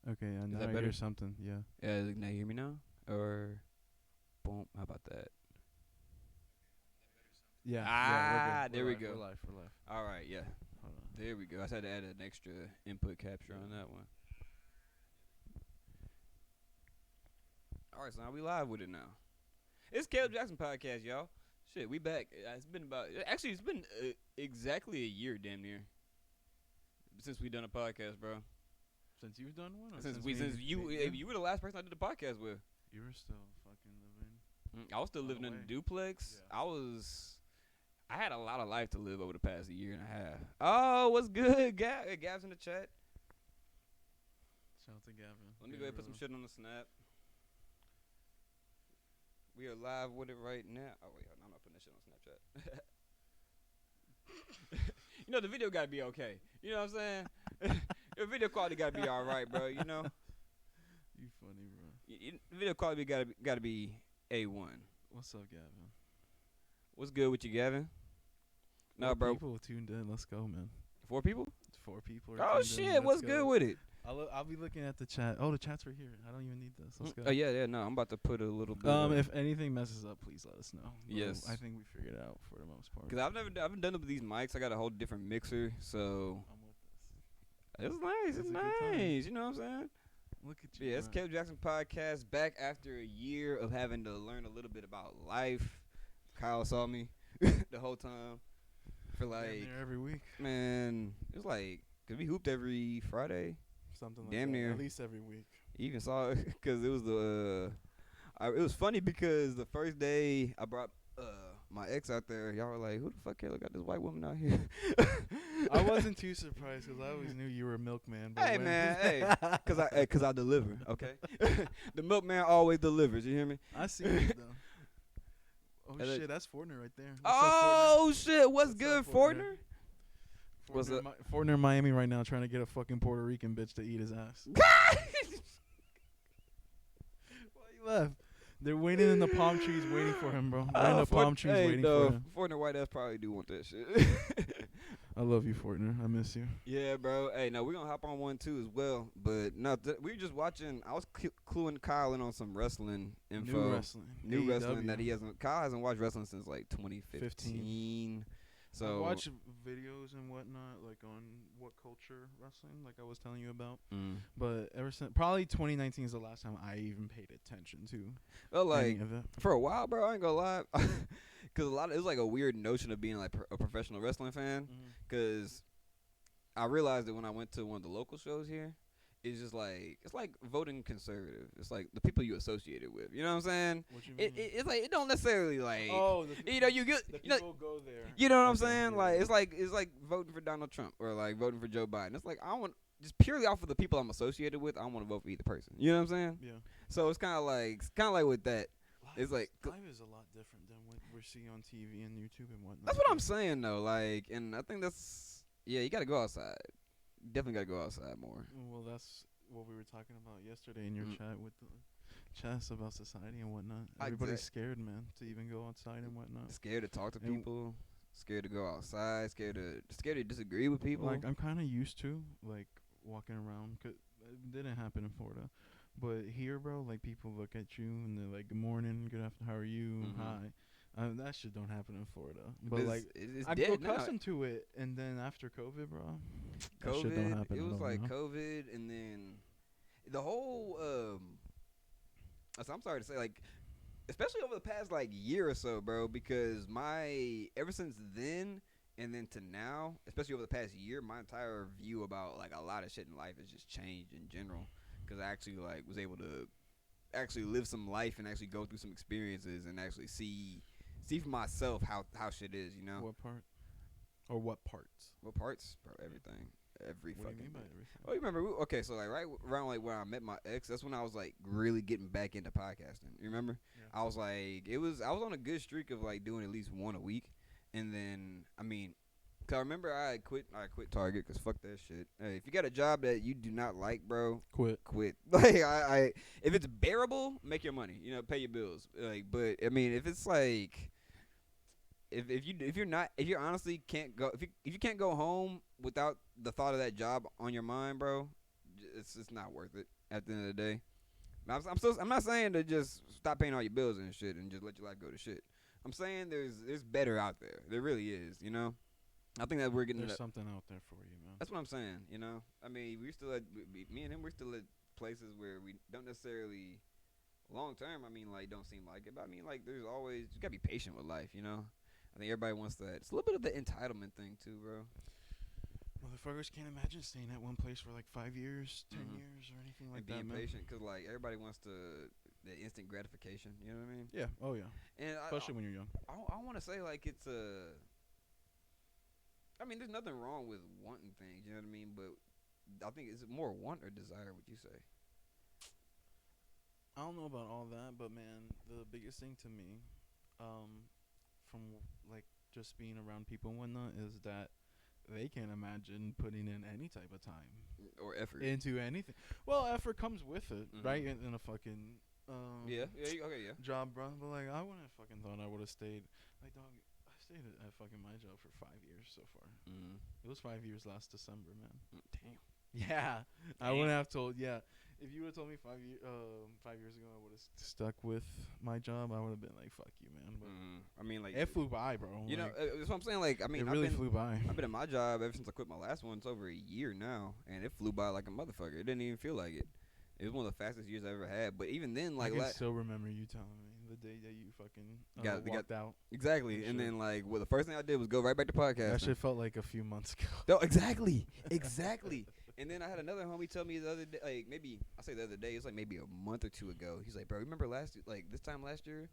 Okay, Is now that I better? hear something. Yeah. Now you hear me now? Or boom? How about that? Yeah. Yeah. We're good. Ah, We're there we live. go. We're live. We're live. All right, yeah. Hold on. There we go. I just had to add an extra input capture on Yeah. that one. All right, so now we live with it now. It's Caleb Jackson podcast, y'all. Shit, we back. It's been about actually it's been exactly a year, damn near, since we done a podcast, bro. Since you've done one, or Since you yeah? you were the last person I did the podcast with. You were still fucking living I was still on the living in way. a duplex. Yeah. I had a lot of life to live over the past year and a half. Oh, what's good, Gav's in the chat. Shout out to Gavin. Let me go ahead and put some shit on the snap. We are live with it right now. Oh wait, I'm not putting that shit on Snapchat. The video gotta be okay. You know what I'm saying? The video quality gotta be all right, bro. You know, You funny, bro. the video quality gotta be A1. What's up, Gavin? What's good with you, Gavin? Four Nah, bro. people tuned in. Let's go, man. 4 people? 4 people. Oh shit, what's good with it? I'll be looking at the chat. Oh, the chat's right here. I don't even need this. Let's go. Oh yeah. No, I'm about to put a little bit. If anything messes up, please let us know. But Yes. I think we figured it out for the most part. Cause I haven't done it with these mics. I got a whole different mixer, so I'm with this. it's nice. It's It's a good time. nice. You know what I'm saying? Look at you. Yeah, it's bro. Caleb Jackson podcast back after a year of having to learn a little bit about life. Kyle saw me the whole time for Damn like, near every week. man, it's like, cause we hooped every Friday. Something like Damn that. near. At least every week. You even saw it because it was it was funny because the first day I brought my ex out there, y'all were like, who the fuck Caleb got this white woman out here? I wasn't too surprised because I always knew you were a milkman. But Hey when- man, hey, cause I deliver, okay. The milkman always delivers. You hear me? I see it though. Oh And shit, that's Fortner right there. Oh shit, what's What's good, up, Fortner? Fortner? What's up? Fortner in Miami right now trying to get a fucking Puerto Rican bitch to eat his ass. Why you laugh? They're waiting in the palm trees waiting for him, bro. They're in the palm trees waiting for him. Fortner white ass probably do want that shit. I love you, Fortner. I miss you. Yeah, bro. Hey, no, we're gonna hop on one too as well. But no, we were just watching. I was cluing Kyle in on some wrestling info. New wrestling AEW. that he hasn't. Kyle hasn't watched wrestling since like 2015. I So watch videos and whatnot, like on What Culture Wrestling, like I was telling you about. But ever since probably 2019 is the last time I even paid attention to well, like any of it. for a while, bro. I ain't gonna lie, because it was like a weird notion of being like a professional wrestling fan. Because I realized that when I went to one of the local shows here, it's just like it's like voting conservative. It's like the people you associated with. You know what I'm saying? What you mean? It's like it don't necessarily like. Oh, You know, you get the you know, people go there. you know what I'm Okay, saying? yeah, Like yeah. it's like voting for Donald Trump or like voting for Joe Biden. It's like I want just purely off of the people I'm associated with. I don't want to vote for either person. You know what I'm saying? Yeah. So it's kind of like with that. It's like life is a lot different than what we're seeing on TV and YouTube and whatnot. that's what I'm saying though. Like, and I think that's you got to go outside. Definitely got to go outside more. Well, that's what we were talking about yesterday in your Mm. chat with the chats about society and whatnot. Exact- Everybody's scared, man, to even go outside and whatnot. Scared to talk to And- people. Scared to go outside. Scared to disagree with people. Like I'm kind of used to like walking around. 'Cause it didn't happen in Florida, but here, bro, like people look at you and they're like, "Good morning, good afternoon, how are you? Mhm. Hi." That shit don't happen in Florida. But It's- like it's I grew dead now. accustomed to it, and then after COVID, bro, that shit don't COVID. happen It at was all, like you know? COVID, and then the whole. I'm sorry to say, like, especially over the past like year or so, bro, because ever since then and then to now, especially over the past year, my entire view about like a lot of shit in life has just changed in general. Because I actually like was able to actually live some life and actually go through some experiences and actually see for myself how shit is, you know. What part? Or what parts? What parts? Bro, everything. Every What do fucking you mean by thing. everything? Oh, you remember? Okay, so like right around like when I met my ex, that's when I was like really getting back into podcasting. You remember? Yeah. I was like, I was on a good streak of like doing at least one a week, and then I mean, cause I remember I quit Target because fuck that shit. Hey, if you got a job that you do not like, bro, Quit. Like I if it's bearable, make your money. You know, pay your bills. Like, but I mean, if it's like. If you honestly can't go if you can't go home without the thought of that job on your mind, bro, it's not worth it at the end of the day. I'm not saying to just stop paying all your bills and shit and just let your life go to shit. I'm saying there's better out there. There really is, you know. I think that we're getting. There's something out there for you, man. That's what I'm saying, you know. I mean, we're still at me and him. We're still at places where we don't necessarily long term. I mean, like don't seem like it, but I mean, like there's always you gotta be patient with life, you know. I think everybody wants that. It's a little bit of the entitlement thing too, bro. Motherfuckers can't imagine staying at one place for like 5 years, 10 years, or anything like and that, being man. patient, cause like everybody wants the instant gratification. You know what I mean? Yeah. Oh yeah. And Especially when you're young. I want to say like it's a. I mean, there's nothing wrong with wanting things. You know what I mean? But I think is it more want or desire? Would you say? I don't know about all that, but man, the biggest thing to me, from like just being around people and whatnot, is that they can't imagine putting in any type of time Or effort into anything. Well, effort comes with it, right? In a fucking job, bro. But like, I wouldn't have fucking thought I would have stayed. Like, dog, I stayed at fucking my job for 5 years so far. It was 5 years last December, man. Damn. Yeah, I wouldn't have told. Yeah, if you would have told me 5 years ago, I would have stuck with my job. I would have been like, "Fuck you, man." But I mean, like it flew by, bro. You know, that's what I'm saying. Like, I mean, it really flew by. I've been at my job ever since I quit my last one. It's over a year now, and it flew by like a motherfucker. It didn't even feel like it. It was one of the fastest years I ever had. But even then, like, I can still remember you telling me the day that you fucking walked out. Exactly, and then like, well, the first thing I did was go right back to podcasting. That shit felt like a few months ago. No, exactly. And then I had another homie tell me the other day, like maybe I say the other day, it's like maybe a month or two ago. He's like, bro, remember this time last year?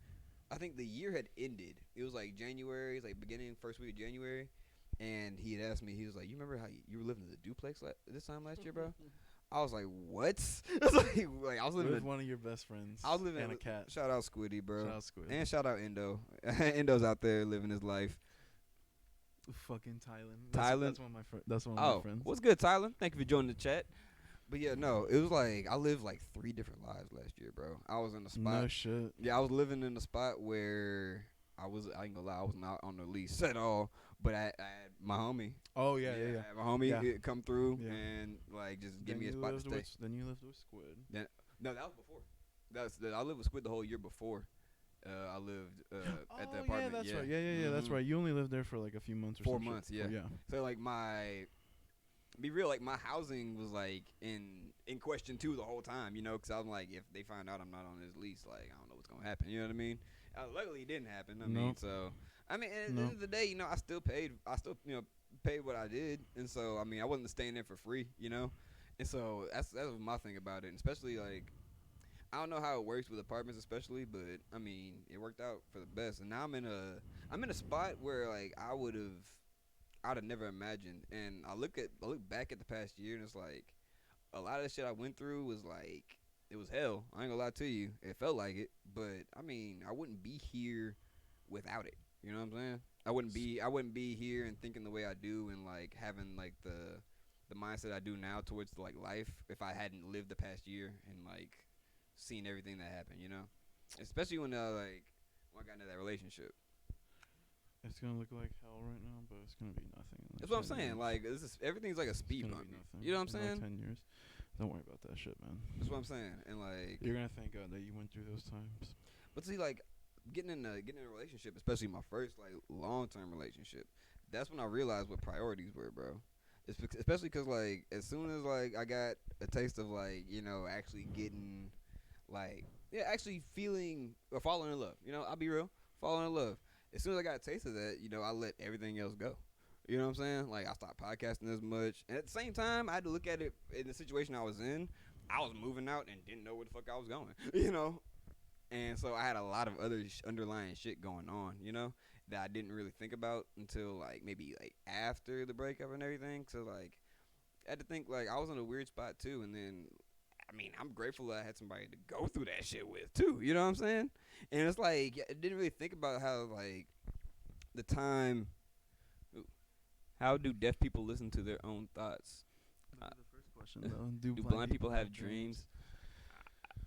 I think the year had ended. It was like January, it's like beginning first week of January, and he had asked me, he was like, you remember how you were living in the duplex this time last year, bro? I was like, what? I was living with one of your best friends. I was living and a cat. Shout out Squiddy, bro. Shout out Squid. And shout out Endo. Endo's out there living his life. Fucking Thailand. That's one of my my friends. What's good, Tyler? Thank you for joining the chat. But yeah, no, it was like I lived like 3 different lives last year, bro. I was in a spot. No shit. Yeah, I was living in a spot where I ain't gonna lie, I was not on the lease at all. But I had my homie. Oh yeah. I had my homie come through and like just give me a spot to stay. Then you lived with Squid. No, that was before. I lived with Squid the whole year before. I lived at the apartment. Yeah, that's right. Yeah, that's right. You only lived there for like a few months or 4 something. months, yeah. Yeah. So like be real, like my housing was like in question too the whole time, you know, because I'm like, if they find out I'm not on this lease, like I don't know what's gonna happen. You know what I mean? Luckily, it didn't happen. I mean, so I mean, at the end of the day, you know, I still paid what I did, and so I mean, I wasn't staying there for free, you know, and so that was my thing about it, and especially like. I don't know how it works with apartments, especially, but I mean, it worked out for the best. And now I'm in a spot where like I'd have never imagined. And I look back at the past year, and it's like a lot of the shit I went through was like it was hell. I ain't gonna lie to you, it felt like it. But I mean, I wouldn't be here without it. You know what I'm saying? I wouldn't be here and thinking the way I do, and like having like the mindset I do now towards like life if I hadn't lived the past year and like. Seen everything that happened, you know, especially when I got into that relationship. It's gonna look like hell right now, but it's gonna be nothing. That's what I'm saying. Like everything's like a speed bump. You know what I'm saying? Like 10 years. Don't worry about that shit, man. That's what I'm saying. And like you're gonna thank God that you went through those times. But see, like getting in a relationship, especially my first like long-term relationship, that's when I realized what priorities were, bro. Especially because like as soon as like I got a taste of like actually getting. Like, yeah, actually feeling or falling in love. You know, I'll be real. Falling in love. As soon as I got a taste of that, I let everything else go. You know what I'm saying? Like, I stopped podcasting as much. And at the same time, I had to look at it in the situation I was in. I was moving out and didn't know where the fuck I was going, And so I had a lot of other underlying shit going on, that I didn't really think about until, like, maybe, like, after the breakup and everything. So, like, I had to think, like, I was in a weird spot, too. And then... I mean, I'm grateful that I had somebody to go through that shit with, too. You know what I'm saying? And it's like, I didn't really think about how, like, the time... How do deaf people listen to their own thoughts? The first question, though. Do blind people have dreams?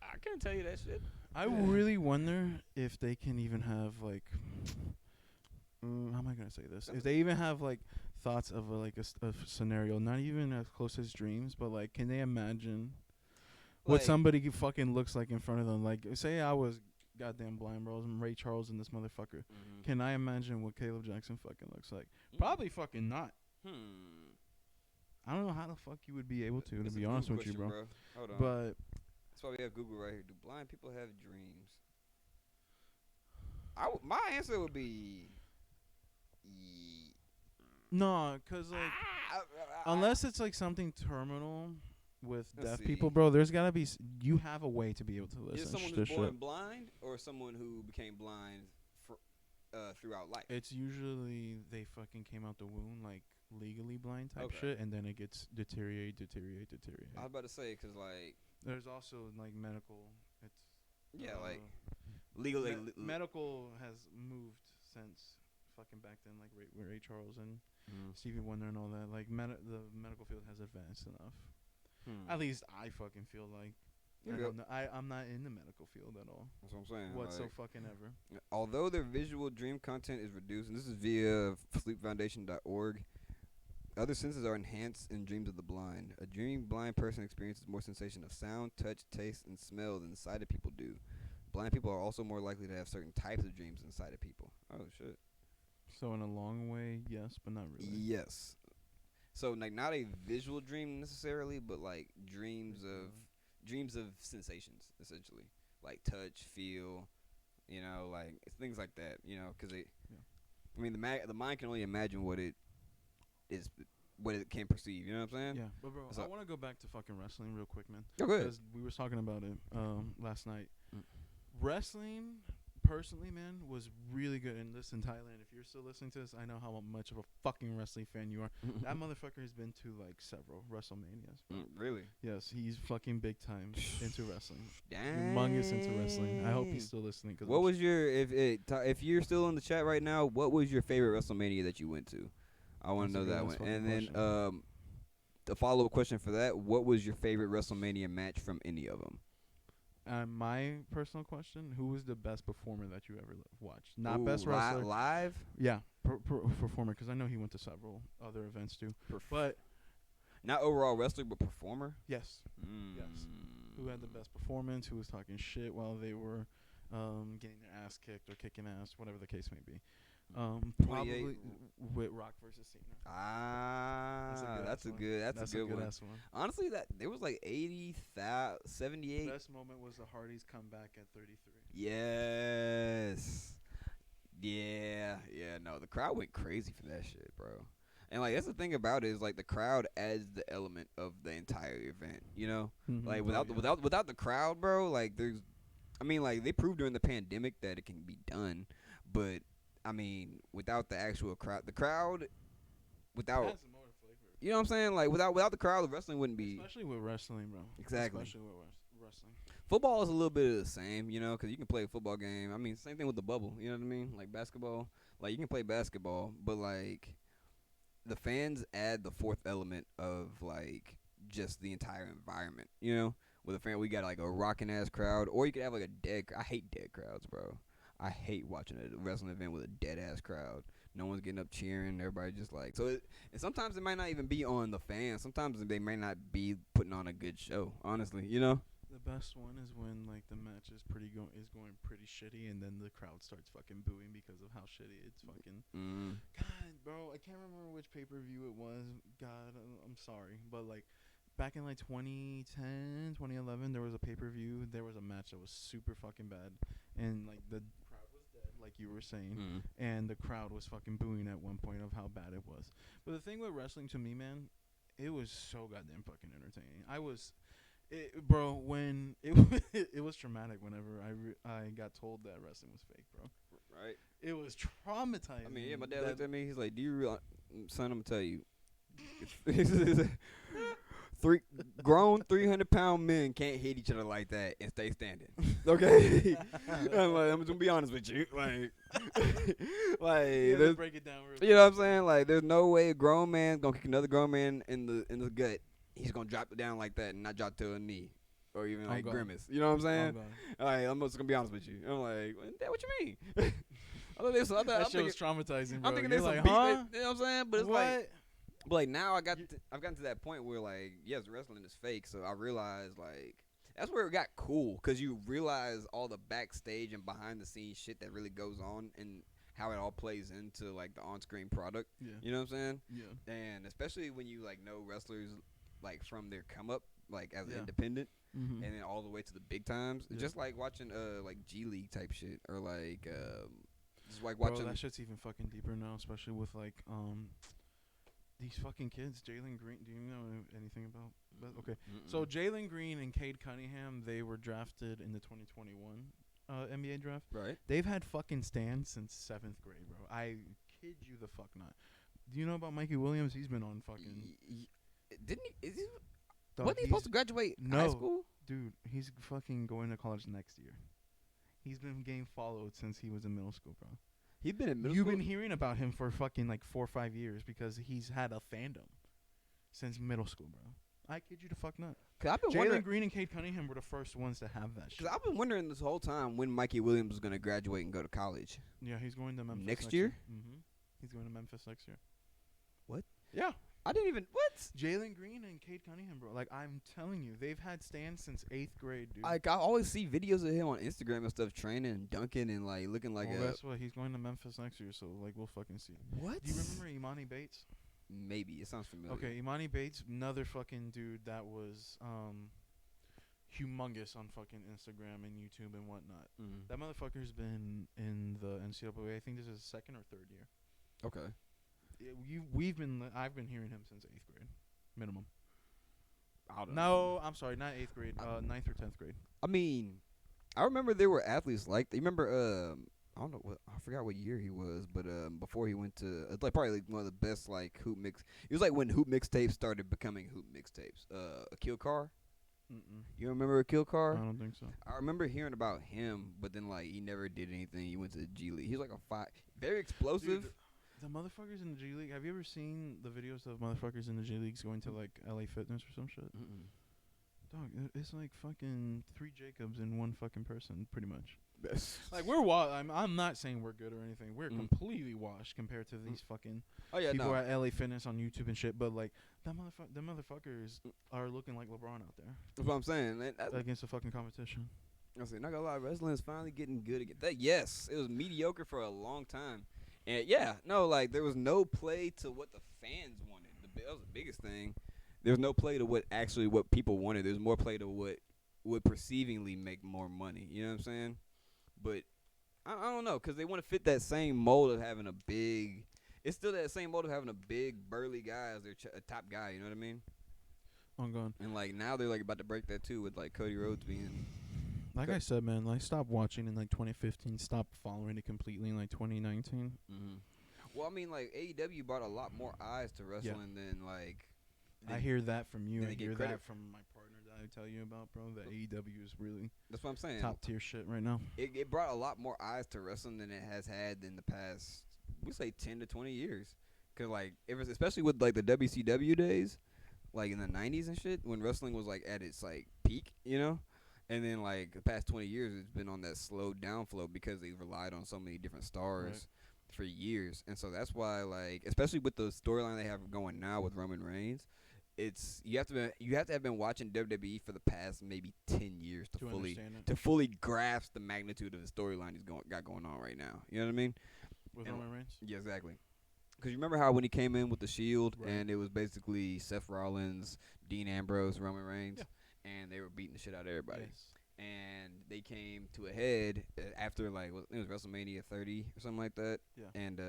I can't tell you that shit. I really wonder if they can even have, like... how am I going to say this? If they even have, like, thoughts of a scenario, not even as close as dreams, but like, can they imagine what somebody fucking looks like in front of them? Like, say I was goddamn blind, bro. I'm Ray Charles and this motherfucker. Mm-hmm. Can I imagine what Caleb Jackson fucking looks like? Probably fucking not. I don't know how the fuck you would be able to be honest with you, bro. Hold on. But that's why we have Google right here. Do blind people have dreams? My answer would be no, cause like unless it's like something terminal with deaf people, bro, there's gotta be you have a way to be able to listen. Is someone who's born blind or someone who became blind throughout life? It's usually they fucking came out the womb like legally blind type shit, and then it gets deteriorate. I was about to say because like there's also like medical. It's like legally medical has moved since fucking back then, like Ray Charles and Stevie Wonder and all that. Like the medical field has advanced enough. At least I fucking feel like. I'm not in the medical field at all. That's what I'm saying. Whatsoever. Although their visual dream content is reduced, and this is via sleepfoundation.org, other senses are enhanced in dreams of the blind. A dreaming blind person experiences more sensation of sound, touch, taste, and smell than sighted people do. Blind people are also more likely to have certain types of dreams than sighted people. Oh, shit. So in a long way, yes, but not really. Yes. So, like, not a visual dream necessarily, but, like, dreams of sensations, essentially. Like touch, feel, like things like that, because I mean, the mind can only imagine what it can perceive, you know what I'm saying? Yeah, but bro, I want to go back to fucking wrestling real quick, man. Okay. Because we were talking about it last night. Wrestling, personally, man, was really good. And listen, Thailand, if you're still listening to this, I know how much of a fucking wrestling fan you are. That motherfucker has been to like several WrestleManias. Really? Yes, he's fucking big time into wrestling. Dang. Humongous into wrestling. I hope he's still listening. What was your if you're still in the chat right now? What was your favorite WrestleMania that you went to? I want to know that one. And then the follow-up question for that: what was your favorite WrestleMania match from any of them? My personal question: who was the best performer that you ever watched? Not best wrestler. Live? Yeah, performer. Because I know he went to several other events too. But not overall wrestler, but performer. Yes. Yes. Who had the best performance? Who was talking shit while they were getting their ass kicked or kicking ass, whatever the case may be. Probably with Rock versus Cena. That's a good one. Ass one. Honestly, that there was like 78. The best moment was the Hardys comeback at 33. Yes. Yeah. No, the crowd went crazy for that shit, bro. And like that's the thing about it is like the crowd adds the element of the entire event. Like without the crowd, bro. Like like they proved during the pandemic that it can be done, but. I mean, without the actual crowd, without, you know what I'm saying? Like, without the crowd, the wrestling wouldn't be. Especially with wrestling, bro. Exactly. Especially with wrestling. Football is a little bit of the same, because you can play a football game. I mean, same thing with the bubble, you know what I mean? Like basketball. Like, you can play basketball, but, like, the fans add the fourth element of, like, just the entire environment, With a fan, we got, like, a rocking-ass crowd, or you could have, like, I hate dead crowds, bro. I hate watching a wrestling event with a dead-ass crowd. No one's getting up cheering. Everybody just like... And sometimes it might not even be on the fans. Sometimes they may not be putting on a good show, honestly, The best one is when, like, the match is going pretty shitty, and then the crowd starts fucking booing because of how shitty it's fucking... God, bro, I can't remember which pay-per-view it was. God, I'm sorry. But, like, back in, like, 2010, 2011, there was a pay-per-view. There was a match that was super fucking bad. And, like, the... like you were saying, and the crowd was fucking booing at one point of how bad it was. But the thing with wrestling to me, man, it was so goddamn fucking entertaining. When it was traumatic whenever I got told that wrestling was fake, bro. Right. It was traumatizing. I mean, yeah, my dad looked at me. He's like, "Do you realize, son? I'm gonna tell you, grown 300-pound men can't hit each other like that and stay standing." Okay, I'm just gonna be honest with you. Like, break it down. You know what I'm saying? Like, there's no way a grown man's gonna kick another grown man in the gut. He's gonna drop it down like that and not drop to a knee or even like grimace. You know what I'm saying? Like, I'm just gonna be honest with you. I'm like, Dad, what you mean? That shit was traumatizing, bro. I'm thinking there's like, huh? You know what I'm saying? But it's what? like now I've gotten to that point where like, yes, wrestling is fake. So I realized like that's where it got cool because you realize all the backstage and behind the scenes shit that really goes on and how it all plays into like the on screen product. Yeah. You know what I'm saying? Yeah. And especially when you like know wrestlers like from their come up like as an independent. And then all the way to the big times, just like watching like G League type shit, or like just like watching. Bro, that shit's even fucking deeper now, especially with like these fucking kids. Jalen Green, do you know anything about? But okay, so Jalen Green and Cade Cunningham, they were drafted in the 2021 NBA draft. Right. They've had fucking stands since 7th grade, bro. I kid you the fuck not. Do you know about Mikey Williams? He's been on fucking. Didn't he? Is he? Wasn't he supposed to graduate high school? Dude, he's fucking going to college next year. He's been getting followed since he was in middle school, bro. He's been in middle You've school? been hearing about him for fucking like 4 or 5 years because he's had a fandom since middle school, bro. I kid you the fuck not. Jalen Green and Cade Cunningham were the first ones to have that shit. Because I've been wondering this whole time when Mikey Williams was going to graduate and go to college. Yeah, he's going to Memphis next year. He's going to Memphis next year. What? Yeah. I didn't even what? Jalen Green and Cade Cunningham, bro. Like I'm telling you, they've had stands since 8th grade, dude. Like I always see videos of him on Instagram and stuff, training and dunking and like looking like that's what he's going to Memphis next year. So like we'll fucking see. What? Do you remember Imani Bates? Maybe it sounds familiar. Okay, Imani Bates, another fucking dude that was humongous on fucking Instagram and YouTube and whatnot. That motherfucker's been in the NCAA. I think this is his 2nd or 3rd year. Okay. I've been hearing him since 8th grade, minimum. I don't know. I'm sorry, not 8th grade, 9th or 10th grade. I mean, I remember there were athletes like that. You remember, I don't know I forgot what year he was, but before he went to like probably like one of the best like hoop mix. It was like when hoop mixtapes started becoming hoop mixtapes. Akil Carr. You remember Akil Carr? I don't think so. I remember hearing about him, but then like he never did anything. He went to the G League. He was like very explosive. Dude, the motherfuckers in the G League. Have you ever seen the videos of motherfuckers in the G Leagues going to like LA Fitness or some shit? Dog, it's like fucking 3 Jacobs in one fucking person, pretty much. Like we're I'm not saying we're good or anything. We're completely washed compared to these fucking people at LA Fitness on YouTube and shit. But like the motherfuckers are looking like LeBron out there. That's what I'm saying. Against the fucking competition. I said, not gonna lie, wrestling is finally getting good again. Yes, it was mediocre for a long time. And like there was no play to what the fans wanted. That was the biggest thing. There was no play to what people wanted. There's more play to what would perceivingly make more money. You know what I'm saying? But I don't know, because they want to fit that same mold of having a big. It's still that same mold of having a big burly guy as their a top guy. You know what I mean? I'm gone. And like now they're like about to break that too with like Cody Rhodes being. Like I said, man, like stop watching in like 2015. Stop following it completely in like 2019. Well, I mean, like AEW brought a lot more eyes to wrestling than like. I hear that from you. I hear that from my partner that I tell you about, bro. That AEW is really that's what I'm saying. Top tier shit right now. It brought a lot more eyes to wrestling than it has had in the past. We say 10 to 20 years, cause like especially with like the WCW days, like in the 90s and shit, when wrestling was like at its like peak, you know. And then, like, the past 20 years, it's been on that slow downflow because they relied on so many different stars for years. And so that's why, like, especially with the storyline they have going now with Roman Reigns, you have to have been watching WWE for the past maybe 10 years to fully grasp the magnitude of the storyline he's got going on right now. You know what I mean? With Roman Reigns? Yeah, exactly. Because you remember how when he came in with the Shield, and it was basically Seth Rollins, Dean Ambrose, Roman Reigns. Yeah. And they were beating the shit out of everybody. Yes. And they came to a head after, like, it was WrestleMania 30 or something like that. Yeah. And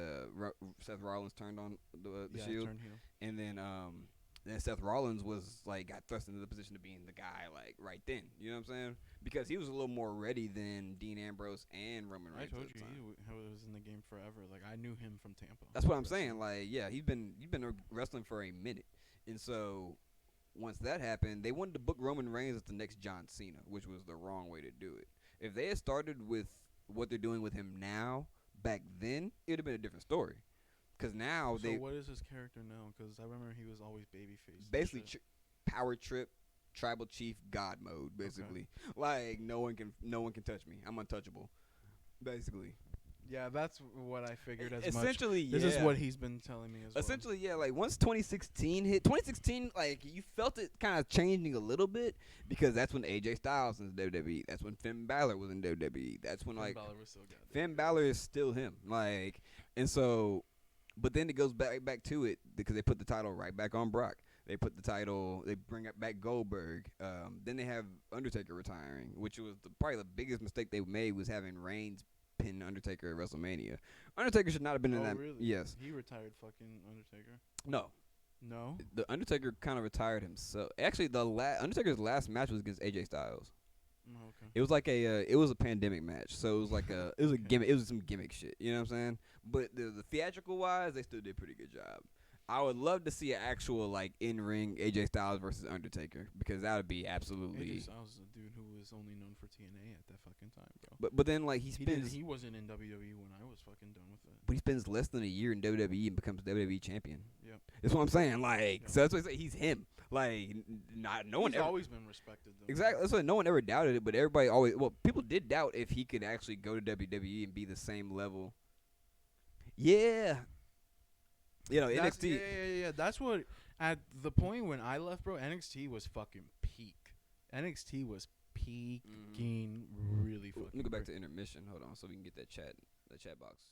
Seth Rollins turned on the Shield. Turned heel. And then Seth Rollins was, like, got thrust into the position of being the guy, like, right then. You know what I'm saying? Because he was a little more ready than Dean Ambrose and Roman Reigns. I told you, he was in the game forever. Like, I knew him from Tampa. That's what I'm saying. Like, yeah, he's been wrestling for a minute. And so once that happened, they wanted to book Roman Reigns as the next John Cena, which was the wrong way to do it. If they had started with what they're doing with him now, back then, it would have been a different story. Because now so what is his character now? Because I remember he was always babyface. Basically, power trip, tribal chief, God mode. Basically, like no one can touch me. I'm untouchable. Basically, Yeah, that's what I figured as essentially, much. This is what he's been telling me as essentially, well. Yeah, like once 2016 hit, 2016, like you felt it kind of changing a little bit because that's when AJ Styles was in WWE. That's when Finn Balor was in WWE. That's when like Finn Balor is still him. Like, and so, but then it goes back to it because they put the title right back on Brock. They put the title, they bring it back Goldberg. Then they have Undertaker retiring, which was probably the biggest mistake they made was having Reigns pin Undertaker at WrestleMania. Undertaker should not have been in that. Really? Yes. He retired fucking Undertaker? No. No? The Undertaker kind of retired himself. Actually, Undertaker's last match was against AJ Styles. Oh, okay. It was like it was a pandemic match, so it was like it was a gimmick. It was some gimmick shit. You know what I'm saying? But the theatrical wise, they still did a pretty good job. I would love to see an actual like in ring AJ Styles versus Undertaker because that would be absolutely. AJ Styles is a dude who was only known for TNA at that fucking time, bro. But then like he wasn't in WWE when I was fucking done with it. But he spends less than a year in WWE and becomes WWE champion. Yep. That's what I'm saying. Like so that's what I say. He's him. Like no one. He's always been respected though. Exactly. That's why no one ever doubted it, but everybody always. Well, people did doubt if he could actually go to WWE and be the same level. Yeah. You know, NXT. Yeah. That's what, at the point when I left, bro, NXT was fucking peak. NXT was peaking really fucking. Let me go back to intermission. Hold on, so we can get that chat box.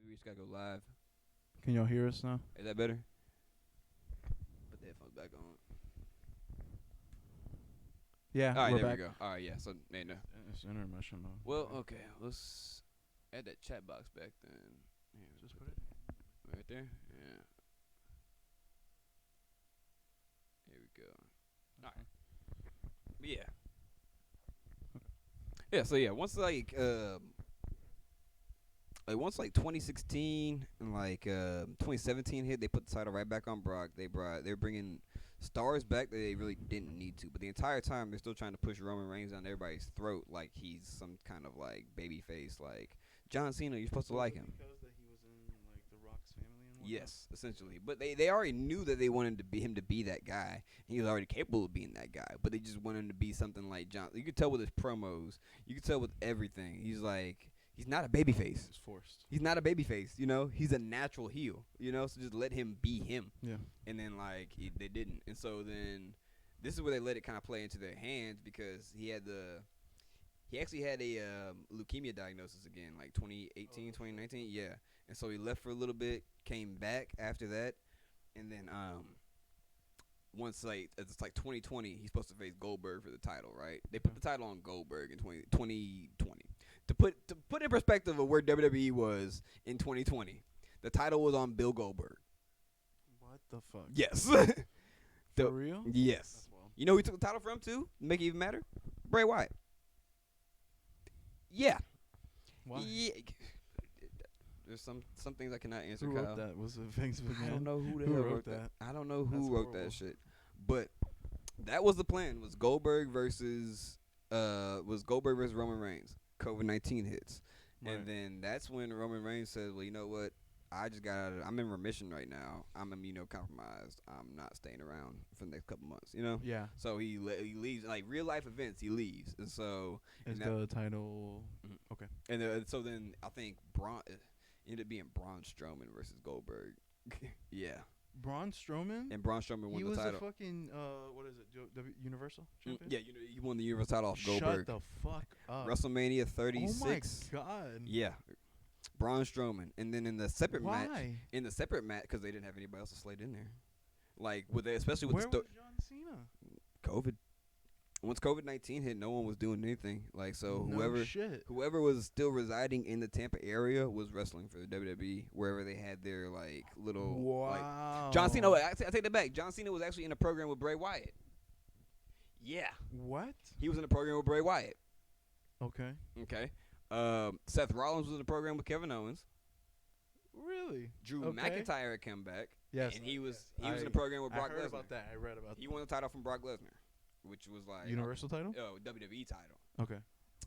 We just gotta go live. Can y'all hear us now? Is that better? Put the headphones back on. Yeah. All right, there we go. All right, yeah. So, man, no. It's intermission though. Well, okay. Let's add that chat box back then. Yeah, just put it right there. Yeah. Here we go. All right. Yeah. Yeah. So yeah, once once 2016 and 2017 hit, they put the title right back on Brock. They're bringing stars back that they really didn't need to, but the entire time they're still trying to push Roman Reigns down everybody's throat like he's some kind of like baby face, like John Cena. You're supposed to like him. Because that he was in like the Rock's family and whatnot? Yes, essentially. But they already knew that they wanted him to be that guy. He was already capable of being that guy, but they just wanted him to be something like John. You could tell with his promos. You could tell with everything. He's not a babyface. It's forced. He's not a babyface, you know. He's a natural heel, you know. So just let him be him. Yeah. And then they didn't, and so then this is where they let it kind of play into their hands because he actually had a leukemia diagnosis again, like 2018, 2019, yeah. And so he left for a little bit, came back after that, and then once it's 2020, he's supposed to face Goldberg for the title, right? They put the title on Goldberg in 2020. To put in perspective of where WWE was in 2020, the title was on Bill Goldberg. What the fuck? Yes. For real? Yes. You know who he took the title from too? Make it even matter? Bray Wyatt. Yeah. Why? Yeah. There's some things I cannot answer. Who Kyle. wrote that? Was it Vince McMahon? I don't know who the hell wrote that. I don't know who wrote that shit. But that was the plan. Was Goldberg versus Roman Reigns. COVID-19 hits. Right. And then that's when Roman Reigns said, well, you know what? I just got out of I'm in remission right now. I'm immunocompromised. I'm not staying around for the next couple months, you know? Yeah. So he leaves, like real life events, he leaves. And so. Is the title. Mm-hmm. Okay. And so then I think ended up being Braun Strowman versus Goldberg. Yeah. Braun Strowman? And Braun Strowman won the title. He was a fucking, what is it, Universal champion? Yeah, he won the Universal title off Goldberg. Shut the fuck up. WrestleMania 36. Oh my God. Yeah. Braun Strowman. And then in the separate match. Why? In the separate match, because they didn't have anybody else to slate in there. Especially with Where was John Cena? COVID. Once COVID-19 hit, no one was doing anything. Shit. Whoever was still residing in the Tampa area was wrestling for the WWE, wherever they had their little. Wow. John Cena. I take that back. John Cena was actually in a program with Bray Wyatt. Yeah. What? He was in the program with Bray Wyatt. Okay. Okay. Seth Rollins was in the program with Kevin Owens. Really? Drew McIntyre had come back. Yes. And he was in the program with Brock Lesnar. I heard about that. I read about that. He won the title from Brock Lesnar, which was like Universal title? WWE title. Okay.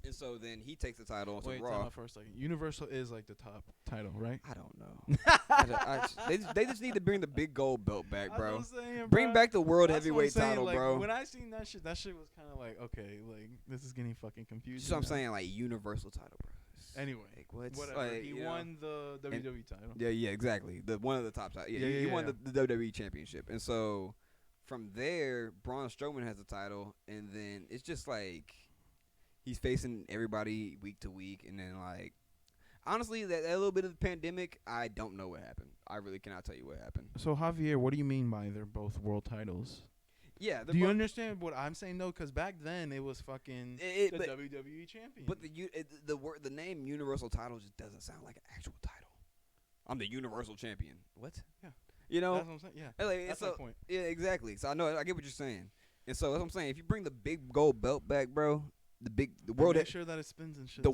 And so then he takes the title onto Wait, Raw. time out for a second. Universal is like the top title, right? I don't know. They just need to bring the big gold belt back, bro. Bring back the world heavyweight title, like, bro. When I seen that shit was kind of like, okay, like this is getting fucking confusing. That's what I'm saying, like Universal title, bro. Anyway, like, whatever. Like, he won the WWE title. Yeah, exactly. One of the top titles. Yeah, he won the WWE championship, and so from there, Braun Strowman has the title, and then it's just like. He's facing everybody week to week, and then like, honestly, that little bit of the pandemic, I don't know what happened. I really cannot tell you what happened. So Javier, what do you mean by they're both world titles? Yeah, do you understand what I'm saying? No, because back then it was fucking the WWE champion. But the name Universal title just doesn't sound like an actual title. I'm the Universal champion. What? Yeah. You know? That's what I'm saying. Yeah. Like, that's my point. Yeah, exactly. So I get what you're saying, and so that's what I'm saying. If you bring the big gold belt back, bro. The world. Make sure that it spins and shit. No.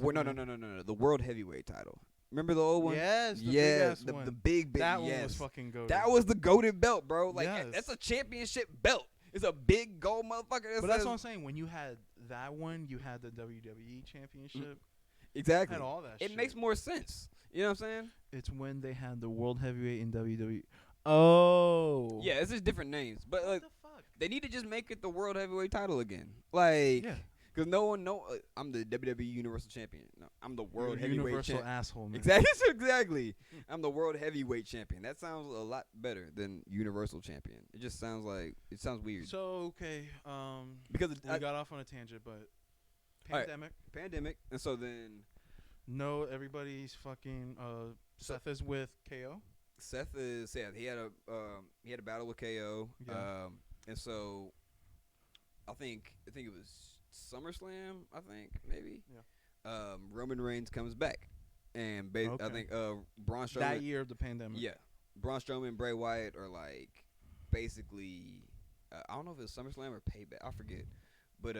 The world heavyweight title. Remember the old one? Yes. The big. That one was fucking goated. That was the goated belt, bro. Like that's a championship belt. It's a big gold motherfucker. But that's what I'm saying. When you had that one, you had the WWE championship. Exactly. Had all that. It makes more sense. You know what I'm saying? It's when they had the world heavyweight in WWE. Oh. Yeah, it's just different names, but like, what the fuck? They need to just make it the world heavyweight title again. Like. Yeah. Because no one I'm the WWE Universal Champion. No, I'm the World Heavyweight Champion. Universal asshole, man. Exactly. I'm the World Heavyweight Champion. That sounds a lot better than Universal Champion. It just sounds like it sounds weird. So okay, because we got off on a tangent, but pandemic, and so then everybody's fucking. Seth is with KO. Seth he had a battle with KO. Yeah. And so I think it was SummerSlam, I think, maybe. Yeah. Roman Reigns comes back. And I think Braun Strowman. That year of the pandemic. Yeah. Braun Strowman and Bray Wyatt are like basically, I don't know if it's SummerSlam or Payback. I forget. But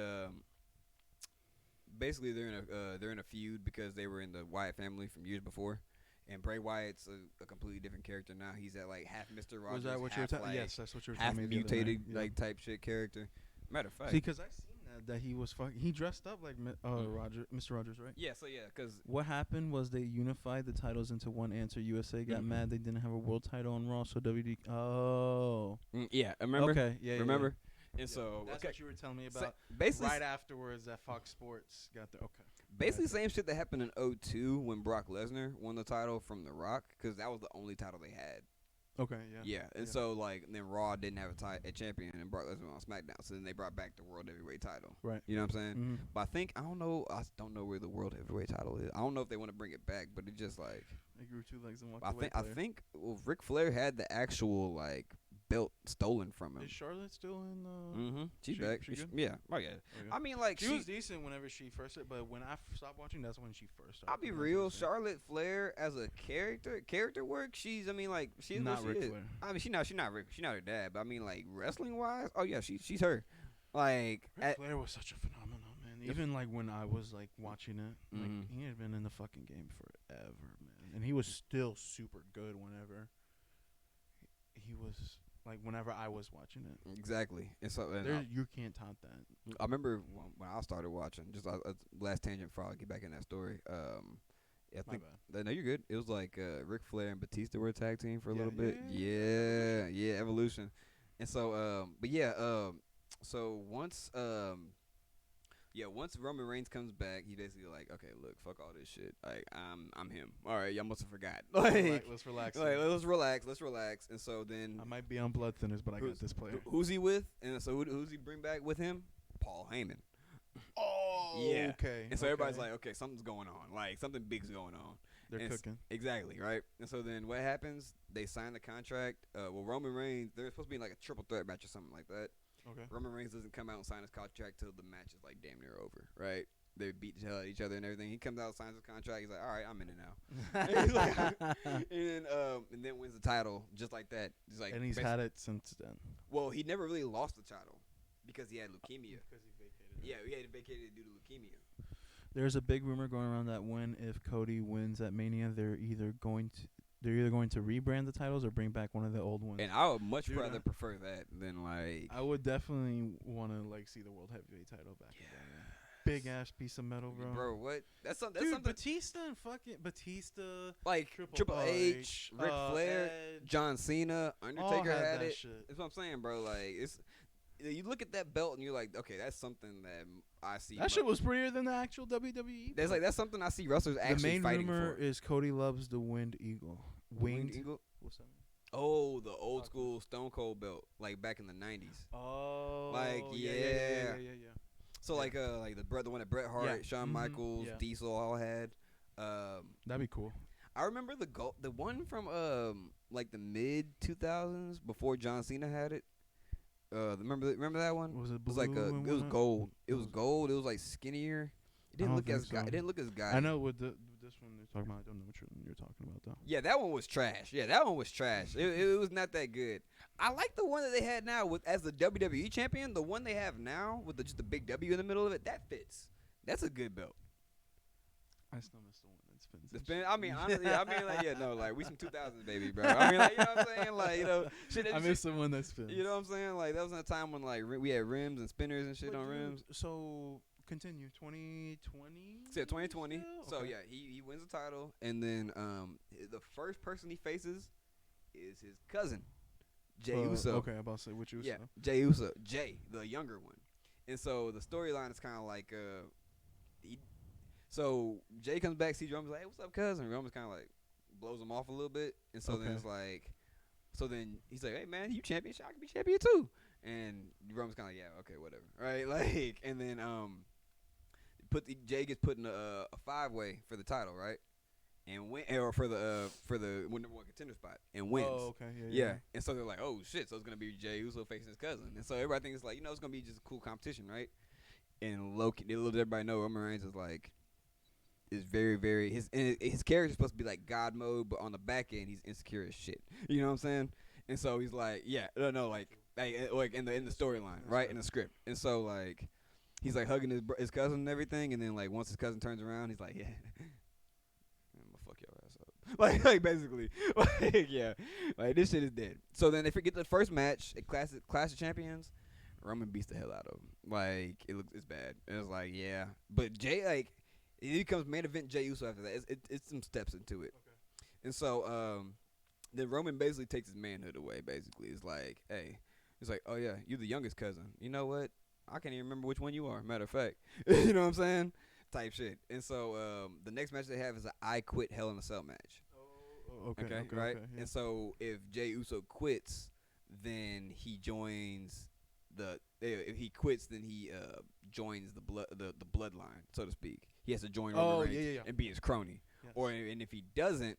basically they're in a feud because they were in the Wyatt family from years before. And Bray Wyatt's a completely different character now. He's at like half Mr. Rogers. Was that what you were talking? Yes, that's what you were talking about. Half mutated like type shit character. Matter of fact. See, because I seen that he was he dressed up like Mr. Rogers, right? Yeah, so because what happened was they unified the titles into one answer. USA got mad they didn't have a world title on Raw, so WWE. Oh. Yeah, remember? Okay, yeah. Remember? Yeah. And so that's what you were telling me about. Basically, right afterwards, that Fox Sports got there. Okay. Basically, same shit that happened in 2002 when Brock Lesnar won the title from The Rock, because that was the only title they had. Okay, yeah. Yeah, and so like then Raw didn't have a champion, and Brock Lesnar on SmackDown, so then they brought back the World Heavyweight title. Right. You know what I'm saying? Mm-hmm. But I don't know where the World Heavyweight title is. I don't know if they want to bring it back, but it just like they grew two legs and walked away. I think Ric Flair had the actual like belt stolen from him. Is Charlotte still in? Mm-hmm. She's back. She good? Yeah. Oh yeah. Okay. I mean, like she was decent whenever she first. But when I stopped watching, that's when she first started. I'll be real. Charlotte Flair as a character work. She's not Ric Flair. I mean, she's not her dad. But I mean, like wrestling wise, oh yeah, she's her. Like Ric Flair was such a phenomenon, man. Even like when I was like watching it, like he had been in the fucking game forever, man, and he was still super good whenever he was. Like, whenever I was watching it. Exactly. And so you can't top that. I remember when I started watching, just last tangent before I get back in that story. I think no, you're good. It was like Ric Flair and Batista were a tag team for a little bit. Yeah, Evolution. And so, so once Roman Reigns comes back, he basically like, okay, look, fuck all this shit. Like, I'm him. All right, y'all must have forgot. Like, let's relax. Like, let's relax. And so then I might be on blood thinners, but I got this player. Who's he with? And so who's he bring back with him? Paul Heyman. Oh, yeah. Okay. And so everybody's like, okay, something's going on. Like, something big's going on. They're cooking. Exactly, right? And so then what happens? They sign the contract. Roman Reigns, they're supposed to be like a triple threat match or something like that. Okay. Roman Reigns doesn't come out and sign his contract till the match is like damn near over, right? They beat the hell out of each other and everything. He comes out, signs his contract. He's like, all right, I'm in it now. and then wins the title just like that. And he's had it since then. Well, he never really lost the title. because he had leukemia. Because he vacated. Yeah, he had vacated due to leukemia. There's a big rumor going around that if Cody wins at Mania, they're either going to rebrand the titles or bring back one of the old ones. And I would much rather prefer that than like. I would definitely want to like see the World Heavyweight title back again. Big ass piece of metal, bro. Bro, what? That's something. Batista and fucking Batista, like Triple H, Ric Flair, Edge, John Cena, Undertaker had it. Shit. That's what I'm saying, bro. Like it's. You look at that belt and you're like, okay, that's something that I see. That shit was prettier than the actual WWE. That's something I see wrestlers actually fighting for. The main rumor is Cody loves the Winged Eagle. Winged Eagle? What's that mean? Oh, the old school Stone Cold belt, like back in the 90s. Oh. Like, yeah. So, like the one that Bret Hart, Shawn Michaels, Diesel all had. That'd be cool. I remember the one from, like the mid-2000s before John Cena had it. Remember that one? Was it blue? It was like it was gold. It was gold. It was like skinnier. It didn't look as It didn't look as guy. I know with this one you're talking about. I don't know what you're talking about though. Yeah, that one was trash. It was not that good. I like the one that they had now as the WWE champion. The one they have now with just the big W in the middle of it, that fits. That's a good belt. I still miss the one that spins. The spin. I mean, honestly, like we some 2000s baby, bro. I mean, like, you know what I'm saying, like, shit. I miss the one that spins. You know what I'm saying? Like that was in a time when like we had rims and spinners and shit on rims. So continue 2020. Yeah, 2020. So okay. yeah, he wins the title, and then the first person he faces is his cousin, Jey Uso. Okay, I'm about to say which Uso. Yeah, Jey Uso, the younger one. And so the storyline is kind of like so Jay comes back, sees Roman's like, hey, what's up, cousin? Roman's kind of like blows him off a little bit, and so then it's like, then he's like, hey man, you champion, I can be champion too. And Roman's kind of like, yeah, okay, whatever, right? Like, and then Jay gets put in a 5-way for the title, right? And win, or for the number one contender spot, and wins. Oh, okay, yeah. And so they're like, oh shit, so it's gonna be Jey Uso facing his cousin, and so everybody thinks like, it's gonna be just a cool competition, right? And Loki, they let everybody know Roman Reigns is very, very his character's supposed to be like God mode, but on the back end he's insecure as shit. You know what I'm saying? And so he's like, like in the storyline, right, in the script. And so like he's like hugging his cousin and everything, and then like once his cousin turns around, he's like, yeah, I'm gonna fuck your ass up, like basically, like yeah, like this shit is dead. So then they forget the first match at Clash of Champions. Roman beats the hell out of him. Like it's bad. And it's like yeah, but Jay like. It becomes main event Jey Uso after that. It's some steps into it. Okay. And so then Roman basically takes his manhood away, basically. It's like, hey, it's like, oh, yeah, you're the youngest cousin. You know what? I can't even remember which one you are, matter of fact. You know what I'm saying? Type shit. And so the next match they have is an I Quit Hell in a Cell match. Oh, okay, right? Okay, yeah. And so if Jey Uso quits, then he joins if he quits, then he joins the bloodline, so to speak. He has to join Roman Reigns and be his crony. Yes. And if he doesn't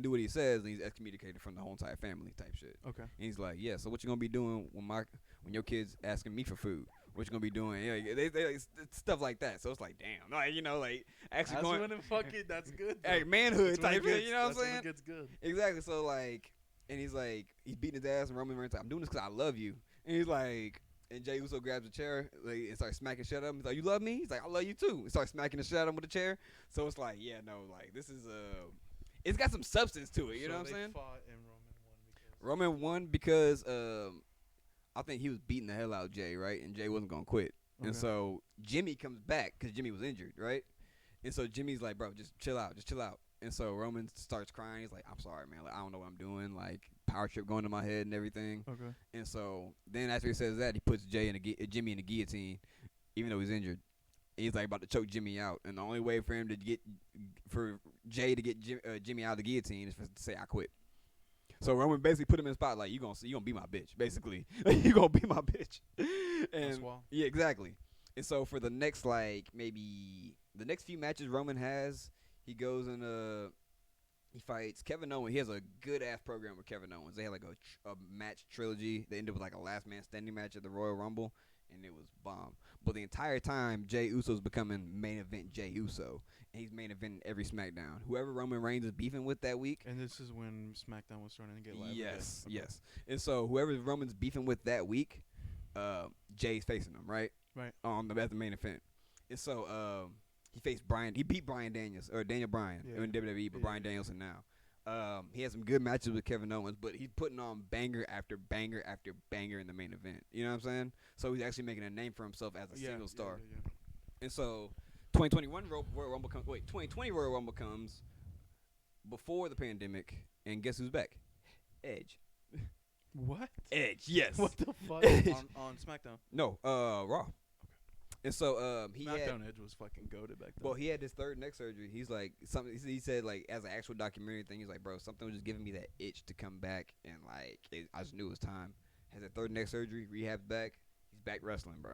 do what he says, then he's excommunicated from the whole entire family type shit. Okay. And he's like, yeah, so what you gonna be doing when your kid's asking me for food? What you gonna be doing? Yeah, they like, stuff like that. So it's like, damn, like like actually that's going. That's good. Hey, manhood type shit. You know what I'm saying? When it gets good. Exactly. So like, and he's beating his ass, and Roman Reigns like, I'm doing this because I love you. And he's like. And Jey Uso grabs a chair and starts smacking shit at him. He's like, you love me? He's like, I love you too. He starts smacking the shit at him with a chair. So it's like, yeah, no, like, this is it's got some substance to it, you know what I'm saying? Fought and Roman won because I think he was beating the hell out of Jay, right? And Jay wasn't going to quit. Okay. And so Jimmy comes back because Jimmy was injured, right? And so Jimmy's like, bro, just chill out. And so Roman starts crying. He's like, I'm sorry, man. Like, I don't know what I'm doing. Like, power trip going to my head and everything. Okay. And so then after he says that, he puts Jimmy in the guillotine, even though he's injured. And he's like about to choke Jimmy out. And the only way for Jay to get Jimmy out of the guillotine is to say, I quit. So Roman basically put him in the spot like, you gonna be my bitch, basically. You gonna be my bitch. And yeah, exactly. And so for the next maybe the next few matches Roman has, he goes in he fights Kevin Owens. He has a good ass program with Kevin Owens. They had like a match trilogy. They ended with like a last man standing match at the Royal Rumble, and it was bomb. But the entire time, Jey Uso's becoming main event Jey Uso, and he's main eventing every SmackDown. Whoever Roman Reigns is beefing with that week. And this is when SmackDown was starting to get live. Yes. And so whoever Roman's beefing with that week, Jay's facing him, right? Right. At the main event. And so he faced Brian. He beat Brian Daniels or Daniel Bryan in WWE, but Brian Danielson now. He had some good matches with Kevin Owens, but he's putting on banger after banger after banger in the main event. You know what I'm saying? So he's actually making a name for himself as a single star. Yeah. And so 2021 Royal Rumble comes. Wait, 2020 Royal Rumble comes before the pandemic, and guess who's back? Edge. What? Edge, yes. What the fuck? on SmackDown? No, Raw. Okay. And so SmackDown Edge was fucking goated back then. Well, he had his third neck surgery. He's like something. He said like as an actual documentary thing. He's like, bro, something was just giving me that itch to come back, and like I just knew it was time. Has a third neck surgery, rehab's back. He's back wrestling, bro.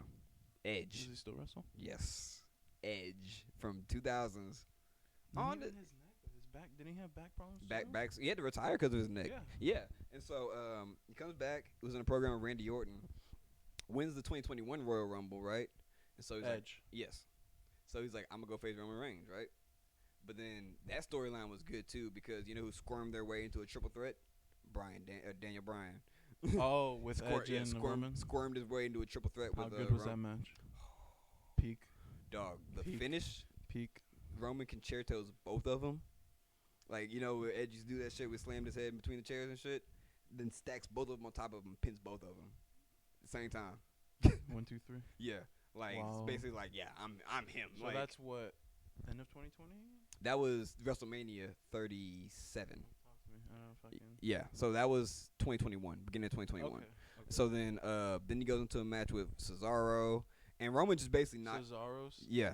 Edge. Does he still wrestle? Yes, Edge from 2000s. On his neck, his back. Didn't he have back problems? Backs. He had to retire because of his neck. Yeah. And so he comes back. He was in a program with Randy Orton. Wins the 2021 Royal Rumble, right? And so he's Edge. Like, yes. So he's like, I'm gonna go face Roman Reigns, right? But then that storyline was good too because you know who squirmed their way into a triple threat? Daniel Bryan. Oh, with Edge and Roman. Squirmed his way into a triple threat. How with good was that match? Peak. Dog. The finish. Peak. Roman concertos both of them. Like, you know, where Edge used to do that shit, where he slammed his head in between the chairs and shit. Then stacks both of them on top of him, pins both of them at the same time. 1, 2, 3. Yeah, like wow. It's basically like, yeah, I'm him. So like, that's what end of 2020. That was WrestleMania 37. Talk to me. I don't know if I can. Yeah, so that was 2021, beginning of 2021. Okay. So then he goes into a match with Cesaro. And Roman just basically Cesaro's? Yeah.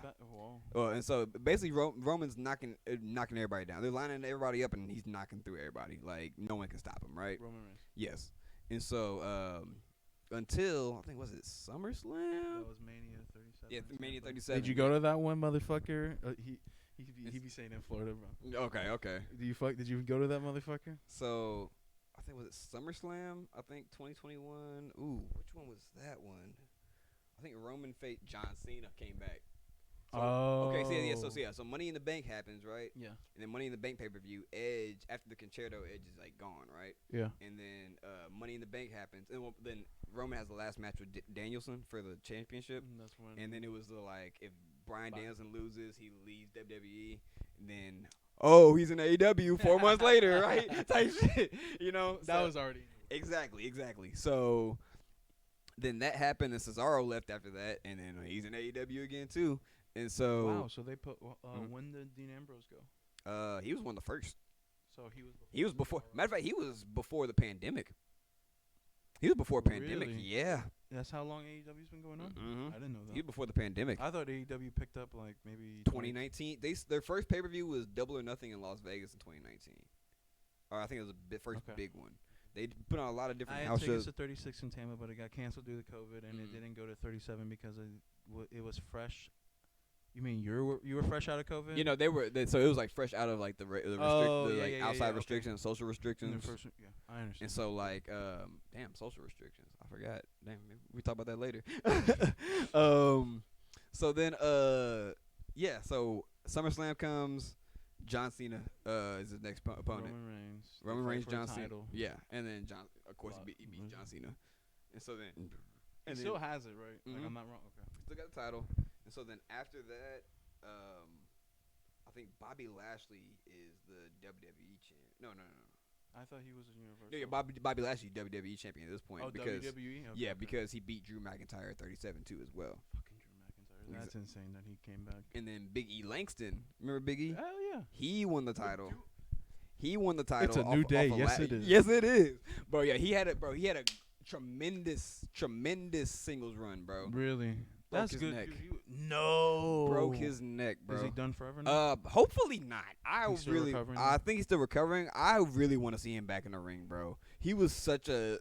Whoa. And so basically Roman's knocking everybody down. They're lining everybody up, and he's knocking through everybody. Like, no one can stop him, right? Roman Reigns. Yes. And so until, I think, was it SummerSlam? That was Mania 37. Yeah, Mania 37. Did you go to that one, motherfucker? He be saying in Florida, bro. Okay. Did you go to that motherfucker? So, I think, was it SummerSlam? I think 2021. Ooh, which one was that one? I think Roman faced John Cena came back. So, okay, so Money in the Bank happens, right? Yeah. And then Money in the Bank pay-per-view, Edge, after the concerto, Edge is, like, gone, right? Yeah. And then Money in the Bank happens. And then Roman has the last match with Danielson for the championship. That's when. And then it was like, if Bryan Danielson loses, he leaves WWE. And then, he's in AEW 4 months later, right? Type shit. You know? That was already. Exactly. So then that happened, and Cesaro left after that, and then he's in AEW again too. And so wow, so they put when did Dean Ambrose go? He was one of the first. So he was before. Matter of fact, he was before the pandemic. He was before pandemic. Really? Yeah. That's how long AEW's been going on. Mm-hmm. I didn't know that. He was before the pandemic. I thought AEW picked up like maybe 2019. Their first pay-per-view was Double or Nothing in Las Vegas in 2019. Or I think it was the first big one. They put on a lot of different house shows. I had tickets to 36 in Tampa, but it got canceled due to COVID, and it didn't go to 37 because it was fresh. You mean you were fresh out of COVID? You know, so it was like fresh out of like the outside restrictions, social restrictions. I understand. And so like, damn, social restrictions. I forgot. Damn, maybe we talk about that later. So then, so SummerSlam comes. John Cena is his next opponent. Roman Reigns, John Cena. Yeah, and then of course, he beat John Cena. And so then, he still has it, right? Mm-hmm. Like, I'm not wrong. Okay. Still got the title. And so then after that, I think Bobby Lashley is the WWE champ. No. I thought he was a Universal. Yeah, Bobby Lashley WWE champion at this point. Oh, because, WWE? Okay, because he beat Drew McIntyre 37 too as well. Fucking Drew McIntyre. That's insane that he came back. And then Big E Langston. Remember Big E? Hell yeah. He won the title. It's a new day. Yes, it is. Yes, it is. Bro, yeah, he had a tremendous singles run, bro. Really? Broke his neck. Broke his neck, bro. Is he done forever now? Hopefully not. I think he's still recovering. I really want to see him back in the ring, bro. He was such a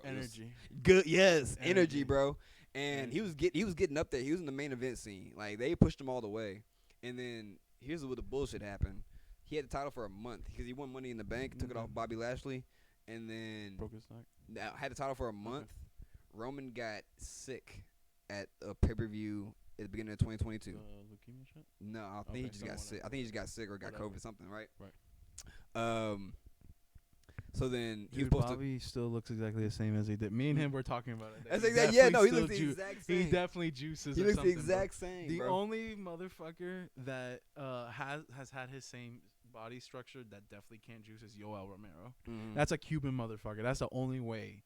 energy. Good, yes, energy, bro. And he was getting up there. He was in the main event scene. Like, they pushed him all the way. And then here's where the bullshit happened. He had the title for a month because he won Money in the Bank, took it off Bobby Lashley, and then broke his neck. Had the title for a month. Okay. Roman got sick at a pay-per-view at the beginning of 2022. Leukemia shit? No, I think he just got sick. I think he just got sick or got COVID, something, right? Right. So then he Dude, was supposed Bobby still looks exactly the same as he did. Me and him were talking about it. That's exactly. Yeah, no, he looks the Ju- exact same. He definitely juices. He or looks something, the exact bro. same. The bro. only motherfucker that has had his same body structure that definitely can't juice is Yoel Romero. That's a Cuban motherfucker. That's the only way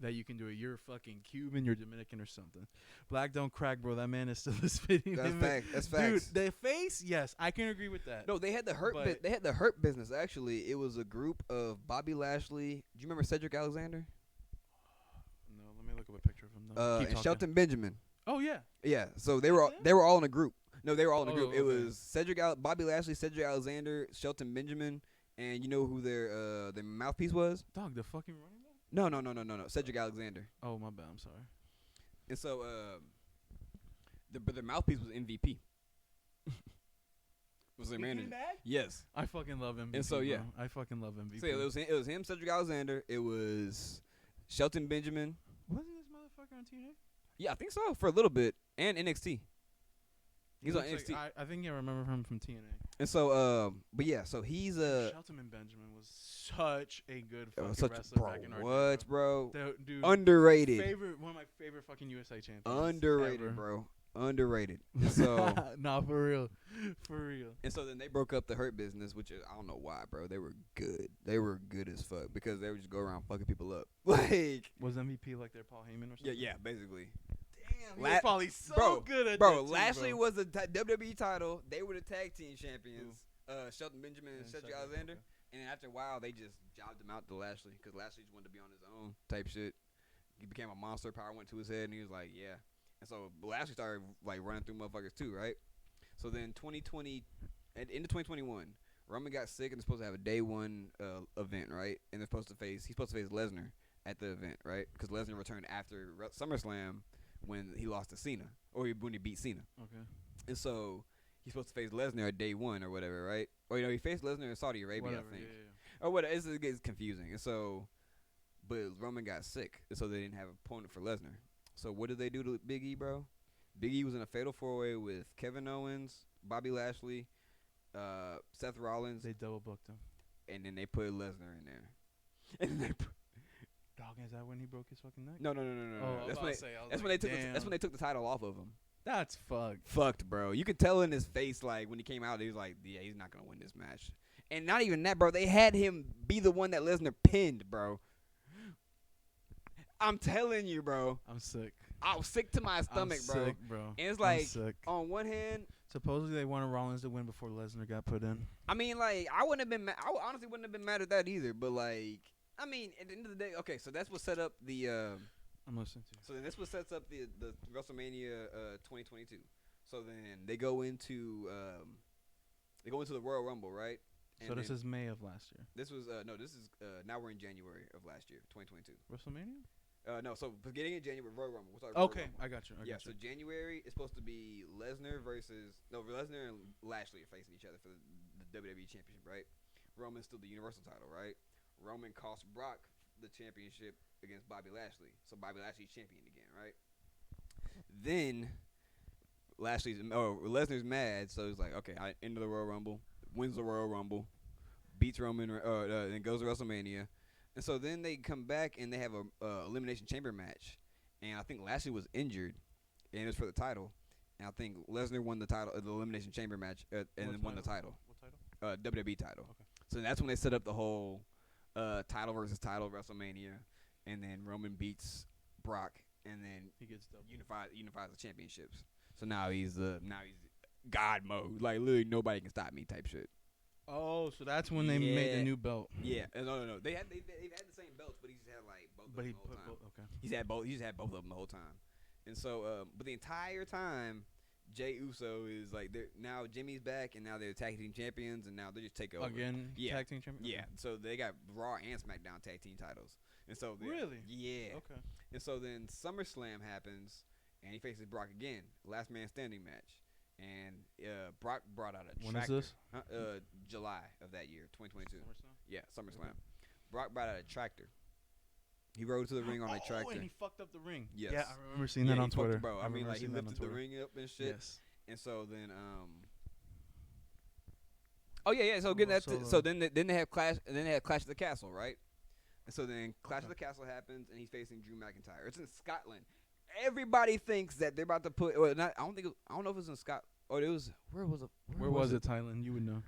that you can do it. You're fucking Cuban, you're Dominican or something. Black don't crack, bro. That man is still spitting. That's facts. That's facts. Dude, the face, yes, I can agree with that. No, they had the hurt. They had the hurt business. Actually, it was a group of Bobby Lashley. Do you remember Cedric Alexander? No, let me look up a picture of him. Though. And Shelton Benjamin. Oh yeah. Yeah. So they were all in a group. No, they were all in a group. It was Bobby Lashley, Cedric Alexander, Shelton Benjamin, and you know who their mouthpiece was? Dog, the fucking running back? No. Cedric Alexander. Oh, my bad. I'm sorry. And so, their mouthpiece was MVP. Was their manager? Yes. I fucking love MVP. And so, yeah. Bro. I fucking love MVP. So it was him, Cedric Alexander. It was Shelton Benjamin. Wasn't this motherfucker on TNA? Yeah, I think so for a little bit, and NXT. He's on NXT. Like, I think I remember him from TNA. And so, but yeah, so he's Shelton Benjamin was such a good fucking wrestler back in our day, bro? Dude, Underrated. One of my favorite fucking USA champions. Underrated, ever. bro. Underrated. So nah, for real. And so then they broke up the Hurt Business, which I don't know why, bro. They were good. They were good as fuck because they would just go around fucking people up. Like was MVP like their Paul Heyman or something? Yeah, basically. Damn, he was probably so good at that. Bro, Lashley was the WWE title. They were the tag team champions. Shelton Benjamin and Cedric Alexander. Okay. And after a while, they just jobbed him out to Lashley because Lashley just wanted to be on his own type shit. He became a monster. Power went to his head, and he was like, yeah. And so Lashley started like running through motherfuckers too, right? So then 2020, into 2021, Roman got sick and they're supposed to have a day one event, right? And he's supposed to face Lesnar at the event, right? Because Lesnar returned after SummerSlam when he lost to Cena, or when he beat Cena. Okay. And so he's supposed to face Lesnar at day one or whatever, right? Or he faced Lesnar in Saudi Arabia, I think. Yeah. Or whatever. It gets confusing. And so, but Roman got sick, and so they didn't have an opponent for Lesnar. So what did they do to Big E, bro? Big E was in a fatal four-way with Kevin Owens, Bobby Lashley, Seth Rollins. They double booked him. And then they put Lesnar in there. And then they put Dog, is that when he broke his fucking neck? No. Oh, That's when they took the title off of him. That's fucked. Fucked, bro. You could tell in his face, like, when he came out, he was like, yeah, he's not going to win this match. And not even that, bro. They had him be the one that Lesnar pinned, bro. I'm telling you, bro. I'm sick. I was sick to my stomach, I'm sick, bro. And it's like, on one hand, supposedly they wanted Rollins to win before Lesnar got put in. I mean, like, I honestly wouldn't have been mad at that either. But, like, I mean, at the end of the day, okay, so that's what set up the I'm listening to you. So then this what sets up the WrestleMania 2022. So then they go into the Royal Rumble, right? And so this is May of last year. This was now we're in January of last year, 2022. WrestleMania? No, so beginning in January, Royal Rumble. We'll okay, Royal Rumble. I got you. So January is supposed to be Lesnar and Lashley are facing each other for the WWE Championship, right? Roman's still the Universal title, right? Roman cost Brock the championship against Bobby Lashley, so Bobby Lashley's champion again, right? Then Lesnar's mad, so he's like, okay, I enter the Royal Rumble, wins the Royal Rumble, beats Roman, and goes to WrestleMania. And so then they come back and they have a Elimination Chamber match. And I think Lashley was injured, and it was for the title. And I think Lesnar won the title, the Elimination Chamber match, and then won the title. What title? WWE title. Okay. So that's when they set up the whole title versus title WrestleMania. And then Roman beats Brock, and then he gets double. unifies the championships. So now he's God mode. Like, literally nobody can stop me type shit. Oh, so that's when they made the new belt. Yeah, no. They've had the same belts, but he's had like both of them the whole time. Okay. He's had both of them the whole time. And so, but the entire time, Jey Uso is like, now Jimmy's back, and now they're tag team champions, and now they just take over again. Yeah. Tag team champions. Yeah. So they got Raw and SmackDown tag team titles, and so really, yeah. Okay. And so then SummerSlam happens, and he faces Brock again, last man standing match. And Brock brought out a tractor. When is this? July of that year, 2022. SummerSlam? Yeah, SummerSlam. Brock brought out a tractor. He rode to the ring on a tractor. Oh, and he fucked up the ring. Yes. Yeah, I remember seeing that on Twitter. Bro, I mean, like, he lifted the ring up and shit. Yes. And so then, oh yeah. So getting that. So then they have Clash. And then they had Clash at the Castle, right? So then Clash of the Castle happens, and he's facing Drew McIntyre. It's in Scotland. Everybody thinks that they're about to put. Well, not. I don't know if it was in Scotland. Oh, it was. Where was it? Where was it? Thailand. You would know.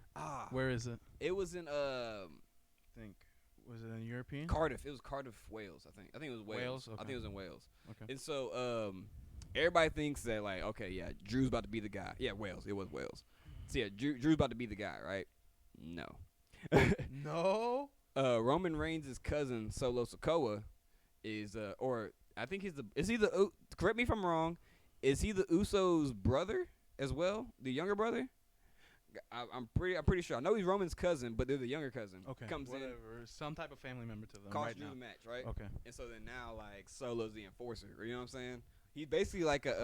Where is it? It was in think. Was it in European? Cardiff. It was Cardiff, Wales. I think it was Wales. Okay. I think it was in Wales. Okay. And so everybody thinks that like, okay, yeah, Drew's about to be the guy. Yeah, Wales. It was Wales. So yeah, Drew's about to be the guy, right? No. No. Roman Reigns' cousin Solo Sikoa is or I think is he the correct me if I'm wrong, is he the Usos' brother as well, the younger brother? I'm pretty sure. I know he's Roman's cousin, but they're the younger cousin. Okay, comes whatever. in, Some type of family member to them. costs right you now. the match, right? Okay. And so then now like Solo's the enforcer. You know what I'm saying? He's basically like a.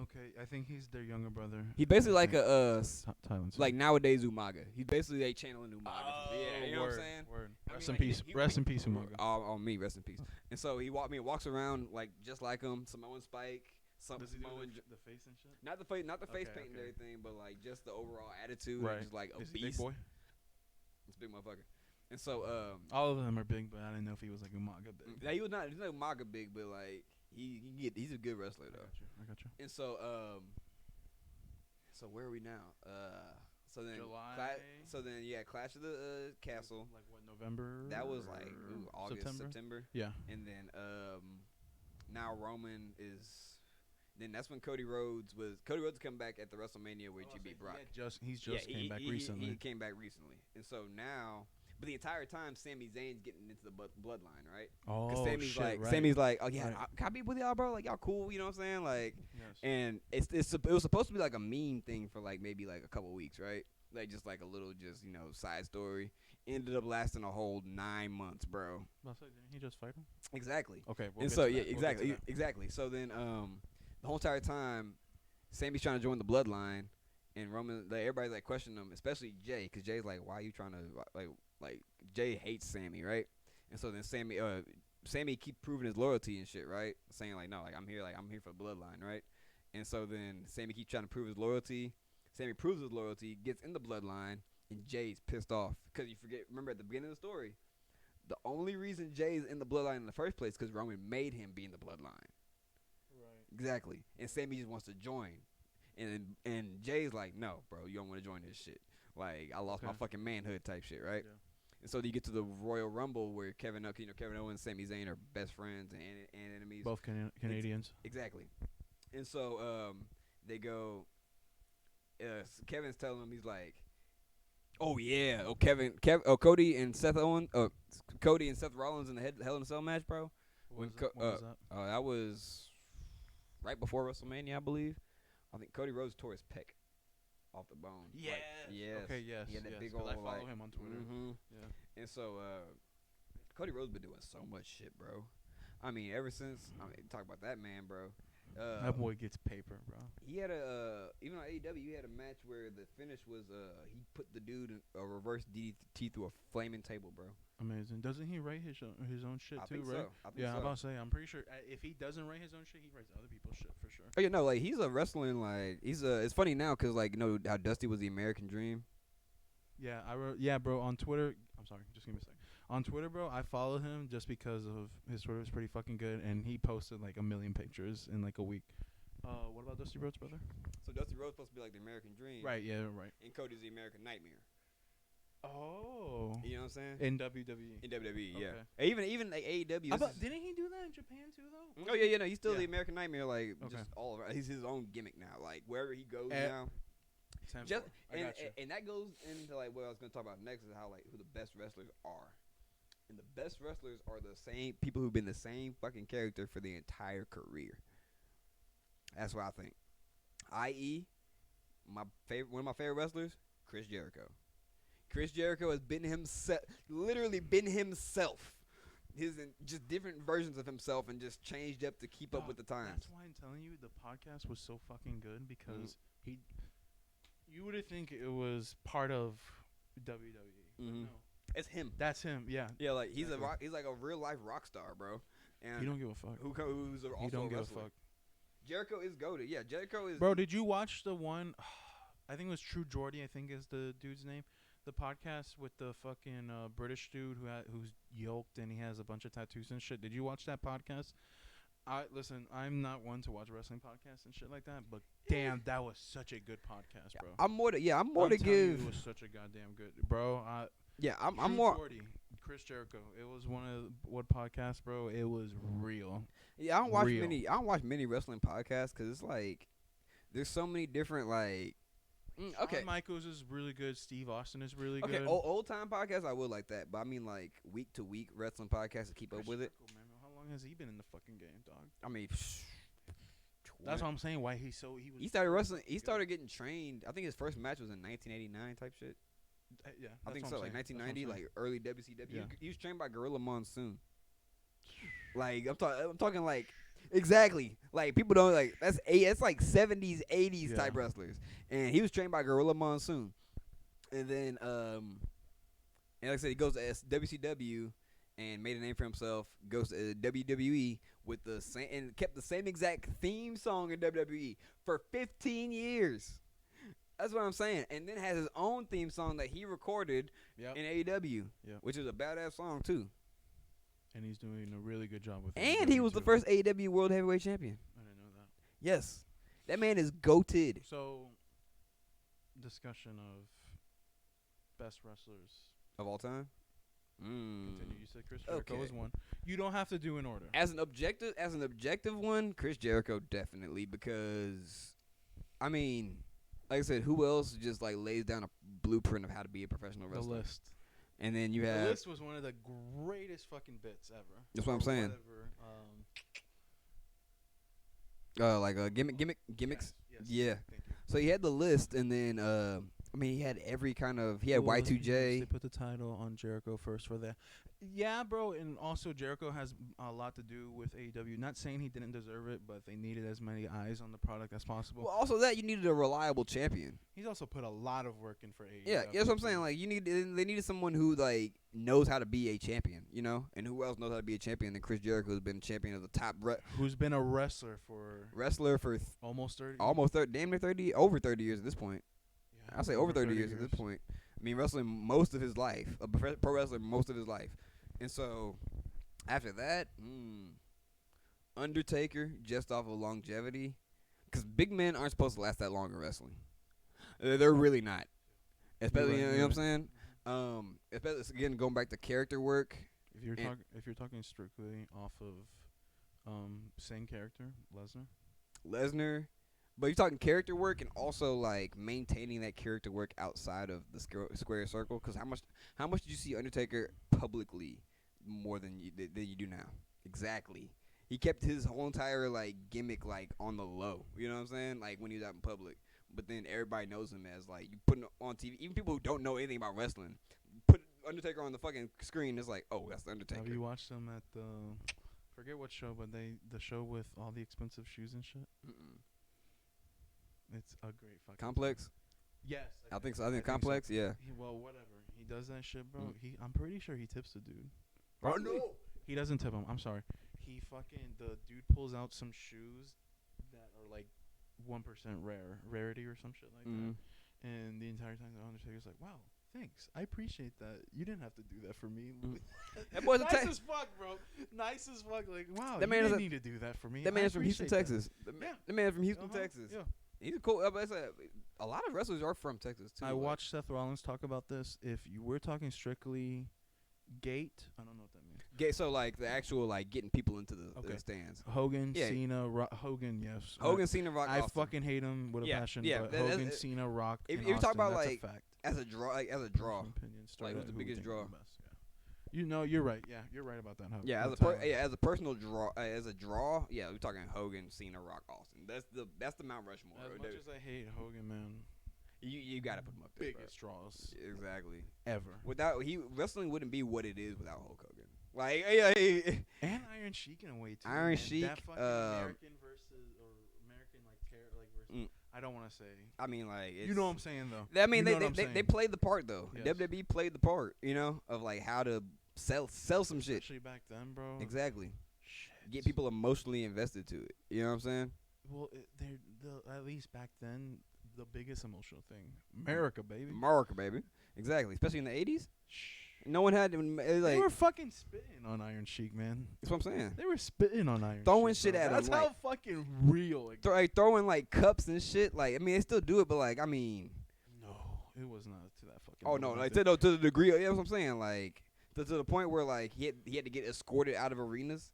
Okay, I think he's their younger brother. He's basically like a Thailand. like nowadays Umaga. He's basically they channeling Umaga. Yeah, you know what I'm saying? Word. I Rest mean, in like, peace. Rest in peace, Umaga. On me, rest in peace. And so he walks around like just like him, Samoan Spike. Does he Samoan do the face and shit? Not the face paint and everything, but like just the overall attitude. Right. And just like a Is he beast. big boy? It's a big motherfucker. And so all of them are big, but I didn't know if he was like Umaga big. yeah, he's not Umaga big, but like he's a good wrestler though. I got you. And so so where are we now? So then July. Clash of the Castle. Like what, November? That was like August, September. Yeah. And then now Roman is. Then that's when Cody Rhodes come back at the WrestleMania where he beat Brock. He's just came back recently. He came back recently, and so now. But the entire time, Sami Zayn's getting into the bloodline, right? Oh, Sammy's shit, like, right. Sammy's like, oh yeah, Right. can I be with y'all, bro? Like y'all cool, you know what I'm saying? Like, Yes. and it was supposed to be like a meme thing for like maybe like a couple weeks, right? Like just like a little side story. Ended up lasting a whole 9 months, bro. Didn't he just fight him? Exactly. Okay. And so yeah, exactly. So then the whole entire time, Sammy's trying to join the bloodline, and Roman, like, everybody's like questioning him, especially Jay, because Jay's like, why are you trying to like Jay hates Sammy, right? And so then Sammy keep proving his loyalty and shit, right? Saying like, no, like I'm here for the bloodline, right? And so then Sammy keeps trying to prove his loyalty. Sammy proves his loyalty, gets in the bloodline, and Jay's pissed off because remember at the beginning of the story, the only reason Jay's in the bloodline in the first place because Roman made him be in the bloodline. Right. Exactly. And Sammy just wants to join. And Jay's like, no, bro, you don't want to join this shit. Like, I lost my fucking manhood type shit, right? Yeah. And so you get to the Royal Rumble where Kevin Owens and Sami Zayn are best friends and enemies. Both Canadians. Exactly. And so they go. Kevin's telling him, he's like, oh yeah, Cody and Seth Rollins in the Hell in a Cell match, bro. When was that? That was right before WrestleMania, I believe. I think Cody Rhodes tore his pec off the bone. Yes. Yes. Okay. Yes. He had that big old. I follow like, him on Twitter. Mm-hmm. Yeah. And so Cody Rhodes been doing so much shit, bro. I mean, ever since talk about that man, bro. That boy gets paper, bro. He had even on AEW, he had a match where the finish was he put the dude in a reverse DDT through a flaming table, bro. Amazing. Doesn't he write his own shit too, right? I think yeah, so. I'm about to say. I'm pretty sure if he doesn't write his own shit, he writes other people's shit for sure. Oh yeah, no, like he's a wrestling like it's funny now because like how Dusty was the American Dream. Yeah, I wrote. Yeah, bro. On Twitter, I'm sorry. Just give me a second. On Twitter, bro, I follow him just because of his Twitter is pretty fucking good, and he posted like 1 million pictures in like a week. What about Dusty Rhodes, brother? So Dusty Rhodes supposed to be like the American Dream, right? Yeah, right. And Cody's the American Nightmare. Oh, you know what I'm saying? In WWE. In WWE, okay. Yeah. Even like AEW. Didn't he do that in Japan too, though? Oh yeah, no, he's still the American Nightmare, like just all around. He's his own gimmick now, like wherever he goes now. And that goes into like what I was gonna talk about next is how like who the best wrestlers are. And the best wrestlers are the same people who've been the same fucking character for the entire career. That's what I think. I.e., one of my favorite wrestlers, Chris Jericho. Chris Jericho has been himself, literally been himself. Just different versions of himself and just changed up to keep up with the times. That's why I'm telling you the podcast was so fucking good because you would think it was part of WWE. Mm-hmm. No. It's him. That's him. Yeah. Yeah, like he's like a real life rock star, bro. And he don't give a fuck. Who's also he don't a give wrestler. a fuck. Jericho is goated. Yeah, Jericho is. Bro, did you watch the one? I think it was True Jordy. I think is the dude's name. the podcast with the fucking British dude who's yoked and he has a bunch of tattoos and shit. Did you watch that podcast? Listen, I'm not one to watch wrestling podcasts and shit like that, but damn, that was such a good podcast, bro. I'm more to give. It was such a goddamn good, bro. I'm more. 40, Chris Jericho. It was one of what podcast, bro. It was real. Yeah, I don't watch many wrestling podcasts because it's like there's so many different like. Okay, Shawn Michaels is really good. Steve Austin is really good. Okay, old time podcasts I would like that, but I mean like week to week wrestling podcasts to keep up with it. Man, how long has he been in the fucking game, dog? I mean, that's what I'm saying. Why he started wrestling. He started getting trained. I think his first match was in 1989 type shit. Yeah, I think so. Like 1990, like early WCW. Yeah. He was trained by Gorilla Monsoon. Like I'm talking like exactly. Like people don't like that's like 70s, 80s type wrestlers. And he was trained by Gorilla Monsoon. And then and like I said, he goes to WCW and made a name for himself. Goes to WWE with the same and kept the same exact theme song in WWE for 15 years. That's what I'm saying. And then has his own theme song that he recorded in AEW, which is a badass song too. And he's doing a really good job with it. And he was the first AEW World Heavyweight Champion. I didn't know that. Yes. That man is goated. So, discussion of best wrestlers of all time? Continue. You said Chris Jericho was one. You don't have to do an order. As an objective one, Chris Jericho definitely, because I mean, like I said, who else just like lays down a blueprint of how to be a professional wrestler? The List. And then you have The List was one of the greatest fucking bits ever. That's what I'm saying. Like gimmicks. Yes. Yeah. So he had The List, and then I mean he had every kind of Y2J. They put the title on Jericho first for that. Yeah, bro, and also Jericho has a lot to do with AEW. Not saying he didn't deserve it, but they needed as many eyes on the product as possible. Well, also that you needed a reliable champion. He's also put a lot of work in for AEW. Yeah, that's what I'm saying. Like they needed someone who like knows how to be a champion, you know. And who else knows how to be a champion than Chris Jericho, who's been champion of the top. Who's been a wrestler for almost 30, damn near 30, over 30 years at this point. Yeah, I'll say over 30 years at this point. I mean, wrestling most of his life, a pro wrestler most of his life. And so, after that, Undertaker, just off of longevity, because big men aren't supposed to last that long in wrestling. They're really not. Especially, you know what I'm saying? Especially, again, going back to character work. If you're talking strictly off of same character, Lesnar. But you're talking character work and also like maintaining that character work outside of the square circle. Because how much did you see Undertaker publicly more than you do now? Exactly. He kept his whole entire like gimmick like on the low. You know what I'm saying? Like when he was out in public. But then everybody knows him as like you put him on TV. Even people who don't know anything about wrestling put Undertaker on the fucking screen. It's like, oh, that's the Undertaker. Have you watched them at the forget what show, but the show with all the expensive shoes and shit? It's a great fucking Complex? Show. Yes. I think so. I think Complex, so. Yeah. Well, whatever. He does that shit, bro. I'm pretty sure he tips the dude. Oh, no. He doesn't tip him. I'm sorry. The dude pulls out some shoes that are like 1% rarity or some shit like that. And the entire time the Undertaker's like, wow, thanks. I appreciate that. You didn't have to do that for me. That boy's nice as fuck, bro. Nice as fuck. Like, wow, that man didn't need to do that for me. That man's from Houston, Texas. The man from Houston, uh-huh. Texas. Yeah. He's a cool. A lot of wrestlers are from Texas too. I watched Seth Rollins talk about this. If you were talking strictly gate, I don't know what that means. Gate, so like the actual like getting people into the stands. Hogan, Cena, Hogan, yes. Hogan, Cena, Rock. I fucking hate him with a passion. Yeah, but Hogan, Cena, Rock. If you talk about like as a draw, like who's the biggest draw? You know, you're right. Yeah, you're right about that. As a personal draw, yeah, we're talking Hogan, Cena, Rock, Austin. That's the Mount Rushmore. As much as I hate Hogan, man, you gotta put him up there. Biggest draws, exactly. Ever. Wrestling wouldn't be what it is without Hulk Hogan. Like, and Iron Sheik in a way too. Iron Sheik, that fucking American versus versus. I don't want to say. I mean, like, you know what I'm saying though. I mean, they played the part though. Yes. WWE played the part, you know, of like how to sell some shit. Especially back then, bro. Exactly. Shit. Get people emotionally invested to it. You know what I'm saying? Well, at least back then, the biggest emotional thing. America, baby. America, baby. Exactly. Especially in the 80s. No one had like they were fucking spitting on Iron Sheik, man. That's what I'm saying. They were spitting on Iron throwing Sheik, shit at him. That's how fucking real. Like throwing like cups and shit. Like I mean, they still do it, but like I mean, no, it was not to that fucking. Oh no, like to the degree. Yeah, that's what I'm saying. Like to the point where like he had to get escorted out of arenas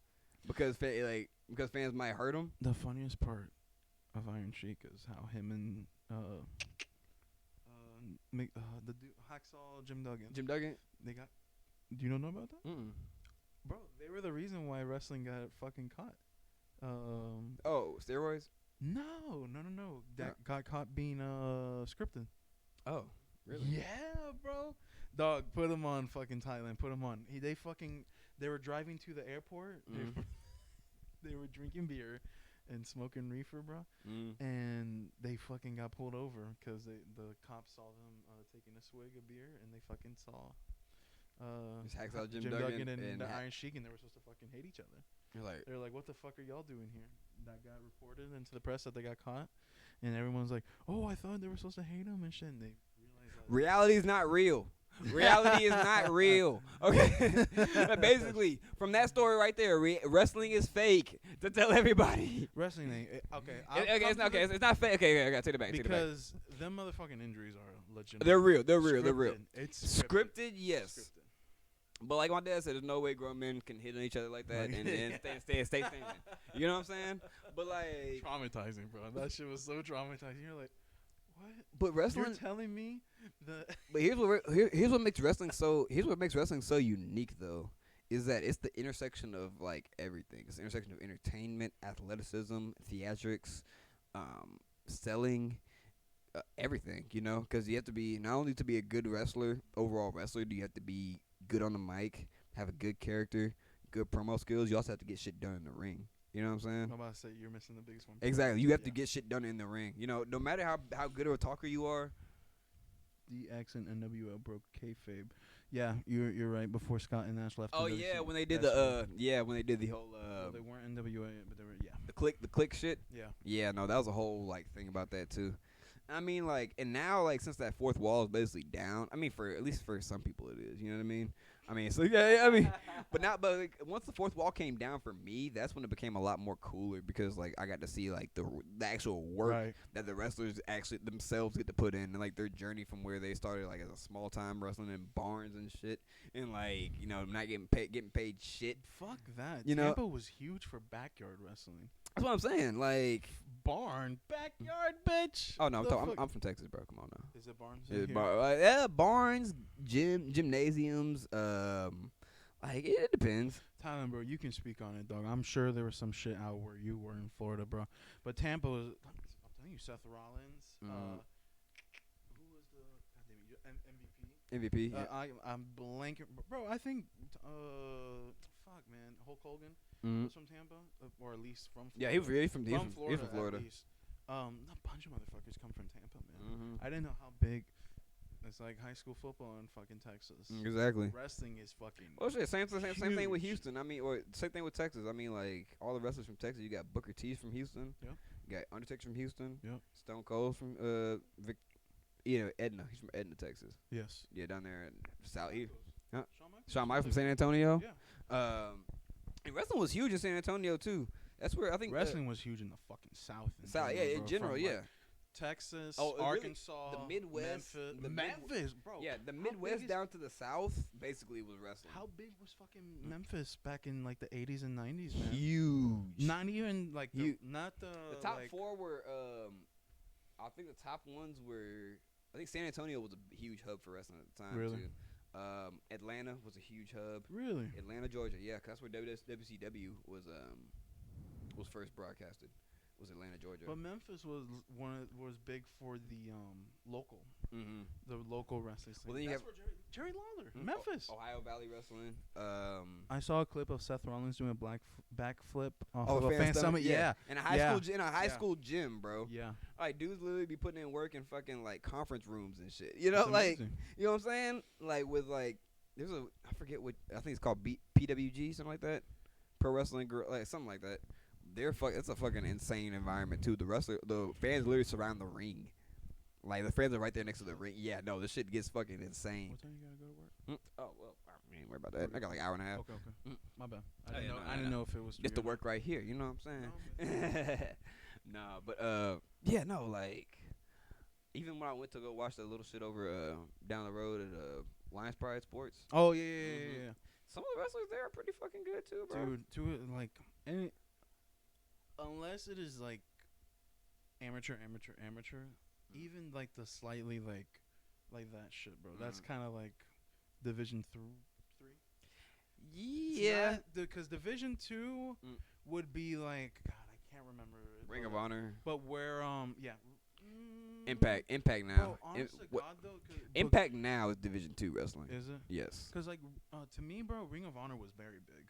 because fans might hurt him. The funniest part of Iron Sheik is how him and the dude, Hacksaw Jim Duggan. They got. Do you know about that? Bro, they were the reason why wrestling got fucking caught. Steroids? No. That got caught being scripted. Oh, really? Yeah, bro. Dog, put him on fucking Thailand. Put him on. They were driving to the airport. They were drinking beer and smoking reefer, bro. And they fucking got pulled over because the cops saw them taking a swig of beer, and they fucking saw Jim Duggan and the Iron Sheik, and they were supposed to fucking hate each other. They're like, what the fuck are y'all doing here? That got reported into the press that they got caught, and everyone's like, oh, I thought they were supposed to hate him and shit. And they realized that reality is not real. Reality is not real. Okay, basically, from that story right there, wrestling is fake. To tell everybody, wrestling ain't okay. It's not okay. It's not fake. Okay, I gotta take it back. Because them motherfucking injuries are legitimate. They're real. They're real. It's scripted, yes. Scripted. But like my dad said, there's no way grown men can hit on each other like that and stay standing. You know what I'm saying? But like traumatizing, bro. That shit was so traumatizing. You're like, what? But wrestling. You're telling me the. But here's what makes wrestling so unique though, is that it's the intersection of like everything. It's the intersection of entertainment, athleticism, theatrics, selling. Everything, you know, because you have to be not only to be a good overall wrestler, do you have to be good on the mic, have a good character, good promo skills. You also have to get shit done in the ring. You know what I'm saying? I'm about to say you're missing the biggest one. Exactly. You have to get shit done in the ring. You know, no matter how good of a talker you are. DX and NWO broke kayfabe. Yeah, you're right. Before Scott and Nash left. Oh yeah, when they did the whole. Well, they weren't NWA, but they were the click shit. Yeah. Yeah, no, that was a whole like thing about that too. I mean, like, and now, like, since that fourth wall is basically down, I mean, at least for some people it is, you know what I mean? I mean, so, yeah, I mean, but like, once the fourth wall came down for me, that's when it became a lot more cooler because, like, I got to see, like, the actual work that the wrestlers actually themselves get to put in and, like, their journey from where they started, like, as a small-time wrestling in barns and shit and, like, you know, not getting paid shit. Fuck that. You Tampa know? was huge for backyard wrestling. That's what I'm saying, like. Barn, backyard, bitch. Oh, no, I'm from Texas, bro. Come on now. Is it Barnes? Yeah, barns, gymnasiums, like, it depends. Thailand, bro, you can speak on it, dog. I'm sure there was some shit out where you were in Florida, bro. But Tampa was, I'm telling you, Seth Rollins. Who was the MVP? Yeah. I'm blanking. Bro, I think, fuck, man, Hulk Hogan was from Tampa, or at least from Florida. Yeah, he was from Florida. At least. A bunch of motherfuckers come from Tampa, man. I didn't know how big. It's like high school football in fucking Texas. Exactly. Wrestling is fucking. Well, shit, same thing with Houston. I mean, or same thing with Texas. I mean, like all the wrestlers from Texas. You got Booker T from Houston. Yeah. You got Undertaker from Houston. Yeah. Stone Cold from Edna. He's from Edna, Texas. Yes. Yeah, down there in South. Shawn Michaels from San Antonio. Yeah. And wrestling was huge in San Antonio too. That's where I think wrestling was huge in the fucking South. In general, yeah. Texas, really, Arkansas, the Midwest, Memphis, bro. Yeah, the Midwest down to the South basically was wrestling. How big was fucking Memphis back in like the 80s and 90s, man? Huge. Not even like the top four were. I think the top ones were. I think San Antonio was a huge hub for wrestling at the time. Really? Too. Atlanta was a huge hub. Really? Atlanta, Georgia. Yeah, 'cause that's where WCW was first broadcasted. Was Atlanta, Georgia. But Memphis was big for the local, the local wrestling scene. Well, then you have Jerry Lawler, Memphis, Ohio Valley Wrestling. I saw a clip of Seth Rollins doing a backflip off of a fan summit. Yeah, in a high school gym, bro. Yeah, like dudes literally be putting in work in fucking like conference rooms and shit. You know, like you know what I'm saying? Like with like there's I forget what I think it's called PWG something like that, Pro Wrestling Girl, like something like that. It's a fucking insane environment too. The fans literally surround the ring. Like the fans are right there next to the ring. Yeah, no, this shit gets fucking insane. What time you gotta go to work? Oh well, I ain't worry about that. I got like an hour and a half. Okay. My bad. I didn't know if it was. Just the work right here. You know what I'm saying? Nah, but yeah, no, like even when I went to go watch the little shit over down the road at Lions Pride Sports. Oh yeah. Some of the wrestlers there are pretty fucking good too, bro. Dude, like unless it is like amateur, even like the slightly like that shit, bro. That's kind of like Division 3. Yeah, because Division 2 would be like, God, I can't remember. Ring of Honor. But where Impact now. Bro, honest to God, though, Impact now is Division 2 wrestling. Is it? Yes. Because like to me, bro, Ring of Honor was very big.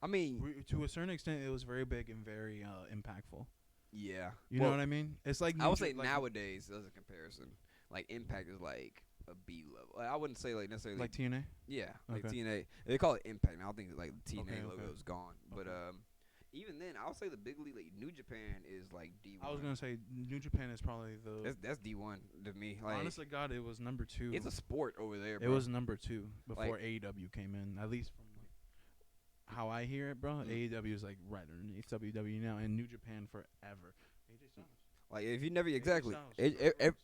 I mean, to a certain extent, it was very big and very impactful. Yeah. You know what I mean? It's like I would say nowadays, as a comparison, like Impact is like a B level. Like, I wouldn't say like necessarily like TNA. Yeah, like okay. TNA. They call it Impact now. I think like the TNA logo is gone. But even then, I would say the big league, like New Japan, is like D1. I was gonna say New Japan is probably that's D1 to me. Like, honestly, God, it was number 2. It's a sport over there, bro. It was number 2 before AEW came in. At least from like how I hear it, bro. AEW is like right underneath WWE now, and New Japan forever. AJ Styles. Like if you never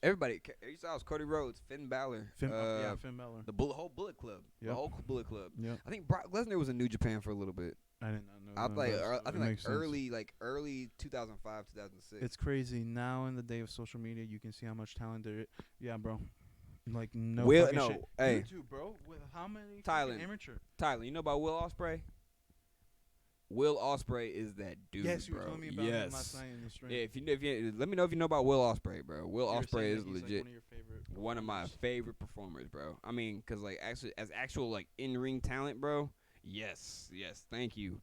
everybody, AJ Styles, Cody Rhodes, Finn Balor, Finn Balor, the whole Bullet Club, the whole Bullet Club. Yeah, I think Brock Lesnar was in New Japan for a little bit. I did not know. I think like early 2005, 2006. It's crazy now in the day of social media. You can see how much talent there is. Yeah, bro. Like no shit. Hey, YouTube, bro. With how many amateur? Tyler, you know about Will Ospreay? Will Ospreay is that dude, yes, you bro. were telling me about him last night in the stream. Yeah, if you let me know if you know about Will Ospreay, bro. Will Ospreay is legit like one of my favorite performers, bro. I mean, cause like actually as actual like in ring talent, bro. Yes, thank you.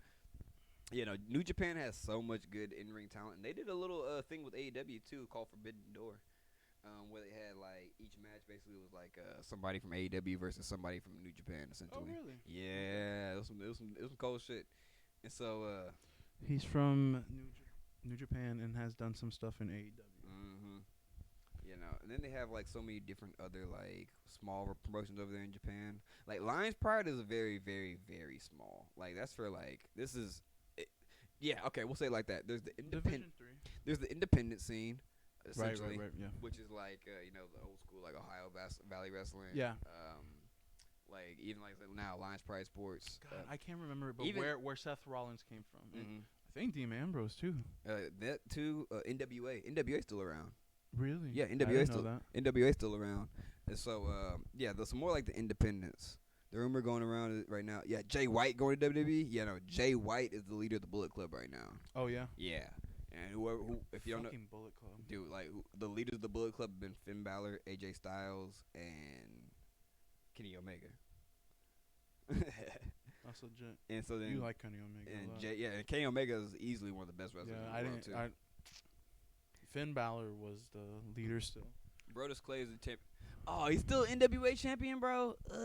You know, New Japan has so much good in ring talent, and they did a little thing with AEW too called Forbidden Door, where they had like each match basically was like somebody from AEW versus somebody from New Japan, essentially. Oh really? Yeah, it was some cold shit. And so he's from New Japan and has done some stuff in AEW. You know, and then they have like so many different other like small promotions over there in Japan. Like Lions Pride is very, very, very small. Like that's for like this is, yeah, okay, we'll say it like that. There's the independent. There's the independent scene, essentially, right, yeah. Which is like you know the old school like Ohio Valley Wrestling. Yeah. Like even like now Lions Pride Sports. God, I can't remember, but where Seth Rollins came from. I think Dean Ambrose too. That too. NWA. NWA still around. Really? Yeah, NWA still around. And so yeah, there's some more like the independents. The rumor going around right now. Yeah, Jay White going to WWE. Yeah, no, Jay White is the leader of the Bullet Club right now. Oh yeah. Yeah. And if you don't know, Bullet Club, dude, like the leaders of the Bullet Club have been Finn Balor, AJ Styles, and Kenny Omega. That's legit. And so then you like Kenny Omega. And Kenny Omega is easily one of the best wrestlers in the world too. Finn Balor was the leader still. Brodus Clay is the champ. Oh, he's still NWA champion, bro. Ugh.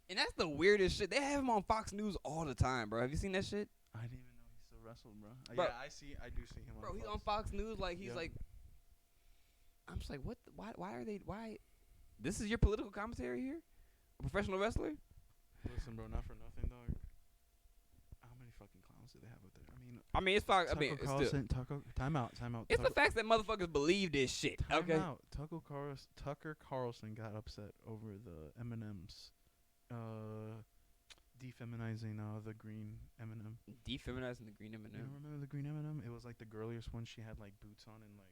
And that's the weirdest shit. They have him on Fox News all the time, bro. Have you seen that shit? I didn't even know he still wrestled, bro. Bro, yeah, I do see him on Fox. He's on Fox News like he's like I'm just like, what why this is your political commentary here? A professional wrestler? Listen, bro, not for nothing, dog. How many fucking clowns do they have up there? I mean, it's Fox. It's still. Time out. It's the facts that motherfuckers believe this shit. Time out. Tucker Carlson got upset over the M&Ms, defeminizing the green M&M. Defeminizing the green M&M. You don't remember the green M&M? It was like the girliest one. She had like boots on and like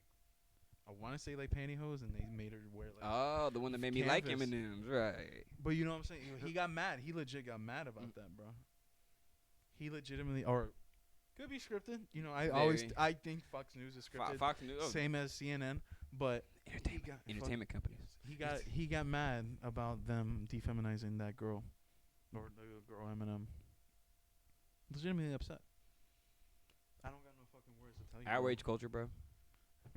I want to say like pantyhose, and they made her wear like the one that made me like M&Ms, right? But you know what I'm saying? He got mad. He legit got mad about that, bro. He legitimately, or could be scripted. You know, I think Fox News is scripted. Fox News, same as CNN, but entertainment companies. He got mad about them defeminizing that girl, or the girl Eminem. Legitimately upset. I don't got no fucking words to tell you. Outrage culture, bro.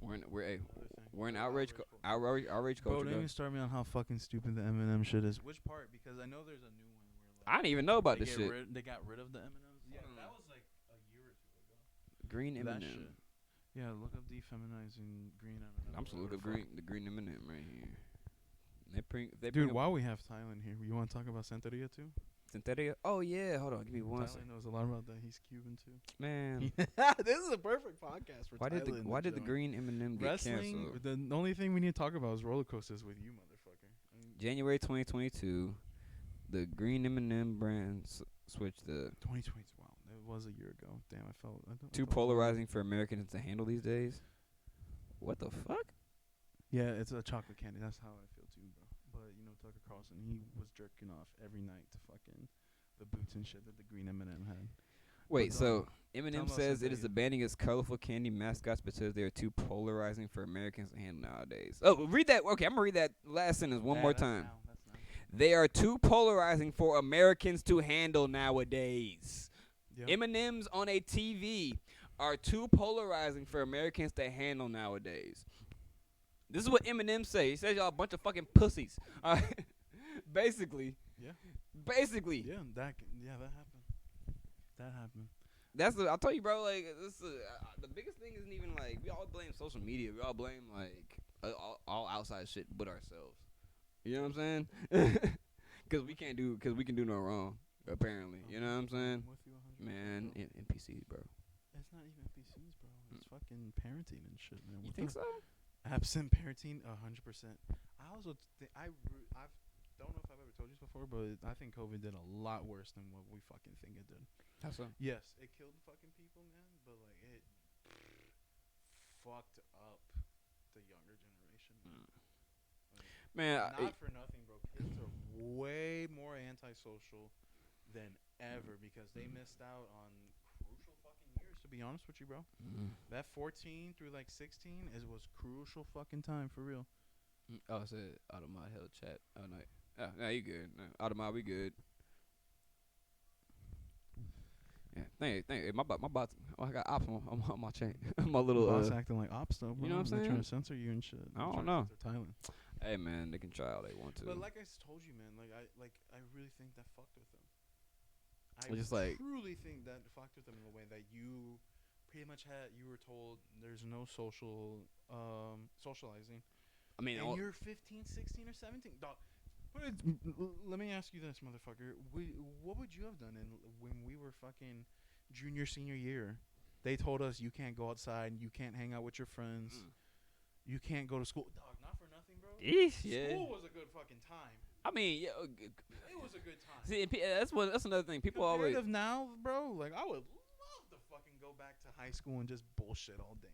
We're in outrage culture. Bro, don't even start me on how fucking stupid the M&M shit is. Which part? Because I know there's a new one where I didn't even know about this shit. They got rid of the M&Ms. Yeah, that was like a year or two ago. Green M&M. Yeah, look up defeminizing green M&M. I'm just looking up the green M&M right here. Dude, while we have Thailand here, you want to talk about Santeria too? Santeria? Oh yeah, hold on, give me one second. Thailand knows a lot about that. He's Cuban too. Man, this is a perfect podcast for Thailand. Why did the green M&M get canceled? The only thing we need to talk about is roller coasters with you, motherfucker. January 2022, the green M&M brand switched the 2020. Wow, it was a year ago. Damn, I felt too polarizing for Americans to handle these days. What the fuck? Yeah, it's a chocolate candy. That's how I feel too, bro. But you know, Tucker Carlson, he was jerking off every night to fucking the boots and shit that the green M&M had. Wait, so Eminem says it is abandoning its colorful candy mascots because they are too polarizing for Americans to handle nowadays. Oh, read that. Okay, I'm gonna read that last sentence one more time. They are too polarizing for Americans to handle nowadays. Yep. M&Ms on a TV are too polarizing for Americans to handle nowadays. This is what Eminem say. He says y'all a bunch of fucking pussies. Basically. Yeah. Basically. Yeah, that happened. That happened. I'll tell you, bro. Like, the biggest thing isn't even like we all blame social media. We all blame like all outside shit but ourselves. You know what I'm saying? Because we can do no wrong. Apparently, you know what I'm saying? With you 100%, man, NPCs, bro. It's not even NPCs, bro. It's fucking parenting and shit, man. You think so? Absent parenting, 100%. I also I don't know if I've ever told you this before, but I think COVID did a lot worse than what we fucking think it did. How so? Yes, it killed fucking people, man, but like it fucked up the younger generation. Man, not for nothing, bro. Kids are way more antisocial than ever because they missed out on crucial fucking years, to be honest with you, bro. That 14 through like 16 was crucial fucking time for real. Oh, I said Automod held chat. Oh no, no, you good? No, Automod, we good. Yeah, thank you. My bots. Oh, I got ops on my chain. My little bots acting like ops though, bro. You know what I'm saying? They're trying to censor you and shit. I don't know. Thailand. Hey man, they can try all they want to. But like I told you, man, I really think that fucked with them. I truly think that fucked with them in the way that you pretty much you were told there's no socializing. I mean, and you're 15, 16, or 17. Dog, let me ask you this, motherfucker. What would you have done when we were fucking junior, senior year? They told us you can't go outside, you can't hang out with your friends, you can't go to school. Dog, not for nothing, bro. School was a good fucking time. I mean, yeah, it was a good time. See, that's another thing. People always now, bro. Like, I would love to fucking go back to high school and just bullshit all day.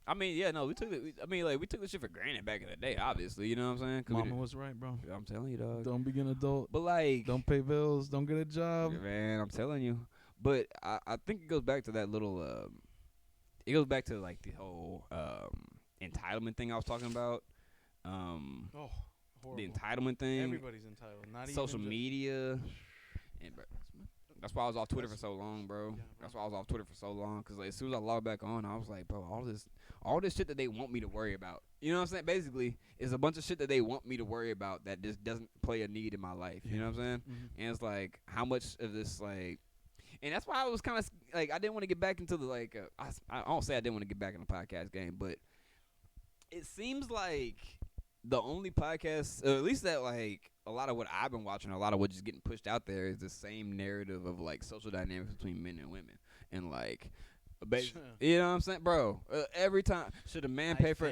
I mean, yeah, no, we took this shit for granted back in the day. Obviously, you know what I'm saying? Mama was right, bro. I'm telling you, dog. Don't be an adult. But like, don't pay bills. Don't get a job. Man, I'm telling you. But I think it goes back to that little. It goes back to like the whole entitlement thing I was talking about. Horrible. The entitlement thing. Everybody's entitled. Not social media. And that's why I was off Twitter for so long, bro. Yeah, that's why I was off Twitter for so long. Cause like, as soon as I logged back on, I was like, bro, all this shit that they want me to worry about. You know what I'm saying? Basically, it's a bunch of shit that they want me to worry about that just doesn't play a need in my life. You know what I'm saying? And it's like, how much of this like. And that's why I was kind of like, I didn't want to get back into the like. I don't say I didn't want to get back in the podcast game, but it seems like the only podcast, or at least that like a lot of what I've been watching, a lot of what's just getting pushed out there is the same narrative of like social dynamics between men and women, and like, you know what I'm saying, bro? Every time, should a man pay for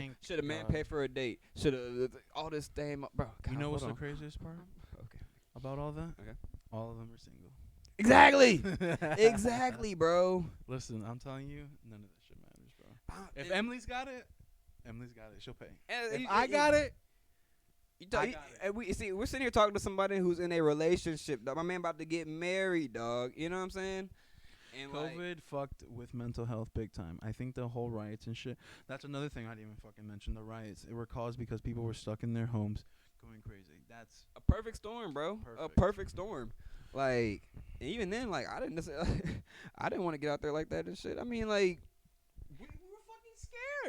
a date? Should all this thing, bro? God, you know what's the craziest part? Okay. About all that? Okay. All of them are single. Exactly. Exactly, bro. Listen, I'm telling you, none of that shit matters, bro. If Emily's got it, she'll pay. If I got it, we're sitting here talking to somebody who's in a relationship. Dog. My man about to get married, dog. You know what I'm saying? And COVID fucked with mental health big time. I think the whole riots and shit. That's another thing I didn't even fucking mention. The riots. They were caused because people were stuck in their homes going crazy. That's a perfect storm, bro. A perfect storm. Like, even then, like, I didn't want to get out there like that and shit. I mean, like, we were fucking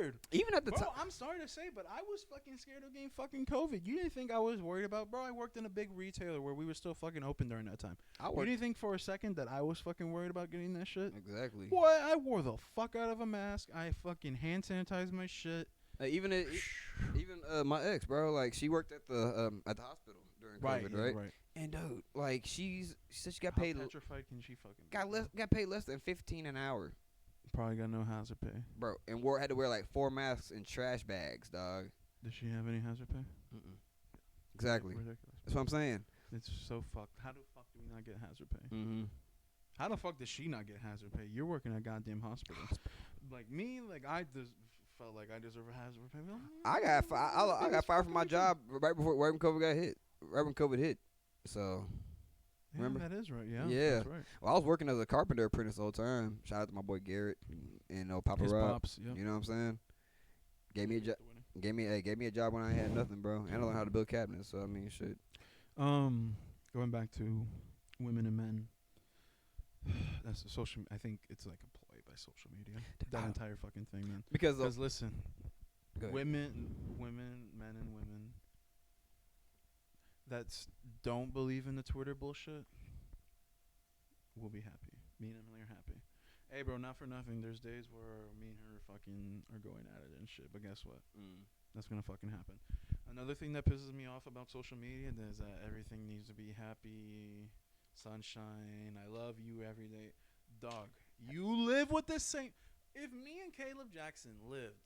scared. Even at the time. Bro, I'm sorry to say, but I was fucking scared of getting fucking COVID. You didn't think I was worried about, bro? I worked in a big retailer where we were still fucking open during that time. You didn't think for a second that I was fucking worried about getting that shit? Exactly. Boy, I wore the fuck out of a mask. I fucking hand sanitized my shit. Even my ex, bro, like she worked at the hospital during COVID, right? Right. And dude, like she said she got paid. How petrified can she fucking got paid less than $15 an hour. Probably got no hazard pay, bro, and had to wear like 4 masks and trash bags, dog. Does she have any hazard pay? Exactly. Ridiculous. That's what I'm saying. It's so fucked. How the fuck do we not get hazard pay? Mm-hmm. How the fuck does she not get hazard pay? You're working at goddamn hospital. Like me, like I just felt like I deserve a hazard pay. I got fired from my job right when COVID hit. So. Yeah, remember? That is right. Yeah. That's right. Well, I was working as a carpenter apprentice the whole time. Shout out to my boy Garrett and Papa His Rob. Pops, yep. You know what I'm saying? Gave me a job when I had nothing, bro. And I learned how to build cabinets. So I mean, shit. Going back to women and men. That's social. I think it's like a ploy by social media. That entire fucking thing, man. Because listen, men and women that don't believe in the Twitter bullshit will be happy. Me and Emily are happy. Hey, bro, not for nothing. There's days where me and her fucking are going at it and shit. But guess what? That's gonna fucking happen. Another thing that pisses me off about social media is that everything needs to be happy, sunshine. I love you every day, dog. You live with the same. If me and Caleb Jackson lived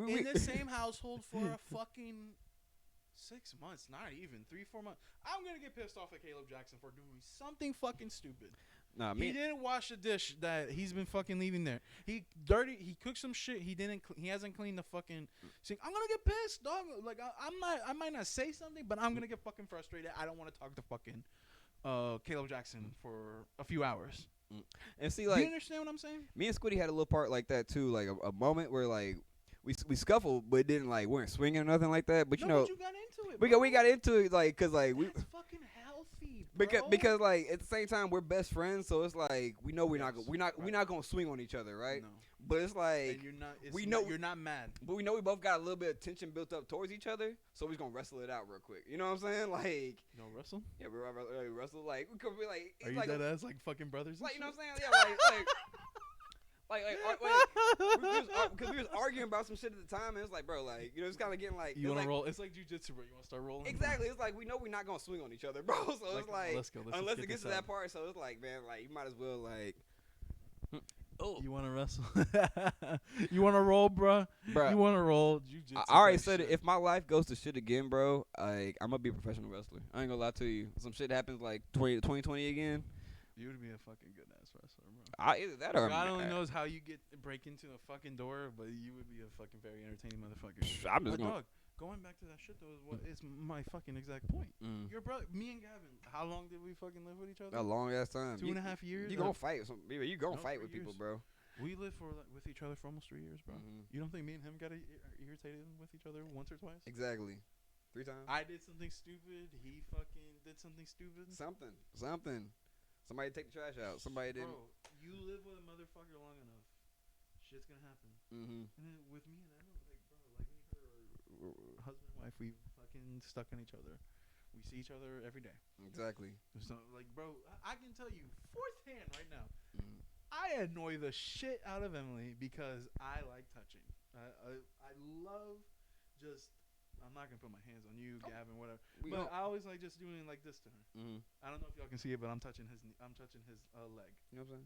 in the same household for a fucking 6 months, not even 3-4 months, I'm gonna get pissed off at Caleb Jackson for doing something fucking stupid. He didn't wash the dish that he's been fucking leaving there. He cooked some shit. He hasn't cleaned the fucking sink. I'm gonna get pissed, dog. Like I might not say something, but I'm gonna get fucking frustrated. I don't want to talk to fucking Caleb Jackson for a few hours. And see, like, do you understand what I'm saying? Me and Squiddy had a little part like that too, like a moment where like we scuffled, but it didn't like weren't swinging or nothing like that. But you know, but you got into it. We got into it like because like that's fucking healthy, bro. Because like at the same time we're best friends, so it's like we know we're not gonna swing on each other, right? No. But it's like you're not mad, but we know we both got a little bit of tension built up towards each other, so we're gonna wrestle it out real quick. You know what I'm saying? Like wrestle? Yeah, we wrestle. Like we could be like, are you like dead ass like fucking brothers? Like you know what I'm saying? Yeah, because we was arguing about some shit at the time, and it's like, bro, like, you know, it's kind of getting like you want to roll. It's like jujitsu, bro. You want to start rolling? Exactly. It's like we know we're not gonna swing on each other, bro. So it's like let's go. Unless it gets to that part, so it's like, man, like you might as well like. Oh, you want to wrestle? You want to roll, bro? You want to roll jujitsu? I already said it. If my life goes to shit again, bro, like I'm gonna be a professional wrestler. I ain't gonna lie to you. Some shit happens like 2020 again. You would be a fucking good ass wrestler, bro. Either that or God only knows how you break into a fucking door, but you would be a fucking very entertaining motherfucker. I'm just going. Going back to that shit though is my fucking exact point. Your brother, me and Gavin, how long did we fucking live with each other? A long ass time. 2.5 years. You gonna fight with some people? You gonna fight with people, bro? We lived with each other for almost 3 years, bro. You don't think me and him got irritated with each other once or twice? Exactly. 3 times. I did something stupid. He fucking did something stupid. Something. Somebody take the trash out. Somebody didn't. Bro, you live with a motherfucker long enough, shit's gonna happen. And then with me and Emma, like, bro, like me and her husband and wife, we fucking stuck on each other. We see each other every day. Exactly. So, like, bro, I can tell you fourth hand right now. I annoy the shit out of Emily because I like touching. I love just. I'm not gonna put my hands on you, Gavin, whatever. But I always like just doing like this to her. I don't know if y'all can see it, but I'm touching his leg. You know what I'm saying?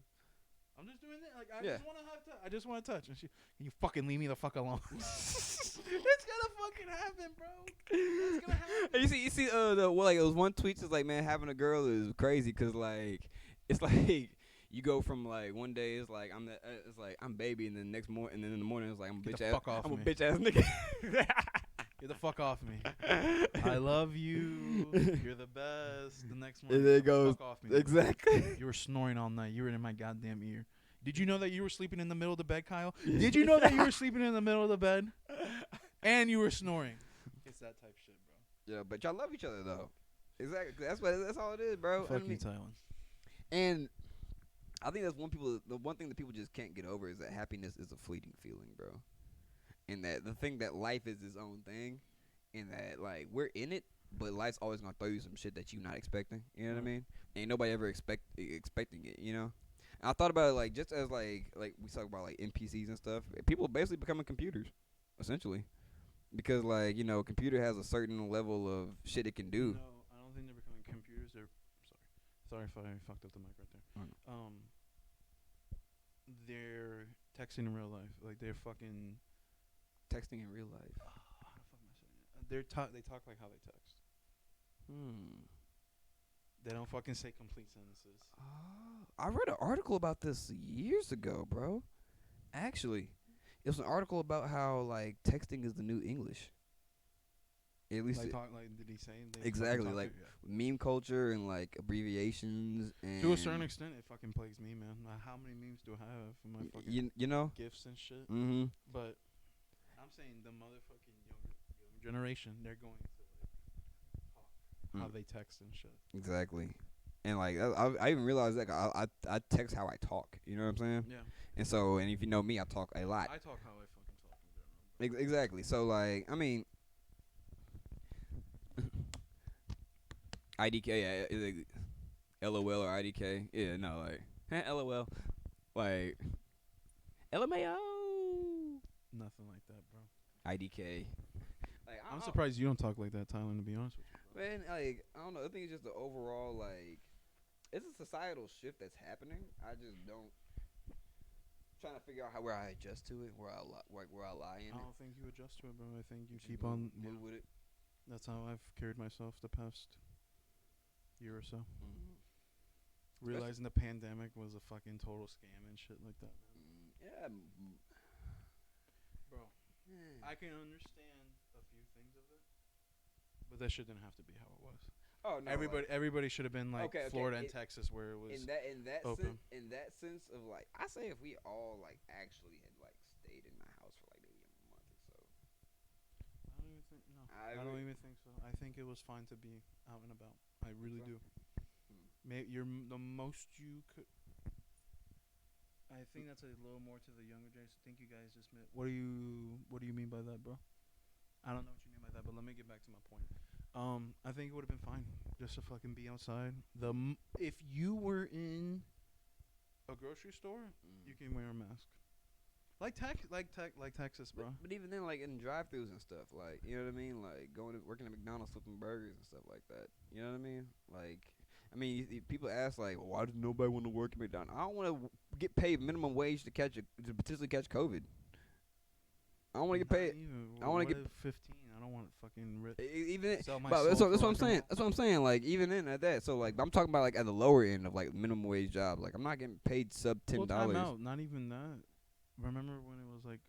I'm just doing it. Like I just want to have I just want to touch. And she, can you fucking leave me the fuck alone? It's gonna fucking happen, bro. It's gonna happen. You see, it was one tweet is like, man, having a girl is crazy because like it's like. You go from like one day it's like I'm baby, and then next morning, and then in the morning it's like I'm a bitch ass. I'm a bitch ass nigga. Get the fuck off me. I love you. You're the best. The next morning, there it goes. Fuck off me. Exactly. You were snoring all night. You were in my goddamn ear. Did you know that you were sleeping in the middle of the bed, Kyle? Did you know that you were sleeping in the middle of the bed, and you were snoring? It's that type shit, bro. Yeah, but y'all love each other though. Exactly. That's all it is, bro. Fuck you, Tylen. And I think the one thing that people just can't get over is that happiness is a fleeting feeling, bro. and that the thing that life is its own thing, and that like we're in it, but life's always gonna throw you some shit that you're not expecting. You know what I mean? Ain't nobody ever expecting it. You know. And I thought about it like just as like we talk about like NPCs and stuff. People basically becoming computers, essentially, because like a computer has a certain level of shit it can do. No, I don't think they're becoming computers. They're sorry if I fucked up the mic right there. They're texting in real life. Like they're fucking texting in real life. How the fuck am I saying it? They talk like how they text. They don't fucking say complete sentences. I read an article about this years ago, bro. Actually, it was an article about how like texting is the new English. At least did he say exactly like meme culture and like abbreviations and to a certain extent it fucking plagues me, man. How many memes do I have in my fucking gifs and shit? Mm-hmm. But I'm saying the motherfucking younger generation, they're going to like talk how they text and shit. Exactly. And like I even realized that I text how I talk. You know what I'm saying? Yeah. And if you know me, I talk a lot. I talk how I fucking talk in general. Exactly. So like I mean. IDK, yeah, LOL or IDK, yeah, no, like, LOL, like, LMAO, nothing like that, bro. IDK, like, I'm surprised you don't talk like that, Tyler. To be honest with you, bro. Man, like, I don't know. I think it's just the overall like, it's a societal shift that's happening. I just don't trying to figure out where I adjust to it, where I lie in it. I don't think you adjust to it, bro. I think you keep on move with it. That's how I've carried myself the past year or so. Realizing the pandemic was a fucking total scam and shit like that, man. Yeah. Bro, I can understand a few things of it, but that shit didn't have to be how it was. Oh no! Everybody should have been like Florida and Texas, where it was in that open. In that sense of like, I say if we all like actually had like stayed in the house for like maybe a month or so. I don't even think so. I think it was fine to be out and about. I really do. You're the most you could. I think that's a little more to the younger Jays. I think you guys just met. What do you mean by that, bro? I don't know what you mean by that, but let me get back to my point. I think it would have been fine just to fucking be outside. If you were in a grocery store, you can wear a mask. Like Texas, bro. But even then, like in drive-thrus and stuff, like you know what I mean, like working at McDonald's flipping burgers and stuff like that. You know what I mean? Like, I mean, people ask like, well, why does nobody want to work at McDonald's? I don't want to get paid minimum wage to potentially catch COVID. I don't want to get paid. I want to get 15. I don't want to fucking rip. Even that's what I'm saying. That's what I'm saying. Like even in at that. So like I'm talking about like at the lower end of like minimum wage job. Like I'm not getting paid sub $10. Not even that. Remember when it was like,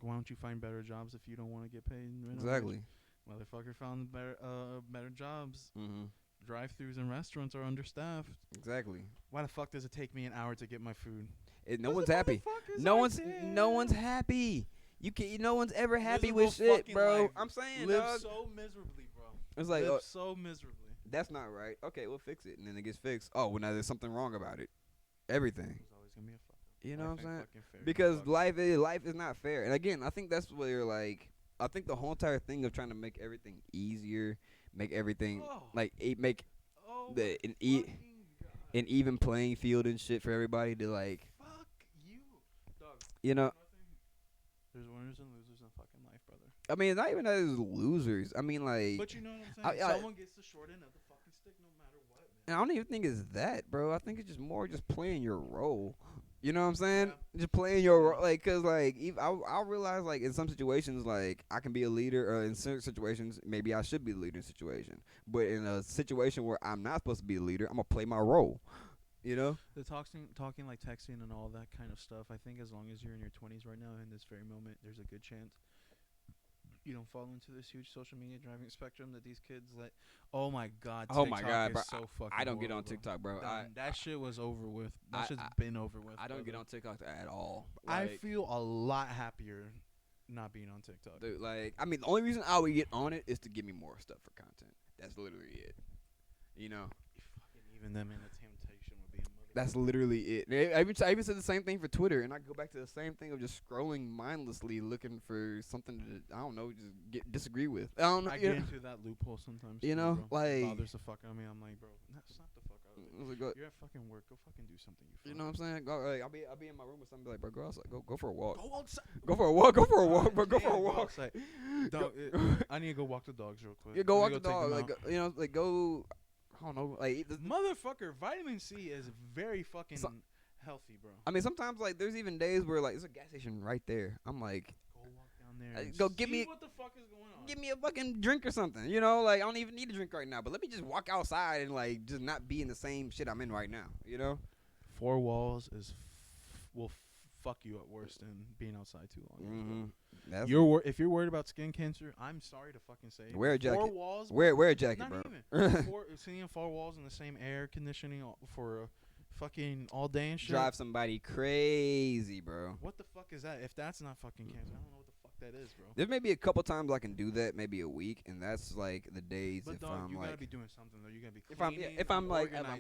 why don't you find better jobs if you don't want to get paid? Exactly. Motherfucker found better jobs. Mm-hmm. Drive-thrus and restaurants are understaffed. Exactly. Why the fuck does it take me an hour to get my food? No one's happy. No one's happy. No one's ever happy with shit, bro. Life. I'm saying, live dog. so miserably, bro. It's like live so miserably. That's not right. Okay, we'll fix it, and then it gets fixed. Oh, well now there's something wrong about it. Everything. There's always gonna be a fuck up. You know what I'm saying? Because life is not fair. And again, I think that's where like I think the whole entire thing of trying to make everything easier, make everything an even playing field and shit for everybody to like. Fuck you, dog. You know. There's winners and losers in fucking life, brother. I mean, it's not even that it's losers. I mean, like. But you know what I'm saying? Someone gets the short end of the fucking stick no matter what, man. And I don't even think it's that, bro. I think it's just more just playing your role. You know what I'm saying? Yeah. Just playing your role. Like, cause like, I'll realize like in some situations, like I can be a leader, or in certain situations, maybe I should be the leader in a situation. But in a situation where I'm not supposed to be a leader, I'm gonna play my role. You know? The talking like texting and all that kind of stuff, I think as long as you're in your 20s right now, in this very moment, there's a good chance you don't fall into this huge social media driving spectrum that these kids let. Oh my god, TikTok bro. Is so fucking I don't get horrible. on TikTok, bro. That shit was over with. That shit's been over with. I don't get on TikTok at all. Like, I feel a lot happier not being on TikTok. Dude, like, I mean, the only reason I would get on it is to give me more stuff for content. That's literally it. You know? Fucking even them in the temptation would be a That's literally it. I even said the same thing for Twitter, and I go back to the same thing of just scrolling mindlessly, looking for something to, I don't know, just disagree with. I don't know. I get into that loophole sometimes. You know, bro. like, it bothers the fuck out of me. I'm like, bro, snap the fuck out of me. You're at fucking work. Go fucking do something. You know what I'm saying? I'll be in my room or something. Be like, bro, go outside. Go for a walk. Go outside. Go for a walk. Go for a walk, bro. Go for a walk. I need to go walk the dogs real quick. Yeah, go walk the dog. Like, you know, like go. I don't know. Like, motherfucker, vitamin C is very fucking healthy, bro. I mean, sometimes like there's even days where like there's a gas station right there. I'm like, go walk down there. Go give me what the fuck is going on. Give me a fucking drink or something. You know, like I don't even need a drink right now, but let me just walk outside and like just not be in the same shit I'm in right now. You know, 4 walls will fuck you up worse than being outside too long. If you're worried about skin cancer, I'm sorry to fucking say. Wear a jacket. 4 walls. Wear a jacket, not bro. Even. Seeing 4 walls in the same air conditioning for fucking all day and shit. Drive somebody crazy, bro. What the fuck is that? If that's not fucking cancer, I don't know what the fuck that is, bro. There may be a couple times I can do that, maybe a week, and that's like the days. But if dog, I'm you like, gotta be doing something though. You gotta be cleaning. If I'm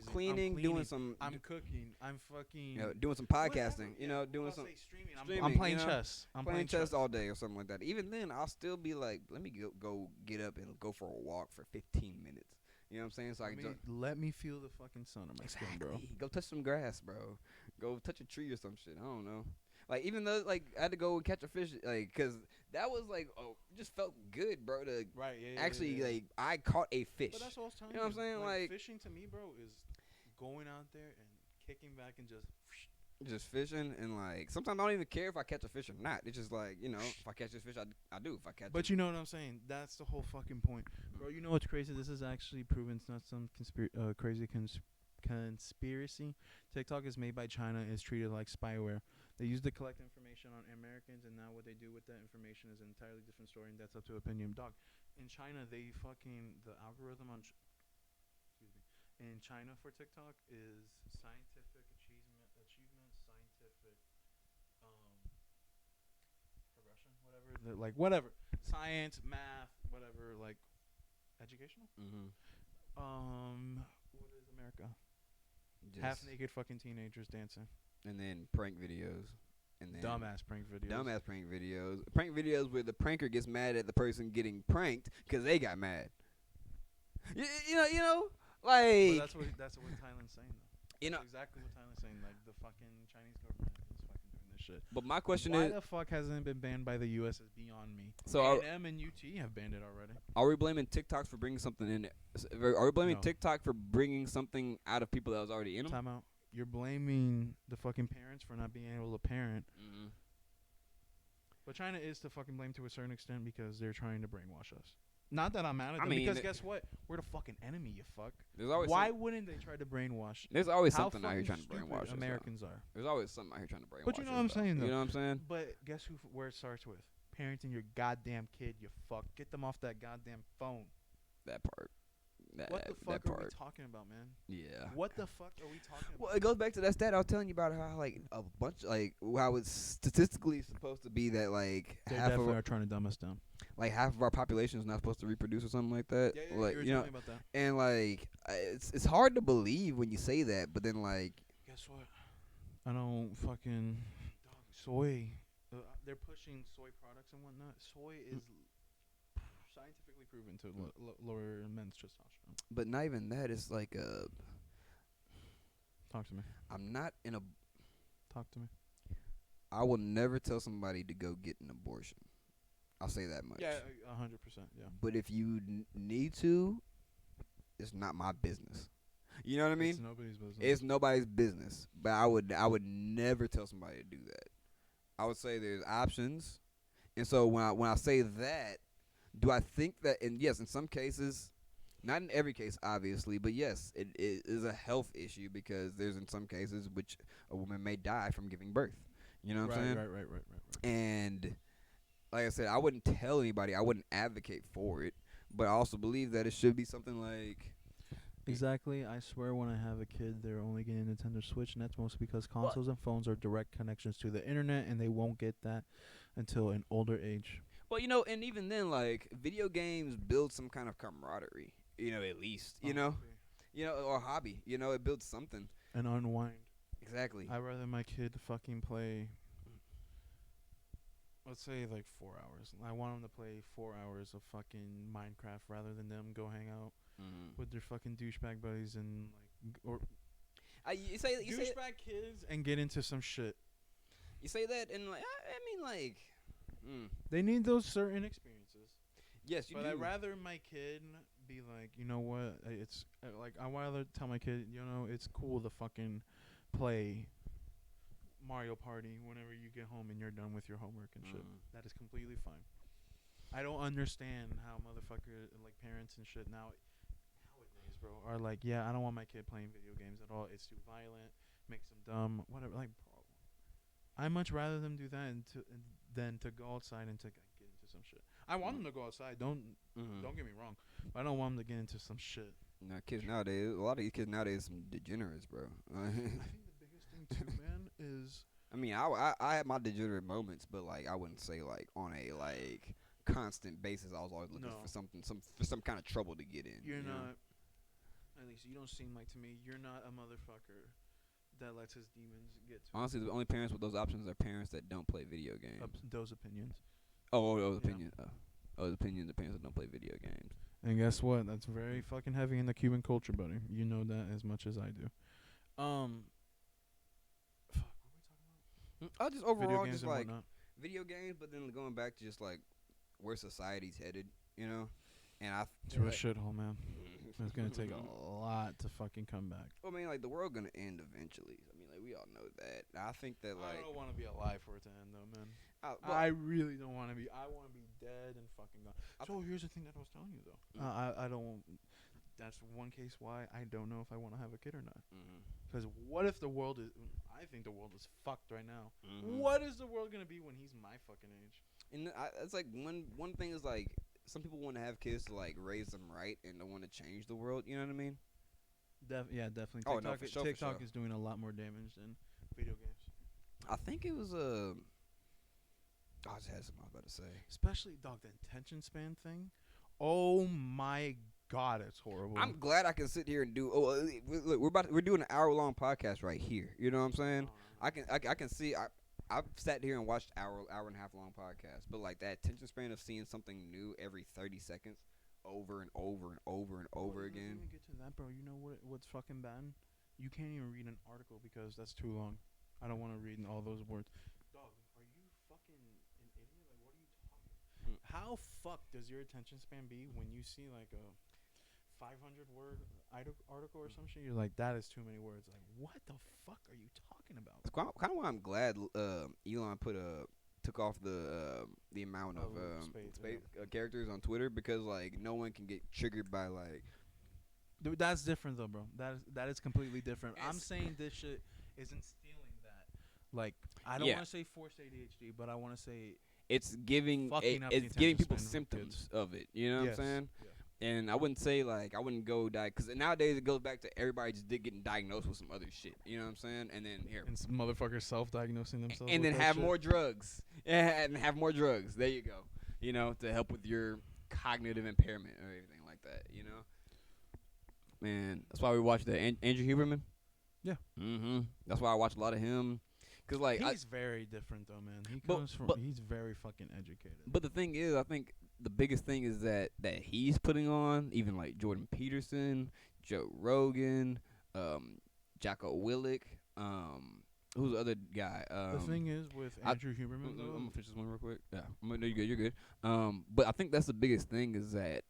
cleaning, doing some. I'm cooking. I'm fucking. Doing some podcasting. Doing some streaming. I'm playing chess. I'm playing chess all day or something like that. Even then, I'll still be like, let me go get up and go for a walk for 15 minutes. You know what I'm saying? So let me feel the fucking sun on my skin, bro. Go touch some grass, bro. Go touch a tree or some shit. I don't know. Like, even though, like, I had to go catch a fish, like, because that was, like, it just felt good, bro, to actually, like, I caught a fish. But that's what I was telling you. You know what I'm saying? Like, fishing to me, bro, is going out there and kicking back and just fishing, and like sometimes I don't even care if I catch a fish or not. It's just like, you know, if I catch this fish, I do. If I catch But you know what I'm saying? That's the whole fucking point. Bro, you know what's crazy? This is actually proven. It's not some crazy conspiracy. TikTok is made by China and is treated like spyware. They use to collect information on Americans, and now what they do with that information is an entirely different story, and that's up to opinion. Dog, in China, the algorithm on in China for TikTok is scientific achievement, scientific progression, whatever, science, math, whatever, like educational. What is America? Just half naked fucking teenagers dancing, and then prank videos. And then dumbass prank videos. Prank videos where the pranker gets mad at the person getting pranked because they got mad. You know. Like, that's what Thailand's saying, though. You know exactly what Thailand's saying. Like, the fucking Chinese government is fucking doing this shit. But my question is, why the fuck hasn't it been banned by the U.S. is beyond me. So A&M and UT have banned it already. Are we blaming TikTok for bringing something in? Are we blaming TikTok for bringing something out of people that was already in them? Time out. You're blaming the fucking parents for not being able to parent. Mm-hmm. But China is to fucking blame to a certain extent because they're trying to brainwash us. Not that I'm mad at them, because guess what? We're the fucking enemy, you fuck. Why wouldn't they try to brainwash? There's always something out here trying to brainwash us. Americans are. There's always something out here trying to brainwash us. But you know what I'm saying, though? You know what I'm saying? But guess where it starts with? Parenting your goddamn kid, you fuck. Get them off that goddamn phone. That part. What the fuck are we talking about, man? Yeah. What the fuck are we talking about? Well, it goes back to that stat I was telling you about how, like, a bunch, like, how it's statistically supposed to be that, like, they definitely are trying to dumb us down. Like, half of our population is not supposed to reproduce or something like that. Yeah, like, you know, about that. And, like, it's hard to believe when you say that, but then, like, guess what? I don't fucking soy. They're pushing soy products and whatnot. Soy is scientifically proven to lower men's testosterone. But not even that. It's like talk to me. I'm not in a. Talk to me. I will never tell somebody to go get an abortion. I'll say that much. Yeah, 100%. Yeah. But if you need to, it's not my business. You know what I mean? It's nobody's business. It's nobody's business. But I would never tell somebody to do that. I would say there's options, and so when I say that, do I think that? And yes, in some cases, not in every case, obviously, but yes, it is a health issue because there's in some cases which a woman may die from giving birth. You know what I'm saying? Right. And like I said, I wouldn't tell anybody. I wouldn't advocate for it, but I also believe that it should be something like. Exactly. I swear when I have a kid, they're only getting a Nintendo Switch, and that's mostly because consoles and phones are direct connections to the internet, and they won't get that until an older age. Well, you know, and even then, like, video games build some kind of camaraderie, you know, at least, you know, or hobby, you know, it builds something. And unwind. Exactly. I'd rather my kid fucking play, let's say like 4 hours. I want them to play 4 hours of fucking Minecraft rather than them go hang out with their fucking douchebag buddies and or you say douchebag kids and get into some shit. You say that, and like I mean, like they need those certain experiences. Yes, you but do. I'd rather my kid be like, you know what? It's like I rather tell my kid, you know, it's cool to fucking play Mario Party whenever you get home and you're done with your homework and shit. That is completely fine. I don't understand how motherfucker like parents and shit nowadays, bro, are like, yeah, I don't want my kid playing video games at all. It's too violent, makes them dumb, whatever. Like, bro, I much rather them do that than to go outside and to get into some shit. I want them to go outside. Don't get me wrong, but I don't want them to get into some shit. Nah, kids nowadays, a lot of these kids nowadays, some degenerates, bro. I think the biggest thing too, man, is. I mean, I had my degenerate moments, but like I wouldn't say like on a like constant basis. I was always looking for some kind of trouble to get in. You're not. At least you don't seem like to me. You're not a motherfucker that lets his demons get to. Honestly, the only parents with those options are parents that don't play video games. Those opinions. Those opinions. Those opinions of parents that don't play video games. And guess what? That's very fucking heavy in the Cuban culture, buddy. You know that as much as I do. Fuck, what were we talking about? I just overall video just like whatnot. Video games, but then going back to just like where society's headed, you know. And I to a shithole, man. It's gonna take a lot to fucking come back. Well, I mean, like the world gonna end eventually. I mean, like we all know that. I think that like I don't want to be alive for it to end, though, man. I really don't want to be. I want to be dead and fucking gone. So here's the thing that I was telling you, though. I don't. That's one case why I don't know if I want to have a kid or not. Because what if the world is? I think the world is fucked right now. What is the world gonna be when he's my fucking age? And it's like one thing is like. Some people want to have kids to like raise them right and don't want to change the world. You know what I mean? Yeah, definitely. Oh, no, for sure, TikTok is doing a lot more damage than video games. I think it was I just had something I was about to say. Especially, dog, the attention span thing. Oh my God, it's horrible. I'm glad I can sit here and do. Look, we're doing an hour-long podcast right here. You know what I'm saying? I can see. I've sat here and watched hour and a half long podcasts, but like that attention span of seeing something new every 30 seconds over and over and over and over again. Even get to that, bro. You know what's fucking bad? You can't even read an article because that's too long. I don't want to read all those words. Dog, are you fucking an idiot? Like, what are you talking? How fucked does your attention span be when you see like a 500-word article or some shit? You're like, that is too many words. Like, what the fuck are you talking about? It's kind of why I'm glad Elon took off the amount of characters on Twitter, because like no one can get triggered by like. Dude, that's different though, bro. That is completely different. I'm saying this shit is instilling that. Like, I don't want to say forced ADHD, but I want to say it's giving people symptoms of it. You know what I'm saying? Yeah. And I wouldn't say like I wouldn't go die, because nowadays it goes back to everybody just getting diagnosed with some other shit. You know what I'm saying? And then and some motherfuckers self-diagnosing themselves. And then have more drugs. And have more drugs. There you go. You know, to help with your cognitive impairment or anything like that. You know. Man, that's why we watch the Andrew Huberman. Yeah. That's why I watch a lot of him. Cause like he's very different though, man. He's very fucking educated. But the thing is, I think the biggest thing is that he's putting on, even like Jordan Peterson, Joe Rogan, Jocko Willink, who's the other guy? The thing is with Andrew Huberman, I'm gonna finish this one real quick. Yeah, no, you're good. But I think that's the biggest thing, is that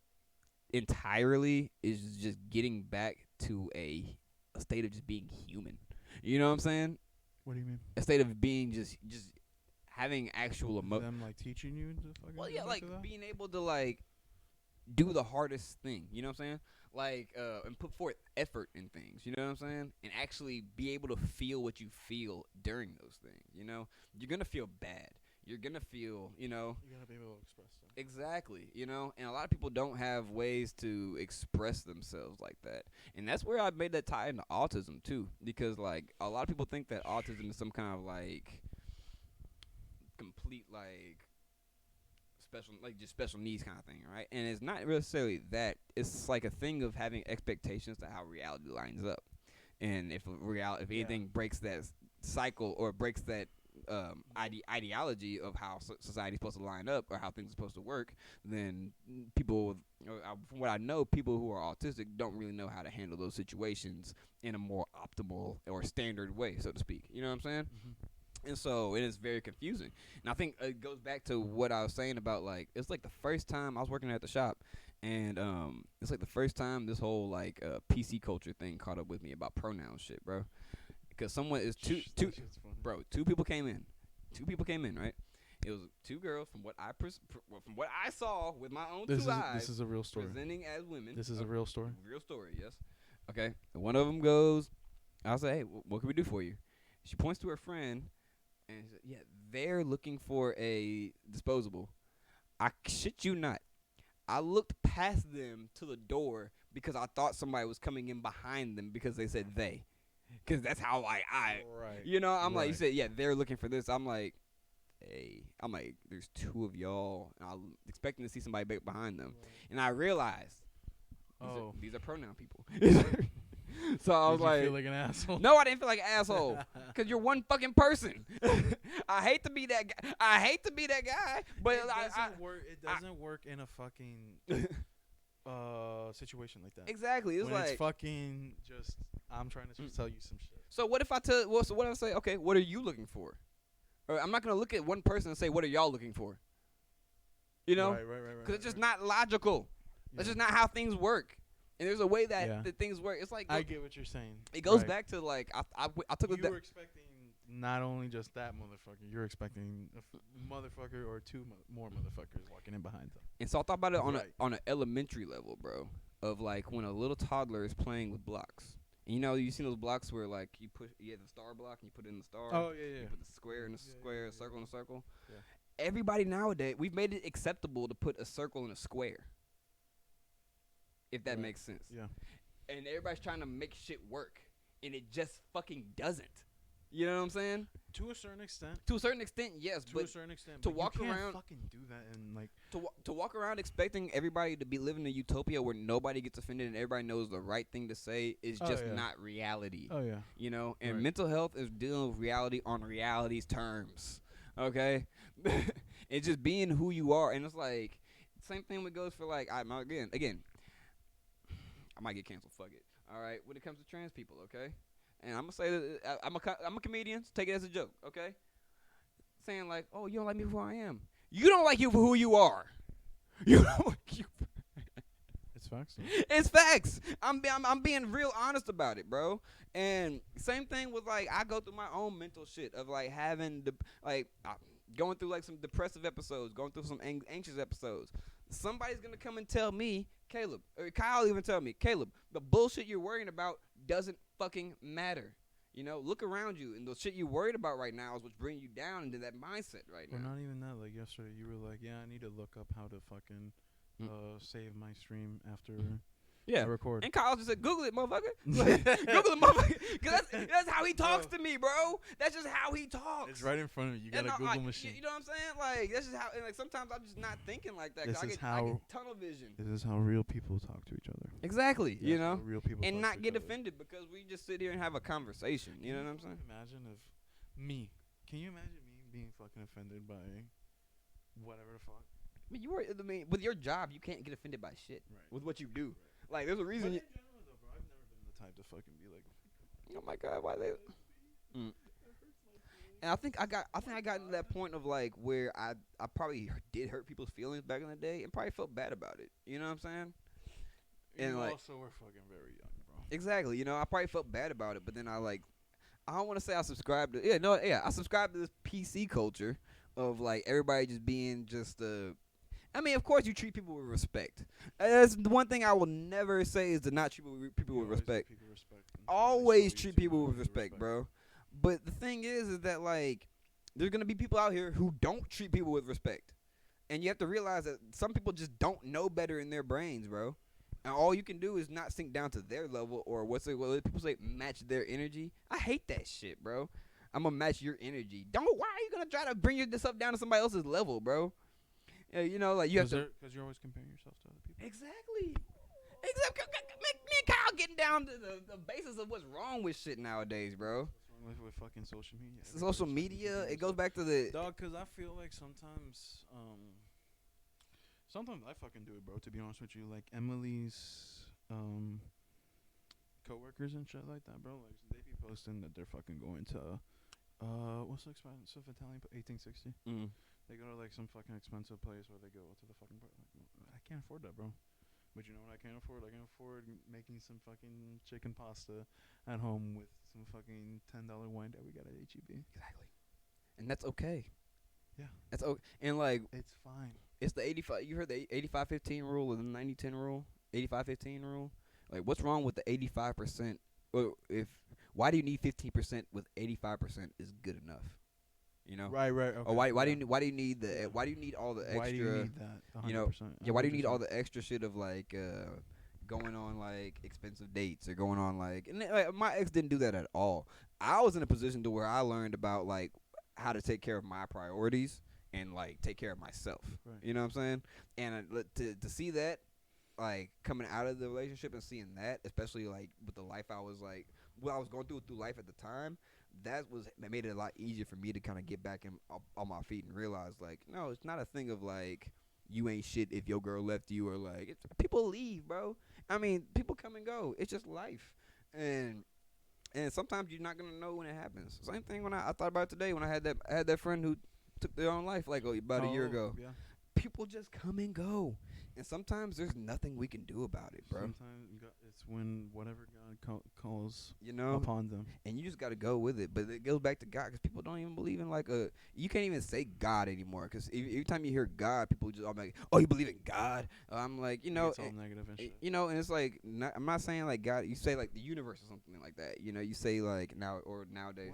entirely is just getting back to a state of just being human. You know what I'm saying? What do you mean? A state of being just having actual emotion. Them like teaching you to fucking. Well, yeah, like being able to like do the hardest thing. You know what I'm saying? Like and put forth effort in things. You know what I'm saying? And actually be able to feel what you feel during those things. You know, you're gonna feel bad. You're gonna feel, you know. You're gonna be able to express them. Exactly, you know, and a lot of people don't have ways to express themselves like that, and that's where I made that tie into autism too, because like a lot of people think that autism is some kind of like complete like just special needs kind of thing, right? And it's not necessarily that. It's like a thing of having expectations to how reality lines up. And if anything breaks that cycle or breaks that ideology of how society's supposed to line up or how things are supposed to work, then people, from what I know, people who are autistic don't really know how to handle those situations in a more optimal or standard way, so to speak. You know what I'm saying? Mm-hmm. And so it is very confusing. And I think it goes back to what I was saying about, like, it's like the first time I was working at the shop, and it's like the first time this whole like PC culture thing caught up with me about pronoun shit, bro. Because someone is two people came in. Two people came in, right? It was two girls from what I saw with my own two eyes. This is a real story. Presenting as women. This is a real story. Real story, yes. Okay. And one of them goes, I'll say, hey, what can we do for you? She points to her friend, and she said, yeah, they're looking for a disposable. I shit you not. I looked past them to the door because I thought somebody was coming in behind them because they said they. Because that's how right. You know, I'm like, you said, yeah, they're looking for this. I'm like, hey, there's two of y'all. And I'm expecting to see somebody back behind them. Right. And I realized, these are pronoun people. So I was like, you feel like an asshole? No, I didn't feel like an asshole. Because you're one fucking person. I hate to be that guy. But it doesn't work in a fucking situation like that. Exactly. It's it's fucking just, I'm trying to tell you some shit. So what if I say, okay, what are you looking for? Or I'm not going to look at one person and say, what are y'all looking for? You know? Right. Because it's just not logical. Yeah. That's just not how things work. And there's a way that things work. It's like, I get what you're saying. It goes back to, like, I took you were expecting not only just that motherfucker, you're expecting a motherfucker or two more motherfuckers walking in behind them. And so I thought about it on an elementary level, bro, of like when a little toddler is playing with blocks. And you know, you seen those blocks where like you have the star block and you put it in the star. Oh yeah. You put the square in the square, circle in a circle. Yeah. Everybody nowadays, we've made it acceptable to put a circle in a square. If that makes sense. Yeah. And everybody's trying to make shit work, and it just fucking doesn't. You know what I'm saying? To a certain extent. To a certain extent, yes. To a certain extent. To walk around, you can't fucking do that and like. To walk around expecting everybody to be living in a utopia where nobody gets offended and everybody knows the right thing to say is just not reality. Oh yeah. You know, and mental health is dealing with reality on reality's terms. Okay, it's just being who you are, and it's like same thing that goes for like again. I might get canceled. Fuck it. All right. When it comes to trans people, okay. And I'm gonna say that I'm a comedian. So take it as a joke, okay? Saying like, oh, you don't like me for who I am. You don't like you for who you are. You don't like you. It's facts. Though. It's facts. I'm being real honest about it, bro. And same thing with like I go through my own mental shit of like having going through like some depressive episodes, going through some anxious episodes. Somebody's gonna come and tell me, Caleb, or Kyle even tell me, Caleb, the bullshit you're worrying about doesn't fucking matter. You know, look around you, and the shit you're worried about right now is what's bringing you down into that mindset right now. Well, not even that. Like yesterday, you were like, "Yeah, I need to look up how to fucking save my stream after I record." And Kyle just said, "Google it, motherfucker." Google it, motherfucker. Because that's how he talks to me, bro. That's just how he talks. It's right in front of you. You got a Google machine. You know what I'm saying? Like that's just how. And like sometimes I'm just not thinking like that. I get tunnel vision. This is how real people talk to each other. Exactly. You know, real people and not get offended because we just sit here and have a conversation. You know what I'm saying? Imagine if me. Can you imagine me being fucking offended by whatever the fuck? I mean, with your job, you can't get offended by shit. Right. With what you do. Right. Like, there's a reason. But in general, though, bro, I've never been the type to fucking be like, oh my god, why they? And I think I got to that point of like where I probably did hurt people's feelings back in the day and probably felt bad about it. You know what I'm saying? And you also were fucking very young, bro. Exactly. You know, I probably felt bad about it, but then I don't want to say I subscribed to. I subscribed to this PC culture of like everybody just being just I mean, of course, you treat people with respect. That's the one thing I will never say is to not treat people with respect. Always treat people with respect, bro. But the thing is that like there's gonna be people out here who don't treat people with respect, and you have to realize that some people just don't know better in their brains, bro. And all you can do is not sink down to their level or what people say match their energy. I hate that shit, bro. I'm gonna match your energy. Why are you gonna try to bring yourself down to somebody else's level, bro? You know, like you have to. Because you're always comparing yourself to other people. Exactly. Me and Kyle getting down to the basis of what's wrong with shit nowadays, bro. What's wrong with fucking social media? Social media, it goes back to the dog. Cause I feel like sometimes I fucking do it, bro. To be honest with you, like Emily's coworkers and shit like that, bro. Like they be posting that they're fucking going to what's the expensive Italian 1860? They go to like some fucking expensive place where they go to the fucking like, I can't afford that, bro. But you know what I can't afford? I can afford making some fucking chicken pasta at home with some fucking $10 wine that we got at HEB. Exactly. And that's okay. Yeah. That's okay. And like it's fine. It's the 85. You heard the 85-15 rule or the 90-10 rule? 85-15 rule? Like what's wrong with the 85%? Why do you need 15% with 85% is good enough? You know, right. Okay. Or why do you need the why do you need all the extra? Why do you need that? 100%, you know, yeah. Why do you need all the extra shit of like going on like expensive dates or going on like? And like, my ex didn't do that at all. I was in a position to where I learned about like how to take care of my priorities and like take care of myself. Right. You know what I'm saying? And to see that like coming out of the relationship and seeing that, especially like with the life I was like what I was going through life at the time. That made it a lot easier for me to kind of get back on my feet and realize, like, no, it's not a thing of, like, you ain't shit if your girl left you or, like, people leave, bro. I mean, people come and go. It's just life. And sometimes you're not going to know when it happens. Same thing when I thought about it today when I had that friend who took their own life, like, about a year ago. Yeah. People just come and go. And sometimes there's nothing we can do about it, bro. Sometimes it's when whatever God calls upon them. And you just got to go with it. But it goes back to God because people don't even believe in like you can't even say God anymore because every time you hear God, people just all like, oh, you believe in God? I'm like, you know. It's all negative and shit. You know, and it's like, I'm not saying like God. You say like the universe or something like that. You know, you say like nowadays,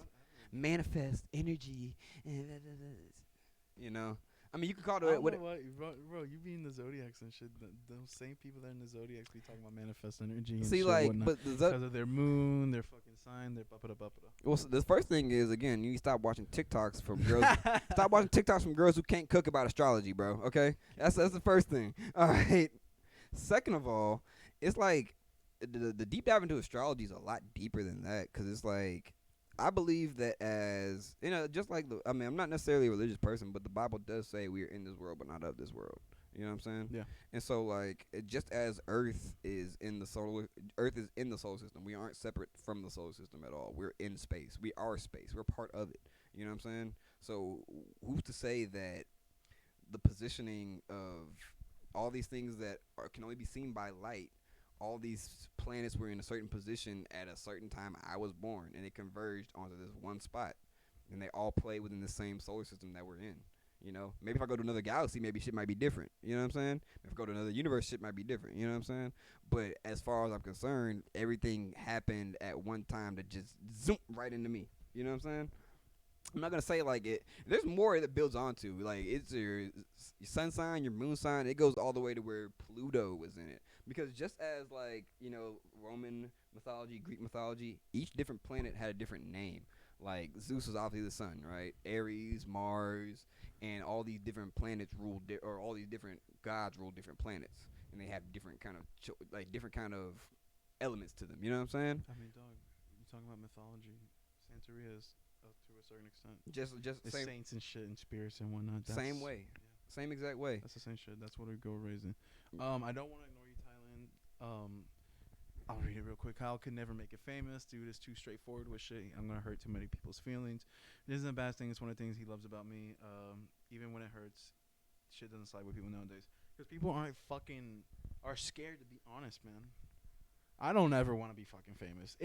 manifest energy. You know. I mean, you could call it what, bro. You be in the zodiacs and shit. Those same people that are in the zodiacs be talking about manifest energy. And see, shit, like, whatnot, but because of their moon, their fucking sign, their buppada. Well, so the first thing is again, you need to stop watching TikToks from girls. Stop watching TikToks from girls who can't cook about astrology, bro. Okay, that's the first thing. All right. Second of all, it's like the deep dive into astrology is a lot deeper than that because it's like. I believe that as, you know, just like I'm not necessarily a religious person, but the Bible does say we are in this world, but not of this world. You know what I'm saying? Yeah. And so, like, just as Earth is in the solar system, we aren't separate from the solar system at all. We're in space. We are space. We're part of it. You know what I'm saying? So, who's to say that the positioning of all these things that can only be seen by light, all these planets were in a certain position at a certain time I was born, and it converged onto this one spot, and they all play within the same solar system that we're in. You know, maybe if I go to another galaxy, maybe shit might be different. You know what I'm saying? If I go to another universe, shit might be different. You know what I'm saying? But as far as I'm concerned, everything happened at one time to just zoom right into me. You know what I'm saying? I'm not gonna say like it. There's more that builds onto. Like it's your sun sign, your moon sign. It goes all the way to where Pluto was in it. Because just as like Roman mythology, Greek mythology, each different planet had a different name. Like Zeus was obviously the sun, right? Ares, Mars, and all these different planets ruled, or all these different gods ruled different planets, and they have different kind of different kind of elements to them. You know what I'm saying? I mean, dog, you talking about mythology? Santeria is to a certain extent. Just it's same saints and shit and spirits and whatnot. Same way, same exact way. That's the same shit. That's what we go raising. I don't want to ignore you, Thailand. I'll read it real quick. Kyle could never make it famous. Dude is too straightforward with shit. I'm gonna hurt too many people's feelings. It isn't a bad thing. It's one of the things he loves about me. Even when it hurts, shit doesn't slide with people nowadays. Because people are scared to be honest, man. I don't ever want to be fucking famous.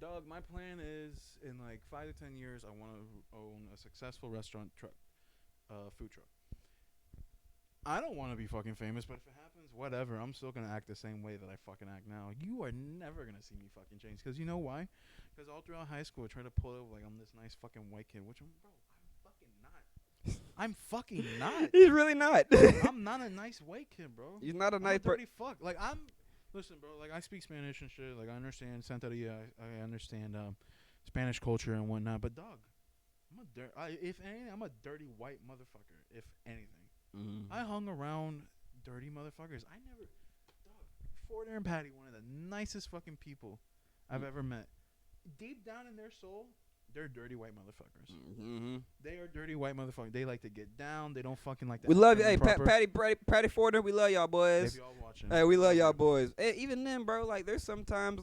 Dog, my plan is in like 5 to 10 years, I want to own a successful restaurant truck, food truck. I don't want to be fucking famous, but if it happens, whatever. I'm still going to act the same way that I fucking act now. You are never going to see me fucking change. Because you know why? Because all throughout high school, I tried to pull it like I'm this nice fucking white kid, which I'm fucking not. I'm fucking not. He's really not. I'm not a nice white kid, bro. He's not a nice dirty fuck. Like, listen, bro, like, I speak Spanish and shit. Like, I understand Santeria. I understand Spanish culture and whatnot. But, dog, if anything, I'm a dirty white motherfucker, if anything. Mm-hmm. I hung around dirty motherfuckers. Fortner and Patty, one of the nicest fucking people I've ever met. Deep down in their soul, they're dirty white motherfuckers. Mm-hmm. They are dirty white motherfuckers. They like to get down. They don't fucking like that. We love you. Hey, Patty Fortner, we love y'all boys. If y'all watching. Hey, we love y'all boys. Hey, even then, bro, like, there's times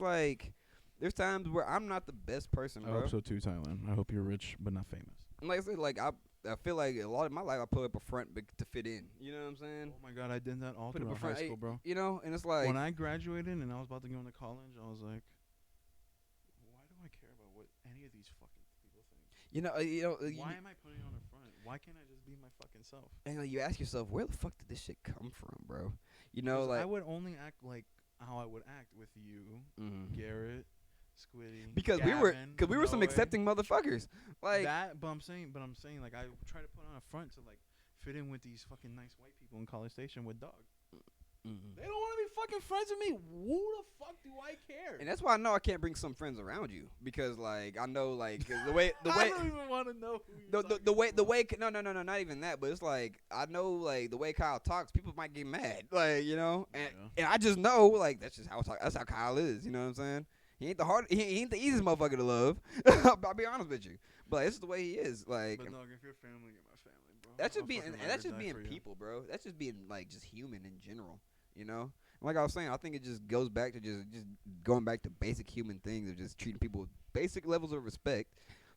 where I'm not the best person, bro. I hope so too, Thailand. I hope you're rich but not famous. And like I said, like, I feel like a lot of my life I put up a front to fit in. You know what I'm saying? Oh my God, I did that all through high school, bro. You know, and it's like, when I graduated and I was about to go into college, I was like, why do I care about what any of these fucking people think? Why am I putting on a front? Why can't I just be my fucking self? And like, you ask yourself, where the fuck did this shit come from, bro? You know, like, I would only act like how I would act with you, Garrett, Squiddy, because Gavin, we were some accepting motherfuckers, like that. But I'm saying, like, I try to put on a front to like fit in with these fucking nice white people in College Station with dog. They don't want to be fucking friends with me. Who the fuck do I care? And that's why I know I can't bring some friends around you, because like I know like the way I don't even want to know who the way no not even that, but it's like I know like the way Kyle talks, people might get mad, like, you know, and I just know like that's just how that's how Kyle is, you know what I'm saying? He ain't the easiest motherfucker to love. I'll be honest with you, but it's the way he is. Like, but dog, if you're family, you're my family, bro. That's just being people, bro. That's just being like just human in general. You know, like I was saying, I think it just goes back to just going back to basic human things of just treating people with basic levels of respect,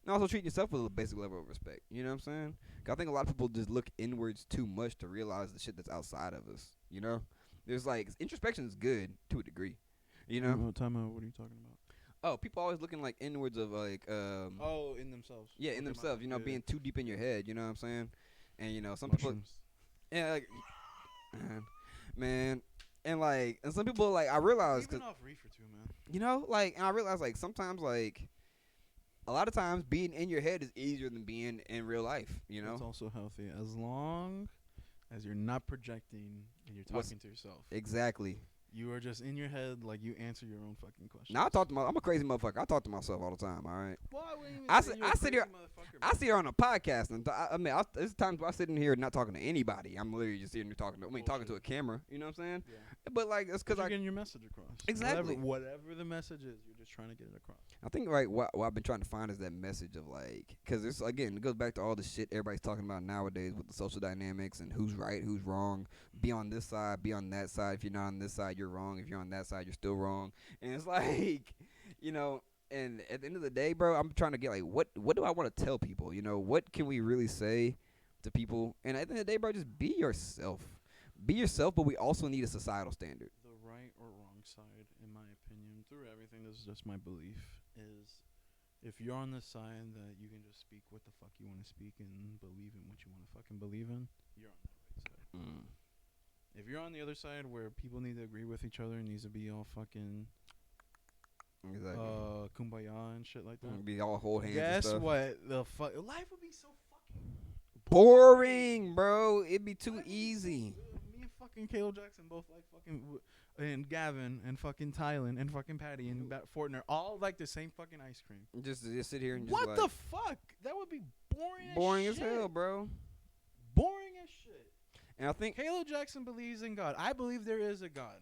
and also treating yourself with a basic level of respect. You know what I'm saying? 'Cause I think a lot of people just look inwards too much to realize the shit that's outside of us. You know, there's like introspection is good to a degree. You know, what are you talking about? Oh, people always looking like inwards of like in themselves. Yeah, in themselves. You know, being too deep in your head. You know what I'm saying? And you know, some Mushrooms. people. Yeah, like man. And like, and some people like I realize even off reefer too, man. You know, like, and I realize like sometimes like a lot of times being in your head is easier than being in real life. You know, it's also healthy as long as you're not projecting and you're talking to yourself. Exactly. You are just in your head, like you answer your own fucking questions. Now I'm a crazy motherfucker. I talk to myself all the time. All right. Well, I sit here on a podcast, and there's times where I sit in here not talking to anybody. I'm literally just sitting here talking to a camera. You know what I'm saying? Yeah. But like, it's because you're getting your message across. Exactly. Whatever the message is, you're just trying to get it across. I think like what I've been trying to find is that message of like, because it's again it goes back to all the shit everybody's talking about nowadays with the social dynamics and who's right, who's wrong. Be on this side, be on that side. If you're not on this side, you're wrong. If you're on that side, you're still wrong. And it's like, you know, and at the end of the day, bro, I'm trying to get like, what do I want to tell people? You know, what can we really say to people? And at the end of the day, bro, just be yourself. Be yourself, but we also need a societal standard. The right or wrong side, in my opinion, through everything, this is just my belief, is if you're on the side that you can just speak what the fuck you want to speak and believe in what you want to fucking believe in, you're on that right side. If you're on the other side where people need to agree with each other and needs to be all fucking kumbaya and shit like that, be all hold hands. Guess and stuff. what? The fuck life would be so fucking boring, bro. It'd be too easy. Me and fucking Kyle Jackson both like fucking, and Gavin and fucking Tylen and fucking Patty and Fortner all like the same fucking ice cream. Just sit here and just what like, the fuck? That would be boring. Boring as hell, bro. Boring as shit. And I think Kyle Jackson believes in God. I believe there is a God.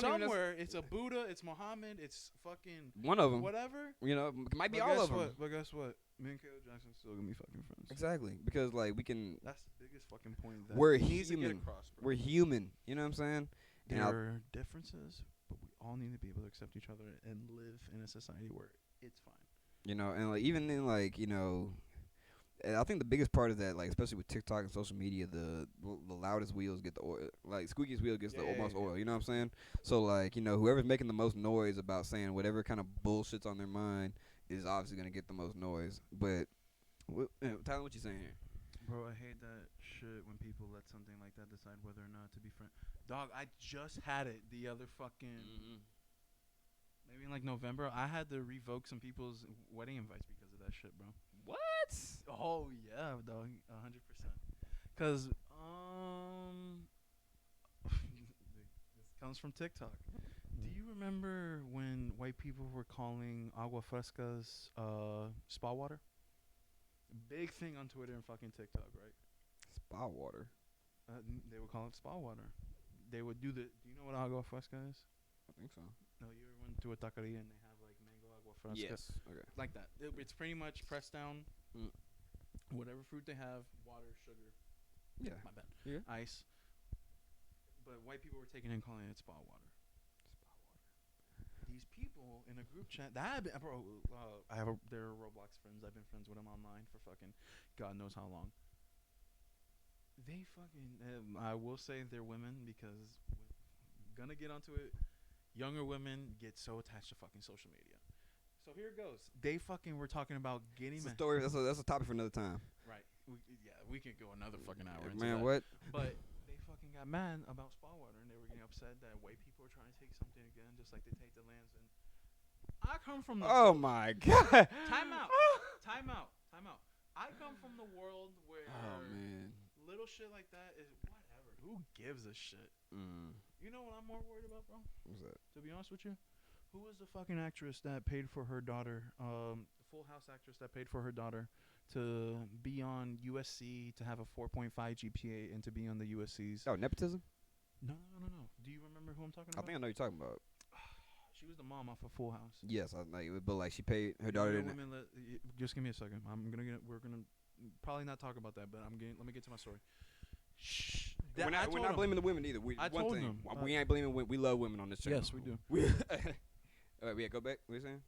Somewhere it's a Buddha, it's Muhammad, it's fucking one of them. Whatever. You know, it might be all of them. But guess what? Me and Kyle Jackson still gonna be fucking friends. Exactly, because like we can. That's the biggest fucking point. That we're needs human. To get across, bro. We're human. You know what I'm saying? There are differences, but we all need to be able to accept each other and live in a society where it's fine. You know, and like even in like you know. And I think the biggest part is that, like, especially with TikTok and social media, the loudest wheels get the oil. Like, squeakiest wheel gets the most oil. You know what I'm saying? So, like, you know, whoever's making the most noise about saying whatever kind of bullshit's on their mind is obviously going to get the most noise. But, Tyler, what you saying here? Bro, I hate that shit when people let something like that decide whether or not to be friends. Dog, I just had it the other fucking... Maybe in, like, November. I had to revoke some people's wedding invites because of that shit, bro. What? Oh yeah, dog, 100%. Cause this comes from TikTok. Do you remember when white people were calling agua frescas spa water? Big thing on Twitter and fucking TikTok, right? Spa water. They would call it spa water. they would do the. Do you know what agua fresca is? I think so. No, you ever went to a taqueria and they have like mango agua fresca? Yes. Okay. Like that. It's pretty much pressed down. Whatever fruit they have, water, sugar. Yeah. My bad. Yeah. Ice. But white people were taking it and calling it spa water. These people in a group chat that bro, they're Roblox friends. I've been friends with them online for fucking God knows how long. They fucking I will say they're women because gonna get onto it. Younger women get so attached to fucking social media. So here it goes. They fucking were talking about getting It's a story. That's a topic for another time. Right. We could go another fucking hour into Man, that. what? But they fucking got mad about spa water, and they were getting upset that white people are trying to take something again, just like they take the lands. And I come from the Oh my God. Time out. I come from the world where little shit like that is whatever. Who gives a shit? You know what I'm more worried about, bro? What's that? To be honest with you, who was the fucking actress that paid for her daughter? The Full House actress that paid for her daughter to be on USC, to have a 4.5 GPA, and to be on the USC's. Oh, nepotism? No. Do you remember who I'm talking about? I think I know what you're talking about. She was the mom off of Full House. Yes, I like it, but like she paid her daughter. Just give me a second. We're gonna probably not talk about that, but let me get to my story. Shh. We're not blaming the women either. I told them. We ain't blaming women. We love women on this channel. Yes, we do. All right, go back. What are you saying?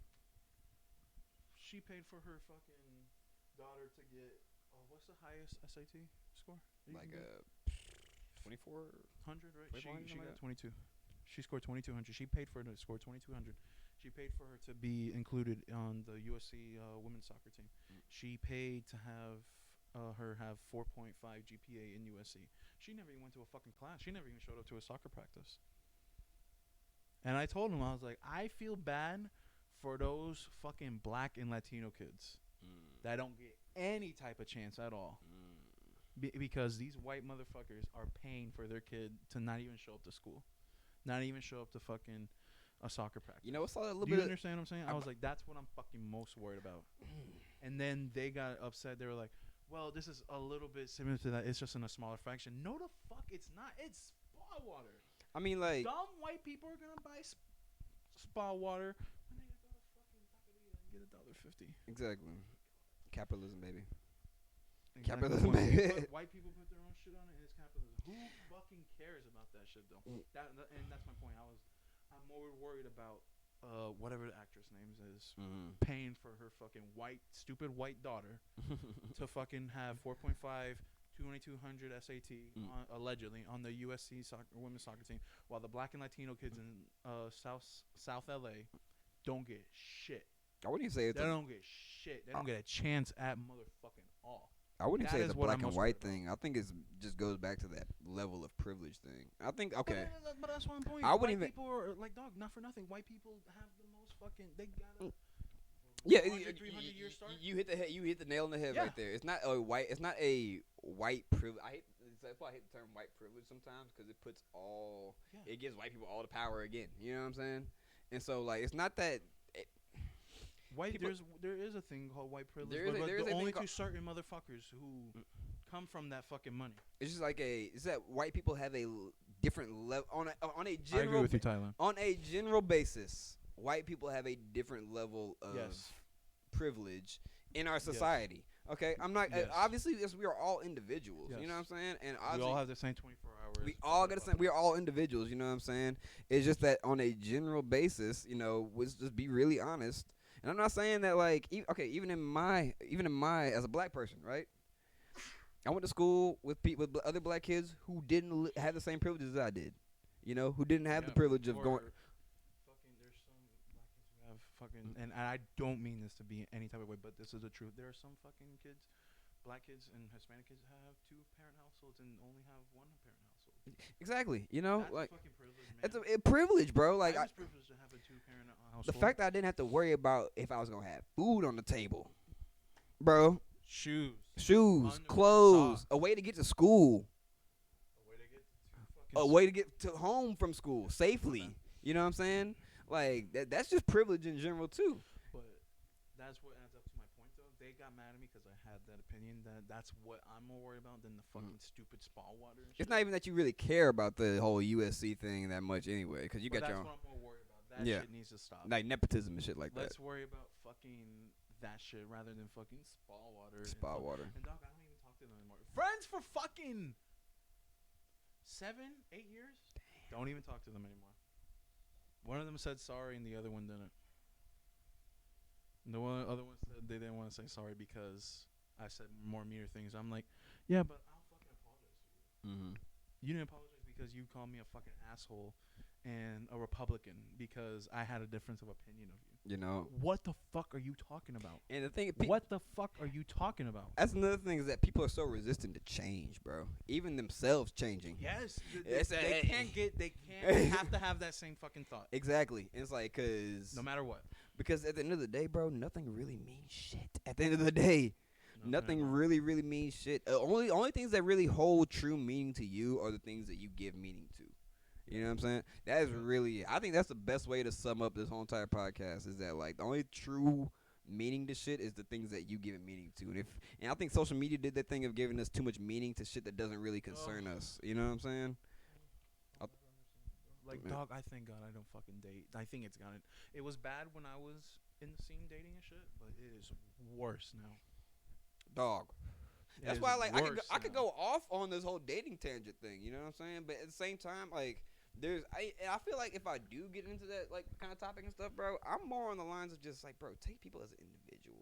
She paid for her fucking daughter to get. What's the highest SAT score? Like 2,400, right? She got 22. She scored 2,200. She paid for her to score 2,200. She paid for her to be included on the USC women's soccer team. She paid to have her have 4.5 GPA in USC. She never even went to a fucking class. She never even showed up to a soccer practice. And I told him, I was like, I feel bad for those fucking black and Latino kids that don't get any type of chance at all. Because these white motherfuckers are paying for their kid to not even show up to school. Not even show up to fucking a soccer practice. You know, it's a little bit. Do you understand what I'm saying? I was like, that's what I'm fucking most worried about. And then they got upset. They were like, well, this is a little bit similar to that. It's just in a smaller fraction. No, the fuck, it's not. It's spa water. I mean, like, dumb white people are gonna buy spa water when they go to fucking taqueria and get $1.50. Exactly. Capitalism, baby. Exactly. Capitalism, baby. White people put their own shit on it, and it's capitalism. Who fucking cares about that shit, though? And that's my point. I'm more worried about whatever the actress name is, paying for her fucking stupid white daughter to fucking have 4.5, 2,200 SAT allegedly on the USC women's soccer team, while the black and Latino kids in South LA don't get shit. I wouldn't even say it's. They don't get shit. They don't get a chance at motherfucking all. I wouldn't say it's a black and white thing. I think it just goes back to that level of privilege thing. I think okay. But that's one point. I wouldn't even. People are like, dog, not for nothing. White people have the most fucking. They got. Yeah, 300 year start. You hit the nail on the head right there. It's not a white. It's not a white privilege. That's why I hate the term white privilege sometimes, because it puts all. Yeah. It gives white people all the power again. You know what I'm saying? And so like, it's not that. There is a thing called white privilege, but only to certain motherfuckers who come from that fucking money. It's just like it's that white people have a different level on a general. I agree with you, Tyler. On a general basis, white people have a different level of privilege in our society. Yes. Okay, I'm not obviously we are all individuals. Yes. You know what I'm saying? And we all have the same 24 hours. We all got the same. We are all individuals. You know what I'm saying? It's just that on a general basis, let's just be really honest. And I'm not saying that like even in my as a black person, right? I went to school with other black kids who didn't have the same privileges I did. Who didn't have the privilege of going. Fucking, there's some black kids who have fucking, and I don't mean this to be any type of way, but this is the truth. There are some fucking kids, black kids and Hispanic kids, have 2-parent households and only have 1-parent household. Exactly. That's like fucking privilege, man. It's a privilege, bro. Like I was privileged to have a 2-parent household. The fact that I didn't have to worry about if I was gonna have food on the table, bro. Shoes, clothes, a way to get to school, a way to get to home from school safely. You know what I'm saying? Like that's just privilege in general too. But that's what adds up to my point, though. They got mad at me because I had have that opinion. That's what I'm more worried about than the fucking stupid spa water. And It's shit. not even that you really care about the whole USC thing that much anyway, because you got your own. That's what I'm more worried about. That shit needs to stop. Like nepotism and shit like that. Let's worry about fucking that shit rather than fucking spa water. Spa water. And dog, I don't even talk to them anymore. Friends for fucking 7, 8 years. Damn. Don't even talk to them anymore. One of them said sorry and the other one didn't. The other one said they didn't want to say sorry because I said more meaner things. I'm like, yeah, but I'll fucking apologize to you. Mm-hmm. You didn't apologize because you called me a fucking asshole and a Republican because I had a difference of opinion of you. You know, what the fuck are you talking about? And the thing, what the fuck are you talking about? That's another thing is that people are so resistant to change, bro. Even themselves changing. Yes, they have to have that same fucking thought. Exactly. It's like, cause no matter what. Because at the end of the day, bro, nothing really means shit. At the end of the day, nothing really means shit. Only things that really hold true meaning to you are the things that you give meaning to. You know what I'm saying? That is really, I think that's the best way to sum up this whole entire podcast is that, like, the only true meaning to shit is the things that you give it meaning to. And I think social media did that thing of giving us too much meaning to shit that doesn't really concern us. You know what I'm saying? Like, dog, I thank God I don't fucking date. I think it's gotten, it was bad when I was in the scene dating and shit, but it is worse now. Dog. That's why, like, I could go off on this whole dating tangent thing, you know what I'm saying? But at the same time, like, I feel like if I do get into that, like, kind of topic and stuff, bro, I'm more on the lines of just, like, bro, take people as an individual.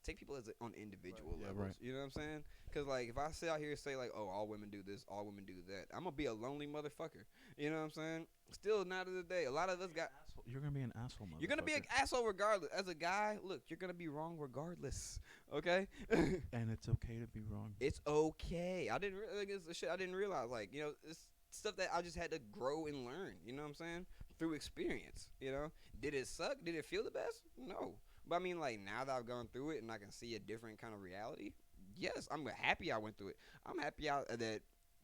Take people as on individual levels. Right. You know what I'm saying? Because, like, if I sit out here and say, like, oh, all women do this, all women do that, I'm going to be a lonely motherfucker. You know what I'm saying? Still, not of the day. A lot of us got... You're going to be an asshole motherfucker. You're going to be an asshole regardless. As a guy, look, you're going to be wrong regardless. Okay? And it's okay to be wrong. It's okay. I didn't it's shit I didn't realize. Like, you know, it's stuff that I just had to grow and learn. You know what I'm saying? Through experience. You know? Did it suck? Did it feel the best? No. But I mean, like, now that I've gone through it and I can see a different kind of reality, yes, I'm happy I went through it. I'm happy that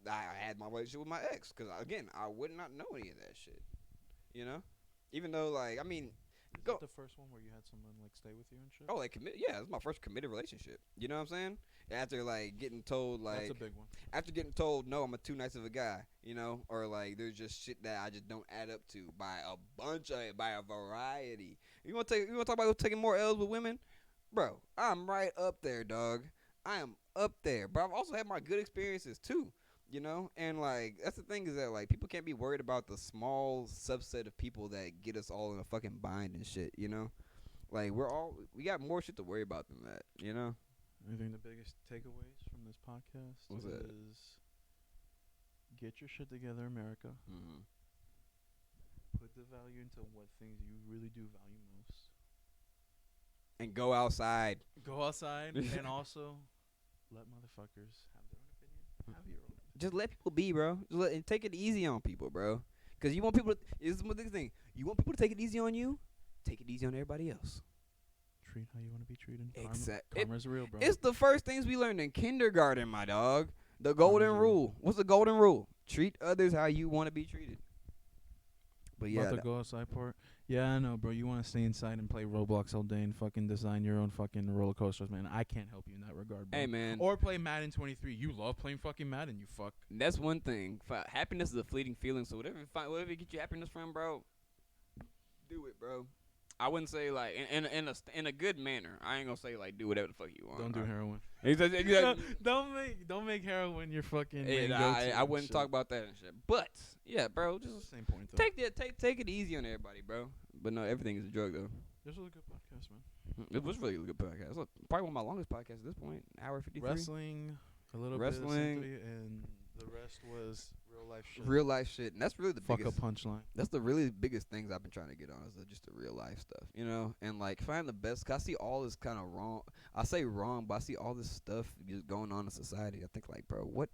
I had my relationship with my ex. Because, again, I would not know any of that shit. You know? Even though, like, I mean... Is that the first one where you had someone, like, stay with you and shit? Oh, like, yeah, it's my first committed relationship. You know what I'm saying? After, like, getting told, like... That's a big one. After getting told, no, I'm too nice of a guy, you know? Or, like, there's just shit that I just don't add up to by a variety. You want to talk about taking more L's with women? Bro, I'm right up there, dog. I am up there. But I've also had my good experiences, too. You know, and like that's the thing is that like people can't be worried about the small subset of people that get us all in a fucking bind and shit. You know, like we got more shit to worry about than that. You know. I think the biggest takeaways from this podcast is get your shit together, America. Mm-hmm. Put the value into what things you really do value most, and go outside. Go outside, and also let motherfuckers have their own opinion. Have your own. Just let people be, bro. And take it easy on people, bro. Because you want people to... This is one thing. You want people to take it easy on you? Take it easy on everybody else. Treat how you want to be treated. Exactly. Karma's real, bro. It's the first things we learned in kindergarten, my dog. The golden rule. What's the golden rule? Treat others how you want to be treated. But yeah. About the go outside part? Yeah, I know, bro. You want to stay inside and play Roblox all day and fucking design your own fucking roller coasters, man. I can't help you in that regard, bro. Hey, man. Or play Madden 23. You love playing fucking Madden, you fuck. That's one thing. Happiness is a fleeting feeling, so whatever you get your happiness from, bro, do it, bro. I wouldn't say like in a good manner. I ain't gonna say like do whatever the fuck you want. Don't do heroin. Don't make heroin your fucking. I wouldn't talk about that and shit. But yeah, bro, just same point though. Take it easy on everybody, bro. But no, everything is a drug though. This was a good podcast, man. It was really a good podcast. Look, probably one of my longest podcasts at this point. Hour 53. Wrestling, a little bit of and the rest was real life shit. And that's really the biggest. Fuck a punchline. That's the really biggest things I've been trying to get on is just the real life stuff, you know? And like find the best. Cause I see all this kind of wrong. I say wrong, but I see all this stuff just going on in society. I think like, bro, what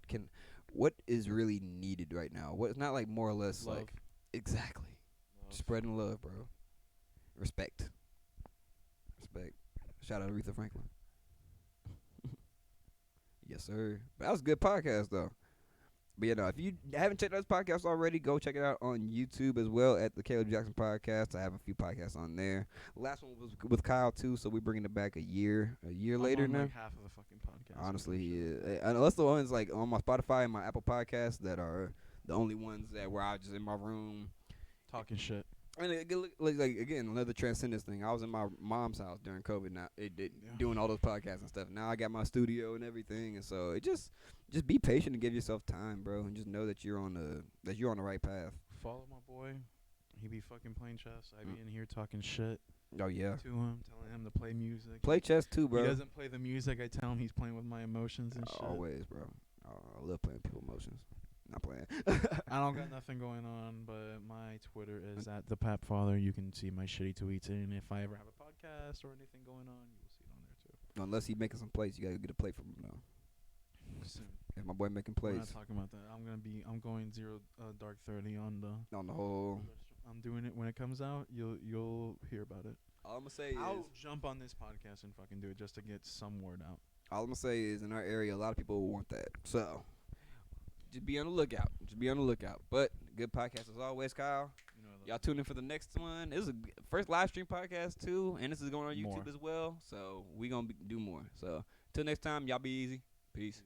is really needed right now? It's not like more or less love. Like exactly. Love. Spreading love, bro. Respect. Shout out to Aretha Franklin. Yes, sir. But that was a good podcast though. But if you haven't checked out this podcast already, go check it out on YouTube as well at the Caleb Jackson Podcast. I have a few podcasts on there. The last one was with Kyle too, so we're bringing it back a year later on now. Like half of the fucking podcast. Honestly, yeah. Unless the ones like on my Spotify and my Apple Podcasts that are the only ones that where I was just in my room talking shit. And like again, another transcendence thing. I was in my mom's house during COVID. Now doing all those podcasts and stuff. Now I got my studio and everything, and so it just be patient and give yourself time, bro, and just know that you're on the right path. Follow my boy. He be fucking playing chess. I be in here talking shit. Oh yeah. To him, telling him to play music. Play chess too, bro. He doesn't play the music. I tell him he's playing with my emotions and shit. Always, bro. I love playing people's emotions. Not playing. I don't got nothing going on, but my Twitter is at the Pap Father. You can see my shitty tweets, and if I ever have a podcast or anything going on, you will see it on there too. Unless he's making some plays, you gotta get a plate from him now. Soon. If my boy making plays. We're not talking about that. I'm going 0 dark 30 on the whole. I'm doing it when it comes out. You'll hear about it. All I'm gonna say I'll jump on this podcast and fucking do it just to get some word out. All I'm gonna say is in our area, a lot of people want that. So. Just be on the lookout. But good podcast as always, Kyle. Y'all tune in for the next one. This is a first live stream podcast too, and this is going on YouTube as well. So we gonna do more. So till next time, y'all be easy. Peace.